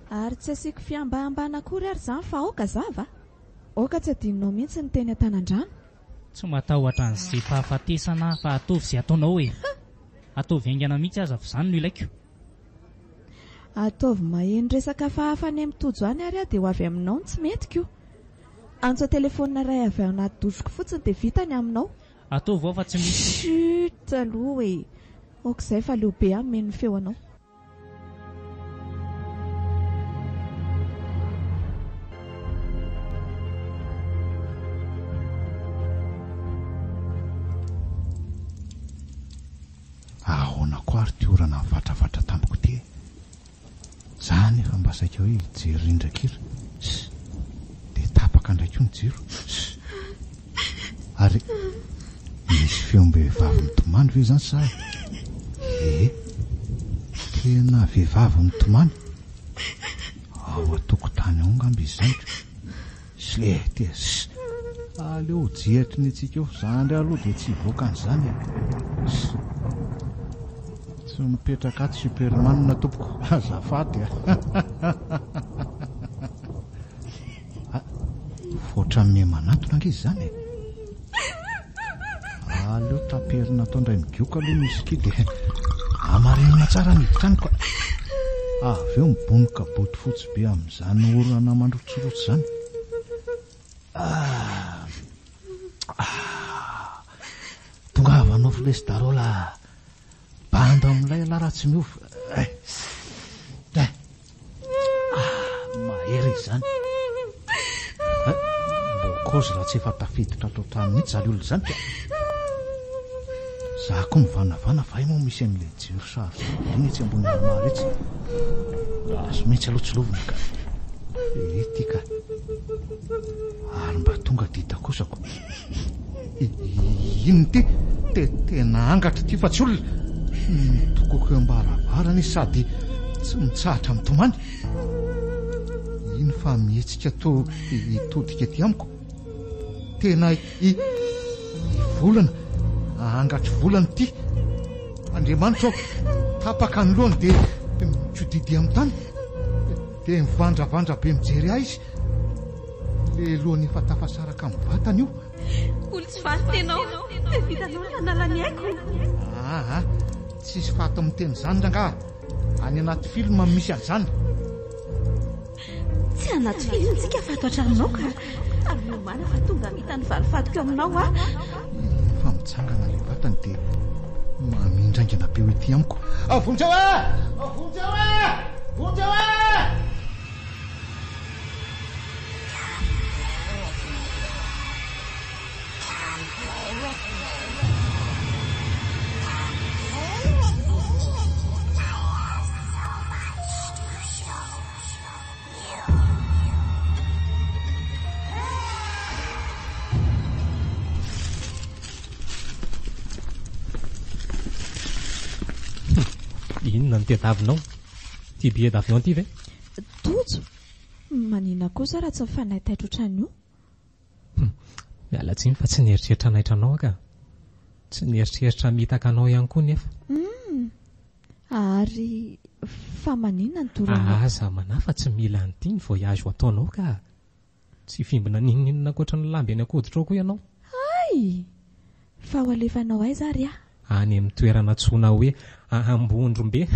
Ary tsy asiako fiambahambana akory ary zany fa aoka zava. Aoka tsy adinonao mihitsy ny teny an-tanan-drano. Tsy matahotra an'izay fahafatesana fa ataovy izay ataonao e. Ataovy haingana mihitsy aza f'izany no ilaiko. Ataovy maheno resaka fahafany mitojo any ary dia ho avy aminao tsy metiko. Antso telefonina ray avy ao anaty dosoko fotsiny dia vitany aminao. Ataovy ao fa tsy misy. Chut aloha e. Okizay fa leo be ameno ny feo anao. Ahoana koa ary ty orana mivatravatra tamiko ty. Zany efa mba saika hoe hijery rindrakira. Dia tapaka ndraiky ny jiro. Ary misy feom-behivavy mitomany ve zany sa? Tena vehivavy mitomany. Ao atokotany ao ngamby izy zany. Slety aleo jehatry ny atsika eo. Zany aloha dia tsy hivoaka an'izany. Tsy mipetraka aty Superman na tompoko. Azafady fotra amin'ny manatona angizy zany e. Aleo taperina atao indray migioka aloha misy ki dia amarenina tsara miditra any koa. Avy eo mibonoka boty fotsy be amin'izany orana mandrotsorotsy zany. Tonga avanao filesy darola bando amin'ilay lara tsy miova. Mahery izany. Bokozy raha tsy efa tafiditra loatra mihitsy zany olona zany. Za koa mivanavana fa moa misy an'ilay jiro sary iny etsy ambony armoara etsy. Aso mihitsy aloha tsy lovina ka. Ity ka. Ary mba tonga dita kosako. Ino ty? Tena angatra ty fa tsy olona. Tokoko eo ambaravarana izy sady tsy mitsahatra mitomany. Ino fa mihetsika to hitodika ty amiko. Tena volana angatra volana ty. Andriamanitra tapaka ny lohany dia mitrodidi amin'ny tany. Dia mivandravandra be mijery ahy izy. Le lohany efa tafasaraka amin'ny vatany io. Olo tsy valy tenao. Vitanao nanalany aiko. Tsisy fato miteny zany ranga. Any anaty filma misy an'izany. Tsy anaty filma tsika fato hatraminao ka. Ary miomana fa tonga mita ny valifatoko aminao fa mitsangana le vatany dia mamindraingana be hoe ty amiko. Vonjeo vonjeo vonjeo Inona ny tediavinao? Ty billet d'avion ty ve? Tojo. Manina kosa raha tsy mifanahitaitra ohatran'io. Miala tsiny fa tsy nieritreritra naitra anao ka. Tsy nieritreritra mitaka anao ihany koa nefa. Ary fa manina ny dorana. Aza manafa tsy mila an'ity ny voyage ho ataonao ka. Tsy fimbina ninninina koatra ny lamby any akoditra ko ianao. Ay, fa ho alefanao aiza ary any amin'ny toerana tsoina hoe Ambondrombe.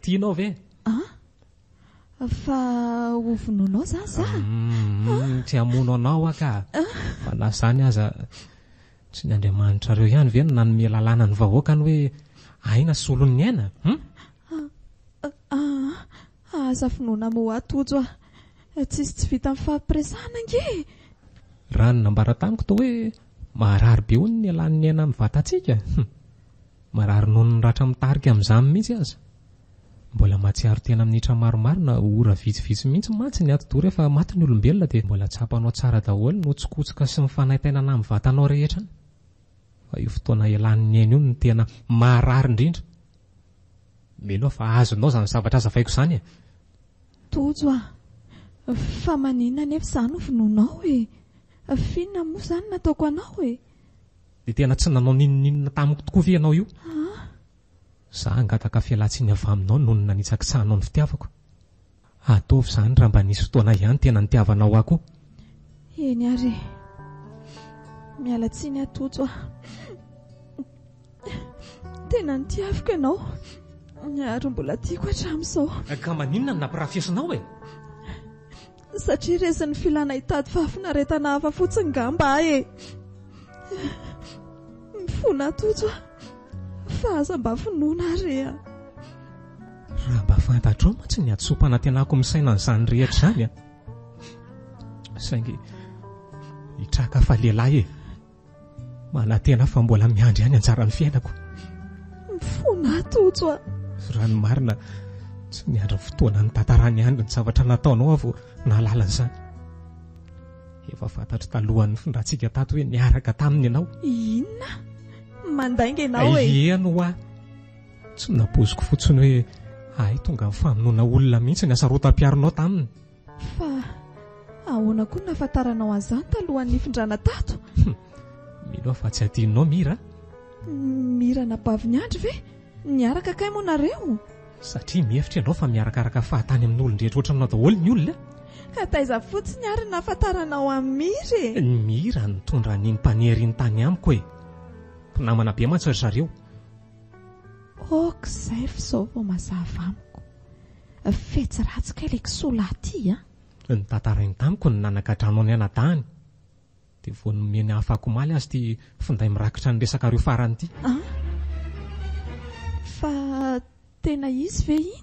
Tianao ve? Fa ho vononao zany za. Tsy hamono anao ka. Fa na zany aza tsy ny Andriamanitra reo ihany ve no nanome lalàna ny vahoaka ny hoe aina solon'ny aina. Aza finoana mo atojo tsisy tsy vita amin'ny fampiresahana nge. Raha ny nambara tamiko tao hoe marary be hono ny alan'ny aina amin'ny vatantsika. Marary noho ny ratra mitarika amin'izany mihitsy aza. Mbola mahatsiaro tena minitra maromaro na ora vitsivitsy mihitsy mantsy ny ato rehefa maty ny olombelona dia mbola tsapanao tsara daholo no tsikotsika sy ny fanaitainana amin'ny vatanao rehetra. Fa io fotoana ialan'ny aina io no tena marary indrindra. Melo fa azonao zany zavatra azavaiko izany. Tojo fa maninona nefa izany ho vononao finona moa izany nataoko anao dia tena tsy nanao ninninina tamiko tokoa ve ianao io? Za angataka fialatsiny avy aminao noho ny nanitsakitsahanao ny fitiavako. Ataovy izany raha mba nisy fotoana ihany tena nitiavanao akoho. Eny ary mialatsiny atojo tena nitiavako ianao ary mbola tiako hatramin'izao. Ka maninona no nampirafesinao satria resin'ny filana hitady fahafinaretana hafa fotsiny ngamba mifona atojo fa aza mba finoana ary raha mba fantatrao mantsy ny atsopana tenako misaina n'izany rehetra izany saingy hitraka fa lehilahy manantena fa mbola miandry ihany anjara ny fiainako. Mifona atojo raha ny marina tsy miandry fotoana ny tantarany ihany ny zavatra nataonao avy nahalala izany. Efa fantatro talohan'ny findrantsika tato hoe niaraka taminy ianao. Inona mandainga ianao eno tsy napoziko fotsiny hoe ay tonga famonoana olona mihitsy ny asarotam-piaronao taminy. Fa ahoana koa nafantaranao an'izany talohan'ny findrana tato? Mino fa tsy adinonao Mira. Mira napavy andry ve? Niaraka kay moa nareo? Satria mihefitra ianao fa miarakaraka fahatany amin'ny olon-drehetra ohatranao daholo ny olona. Ka taiza fotsiny ary nafantaranao amin'ny Mira. Ny Mira nitondra niny mpanery ny tany amiko mpinamana be mantsy ry zareo. Izay f'izao vao mazava amiko. Fetsy ratsy kay ilay kisola aty Ny tantarainy tamiko ny nanagadrano ny anadahany dia vao nomeny hafako maly azy ty finday mirakitra ny resaka reo farany ity. Fa tena izy ve iny?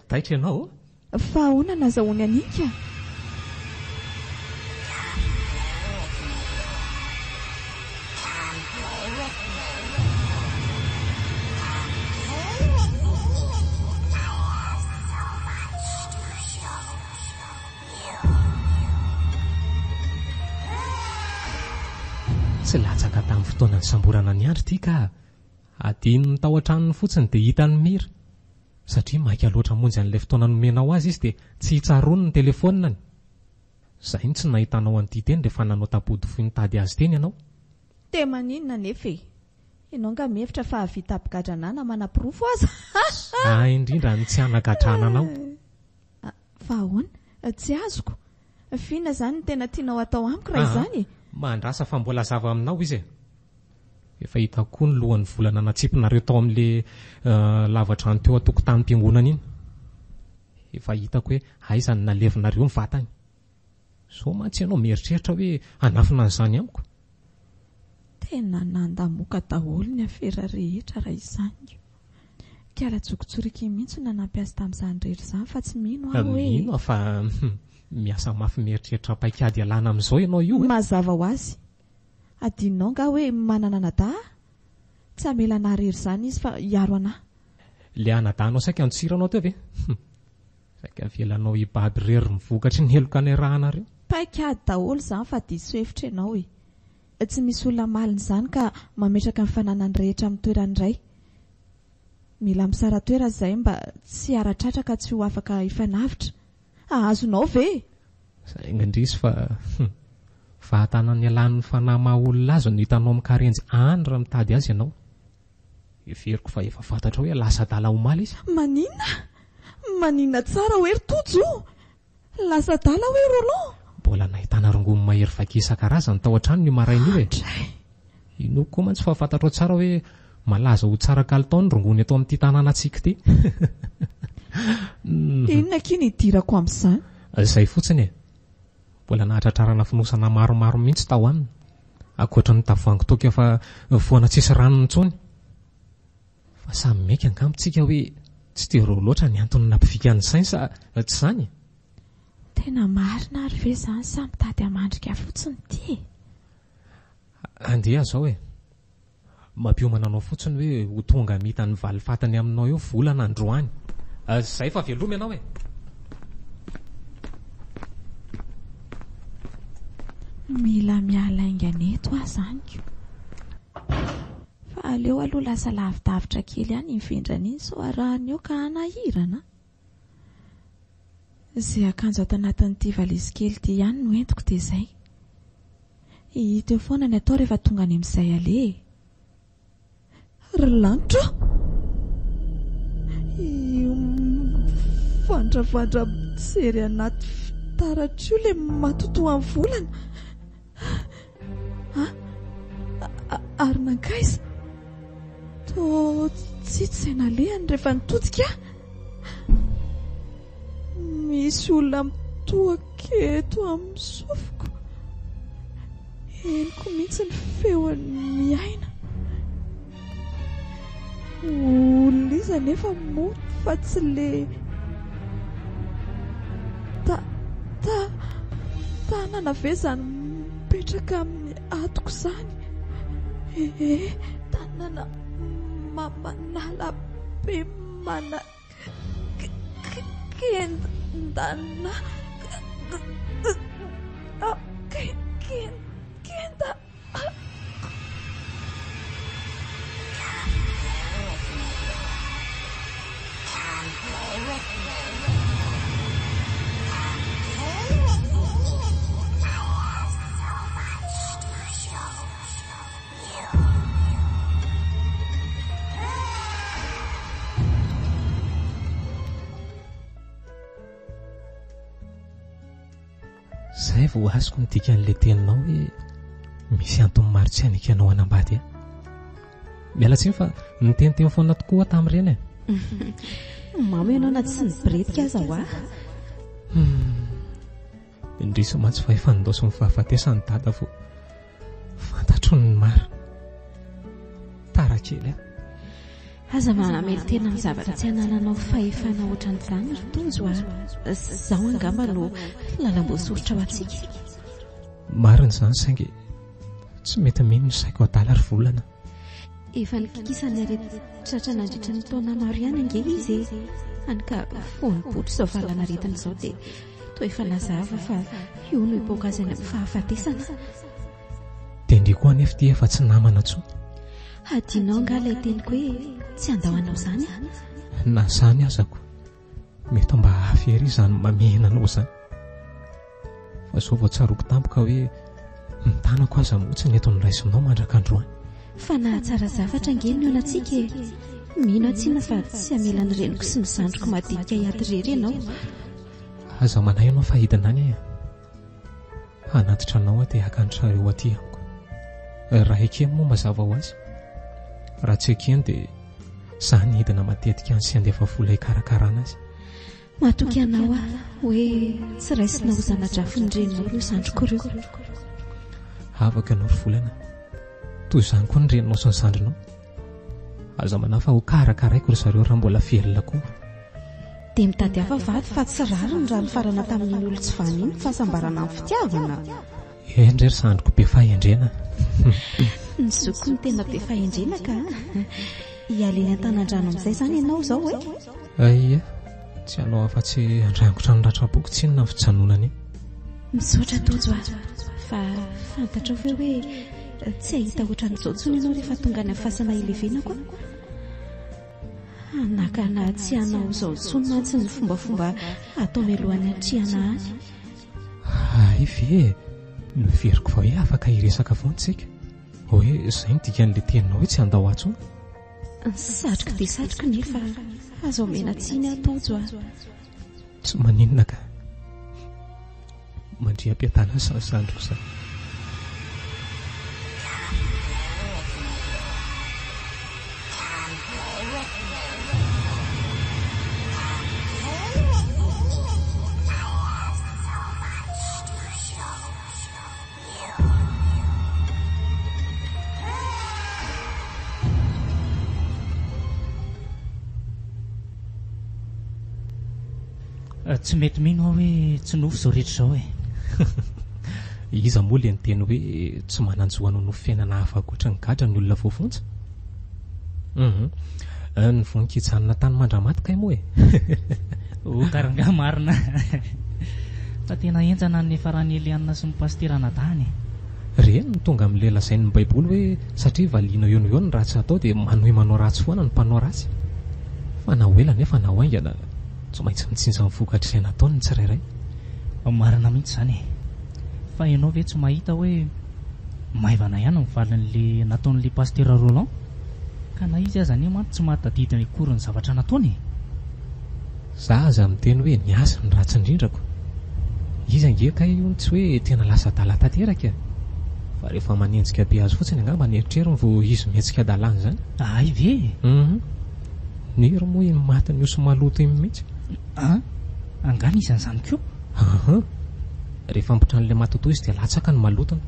Taitra ianao fa ahoana nazahoany anika? Tsy latsaka tamin'ny fotoana ny samborana ny andro ity ka adiny ny tao an-tranony fotsiny dia hitany Mira satria maika loatra monjy an'ilay fotoana nomenao azy izy dia tsy hitsaroany ny telefoniny. Izay ny tsy nahitanao an'ity teny rehefa nanao tabody fohy nitady azy teny ianao. Te maninona nefa ianao nga mihevitra fa havita ampigadrana na manam-pirofo aza? Indrindra ny tsy hanagadrana anao. Fa ahoana tsy azoko? Fina izany ny tena tianao atao amiko raha izany? Mandrasa fa mbola zava aminao izy efa hitako koa ny lohan'ny volana natsipinareo tao amin'ilay lavatra ny teo atokotany mpiangonana iny. Efa hitako hoe aizany nalevinareo ny vatany. So mantsy ianao mieritreritra hoe hanafina an'izany amiko. Tena nandamoka daholo ny afera rehetra raha izany. Kiala jokotsoriky mihitsy nanampy azy tamin'izany rehetra izany fa tsy mino aho hoe mino fa miasa mafy mieritreritra paikady alana amin'izao ianao io. Mazava ho azy. Adinonao nga hoe manana anadahy? Tsy amela narery izany izy fa hiaro anahy. Le anadahinao saika antsiranao teo ve? Saika avelanao hibaby rery mivokatry ny heloka ny rahanareo. Paikady daholo izany fa diso hevitra ianao tsy misy olona malina izany ka mametraka ny fananany rehetra amin'ny toerany iray. Mila misara toera izay mba tsy haratratraka tsy ho afaka hifanavitra. Azonao ve? Saingandrisy fa fahatanany alan'ny fanahy maha olona azy no hitanao mikarenjy raha mitady azy ianao. Everiko fa efa fantatra hoe lasa dala ho maly izy. Maninona tsara hoe tojo? lasa dala hoe Roland. Mbola nahitana rongony mahery vaky isan-karazany tao an-trano ny maraina io e. Ino koa mantsy fa fantatro tsara hoe malaza ho tsara kalitao ny rongony eto amin'ity tanàna antsika ity. Inona kiny idirako amin'izany? Izay fotsiny e. Mbola nahatratrarana finosana maromaro mihitsy tao aminy. Ankoatra ny tavoahangy toka efa foana tsisy ranony intsony. Fa samy meka angambontsika hoe tsy teo loatra ny antony nampifika ny sainy sa tsy izany? Tena marina ary ve izany samy tady amandrika fotsiny ty? Andeha zao e. Mampiomana anao fotsiny hoe ho tonga mita ny valy fatany aminao eo volana androany. Izay fa velomy ianao e. Mila miala aingana eto aho izanyko. Fa aleo aloha lasa lavidavitra kely ihany mivendrana iny so arahany eo ka hanahirana. Izay akanjo ato anatin'ity valizy kely ity ihany no entiko dia izay. Hita eo foana ny atao rehefa tonga any amin'izay ale. Ry lanitra! Io vandravandra mijery anaty fitaratra io ilay matoto amin'ny volana. Ary nankaiza? Toa tsy izay nalehany rehefa nitodika. Misy olona mitohaka eto amin'ny sofiko. Henoko mihitsy ny feony miaina. Olona izy nefa moto fa tsy le tanana ve izany mipetraka amin'ny atoko izany? Tanana manala be mana kendana kenda. Zay vao azoko nidika an'ilay teninao hoe misy antony maro tsy hanika anao anambady a. Miala tsiny fa niteniteny foana tokoa tamin'ireny e. Mama ianao na tsy niberetika aza ho aho. Indrisy mantsy fa efa nindaosy ny fahafatesany dada vo fantatro ny maro. Tara kely a. Aza manamely tena amin'ny zavatra tsy hanananao fahefana ohatran'izany ry tojo a. Zaho angamba no lalam-boasoritra ho antsika. Marina izany saingy tsy mety mino ny saiko adala ry volana. Efa nikikisany arety tratra nandritra ny taona maro ihany ange izy any ka fony botra izao valana aretiny izao dia toa efa lazava fa io no hipoakazany amin'ny fahafatesana. Dia ndry koa anefa ty efa tsy namana intsony. Adinao nga ilay teniko hoe tsy andahoanao izany a. Na izany azako mety mba hafery izany mamehana anao izany. Fa zao vao tsaroko tampoka hoe mitanako aza motsiny eto niraisinao mandrak'androany. Fa nahatsara zavatra angeny eo antsika e. Mino atsiana fa tsy hamelany reniko sy ny zandriko madinika hiady rery ianao. Aza manay ianao fahidina any e. Hanatitra anao dia hakantra eo aty amiko. Raha ekeny moa mazava ho azy. Raha tsy ekeny dia izany hidina matetika ny sy andefa vola hikarakarana azy. Matoky anao a hoe tsy raisina ho zanadrafin'ny reninao ireo zandriko ireo. Afaka ianao ry volana. Toy izany koa ny reninao sy ny zandrinao. Aza manafa ho karakaraiko ry zareo raha mbola velona koa. Dia mitady hafa vady fa tsy rariny raha nifarana tamin'iny olo tsy vaniny fahasambarana amin'ny fitiavana. Endry ry zandriko be fahendrena. Ny zoko ny tena be fahendrena ka hialeny an-tanan-drano amin'izay izany ianao izao e. Aia, tsy hanao afa-tsy andrangotra ny ratra-boko tsy inona ny fijanonany. Misaotra tojo a, fa fantatra fa hoe tsy ahita ohatran'izao intsony ianao rehefa tonga any amin'ny fasana ilevenako. Anakana tsy hanao izao intsony mantsy ny fombafomba atao mialohan'ny atrihana any. Ay ve, noveriko fa hoe afaka hiresaka foana tsika. Hoe izay midika an'ilay teninao hoe tsy andao atsony. Satroka dia satroka nefa azo omena tsiny atojo a. Tsy maninona ka. mandriam-piatana sandrosa. Tsy mety mino aho hoe tsy nofo zao rehetra zao e. Iza moa le nyteny hoe tsy mananjoana no fiainana hafa koatra ny gadra ny olona voafontsa. Ny vonin-kitsanina tany mandramaty kay moa e. Karanga marina. Fa tena enjana ny farany Eliana sy ny pasterana tany. Reny no tonga amin'ilay lazain'ny baiboly hoe satria valiana eo no raha tsy atao dia manohy manao ratsy foana ny mpanao ratsy. Fa na hoela nefa na hoaingana tsy maintsy mitsinja ny vokatra izay nataony ny tsirairay. Marina mihitsy zany e. Fa ianao ve tsy mahita hoe maivana ihany ny valin'le nataon'le pastera Roland? Ka na izy aza mantsy tsy mahatadidiny akory ny zavatra nataony. Za aza miteny hoe niasa ny ratsy indrindrako. Izy ange kay io tsy hoe tena lasa dala tanteraka. Fa rehefa manenjika be azy fotsiny angamba ny eritreriny vao izy mihetsika dalàna zany. Ay ve? Niry moa iny maty ny osy maloto iny mihitsy. Angana isan'izany koa? Rehefa mpitrano matotoa izy dia latsaka ny malotona.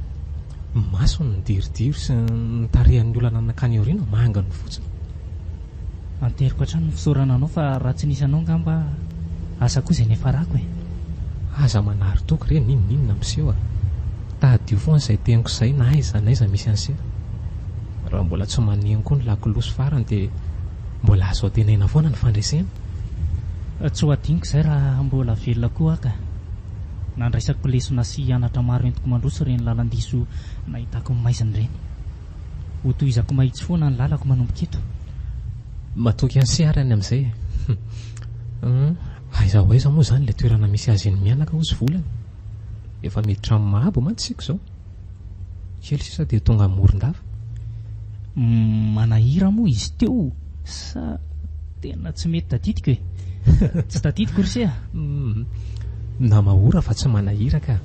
Masony ny diridiry sy ny tarehan'ny olana nakany aoriana mangany fotsiny. Anteriko hatrany ny fisaorana anao fa raha tsy nisy anao ngamba asa koa izay nefa rako e. Aza manary toky re ninona miseho tadio foana izay teniko izay na aiza misy an'se. Raha mbola tsy maneno koa ny lakolosy farany dia mbola azo atenaina foana ny fandresena. Tsy ho adiniko izay raha mbola velona koa ka. Nandraisako lesona sy hianatra maro entiko mandroso ireny lalan-diso nahitako maizina ireny. Ho tohizako mahitsy foana ny lalako manomboka eto. Matoky an'se arany amin'izay. Aiza ho aiza moa zany ilay toerana misy azy eny mianaka hozy volana. Efa miditra amin'ny mahabo mantsika izao. Kely sisa dia tonga amoron-dava. Manahira moa izy teo sa tena tsy mety tadidiko e. Tsy tadidiko ry na mahora fa tsy manahira ka.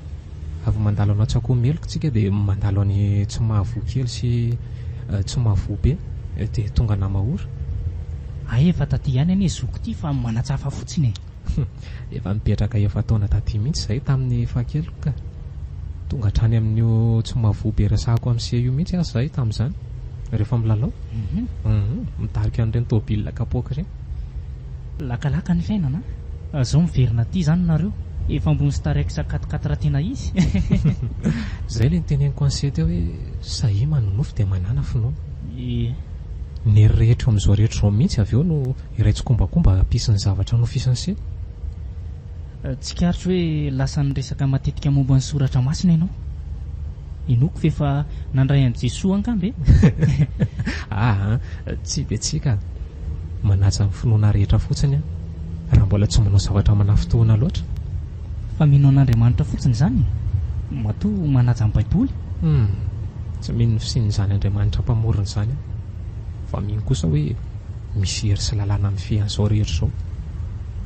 Avy mandalo anao tsakoa meloko tsika dia mandalo any tsy mahavoa kely sy tsy mahavoa be dia tonga na mahora. Ay efa taty ihany anie zoko ty fa manatsafa fotsiny e. Efa mipetraka efa taona taty mihitsy izay tamin'ny fahakeloko ka. Tonga hatrany amin'io tsy mahavoa be resahako amin'se io mihitsy aho izay tamin'izany. Rehefa milalao mitarika an'ireny tômôbilina kapoaka ireny. Lakalaka ny fiainana. Zao miverina ty zany nareo. Efa ambony sy taraiky sa 4x4 tena izy. Zay le niteneniko an'se teo hoe sahima no nofo dia manana finoana. Ny rehetra amin'izao rehetra izao mihitsy avy eo no iraitsokombakomba ampisin'ny zavatra nofisan'se. Tsy karitro hoe lasa nyresaka matetika momba ny soratra masina ianao. Inoko fefa nandray an'i Jesoa angambe. Tsy dia tsika manaja ny finoana rehetra fotsiny raha mbola tsy manao zavatra manafitoana loatra. Fa mino an'Andriamanitra fotsiny zany. Matoa manaja ny baiboly. Tsy mino ny fisian'izany Andriamanitra mpamorona izany. Fa mino kosa hoe misy hery sy lalàna amin'ny fiain'izao rehetra izao.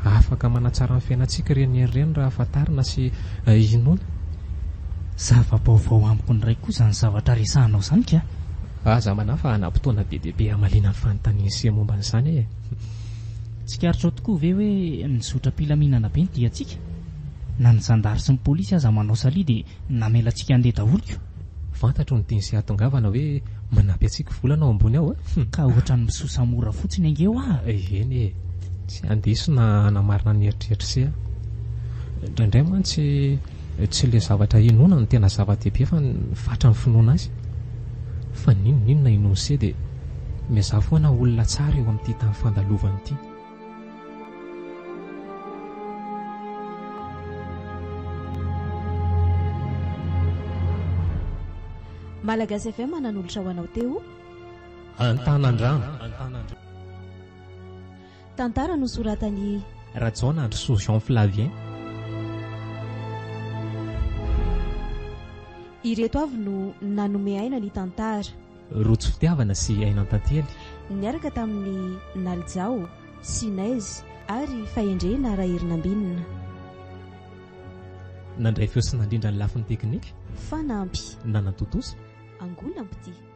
Afaka manatsara ny fiainantsika ireny hery raha afantarina sy inoana. Zava-baovao amiko ndray koa zany zavatra resahanao zany ka. Aza manafa anam-potoana be dia be hamalina ny fanontaniana sy momba an'izany e. Tsy karitro tokoa ve hoe nizotra mpilaminana be ny diantsika? Na ny zandary sy ny polisy aza manao salia dia namela antsika handeha daholo. Fantatro ny diany sy atongavana hoe manampy antsika volana ao ambony ao ka ohatra ny misosa mora fotsiny angeo eny e. Tsy andeso na namarina ny eritreritra se indraindray mantsy tsy le zavatra inona no tena zava-dehibe fa ny fatra ny finoana azy. Fa ninona inono se dia mizaha foana olona tsara eo amin'ity tany fandalovana ity. Malagasy FM nan'olotra ho anao teo Antanandrano. Tantara nosoratany Rajaona Androso Jean Flavien. Ireto avy no nanome aina ny tantara. Rojo fitiavana sy ainan-tantely. Niaraka tamin'ny Naljao, Sinaizy ary Fahendrena Raherinambinina. nandray feo sy nandrindra ny lafin'ny teknika fanampy nanatotosa angolam-pity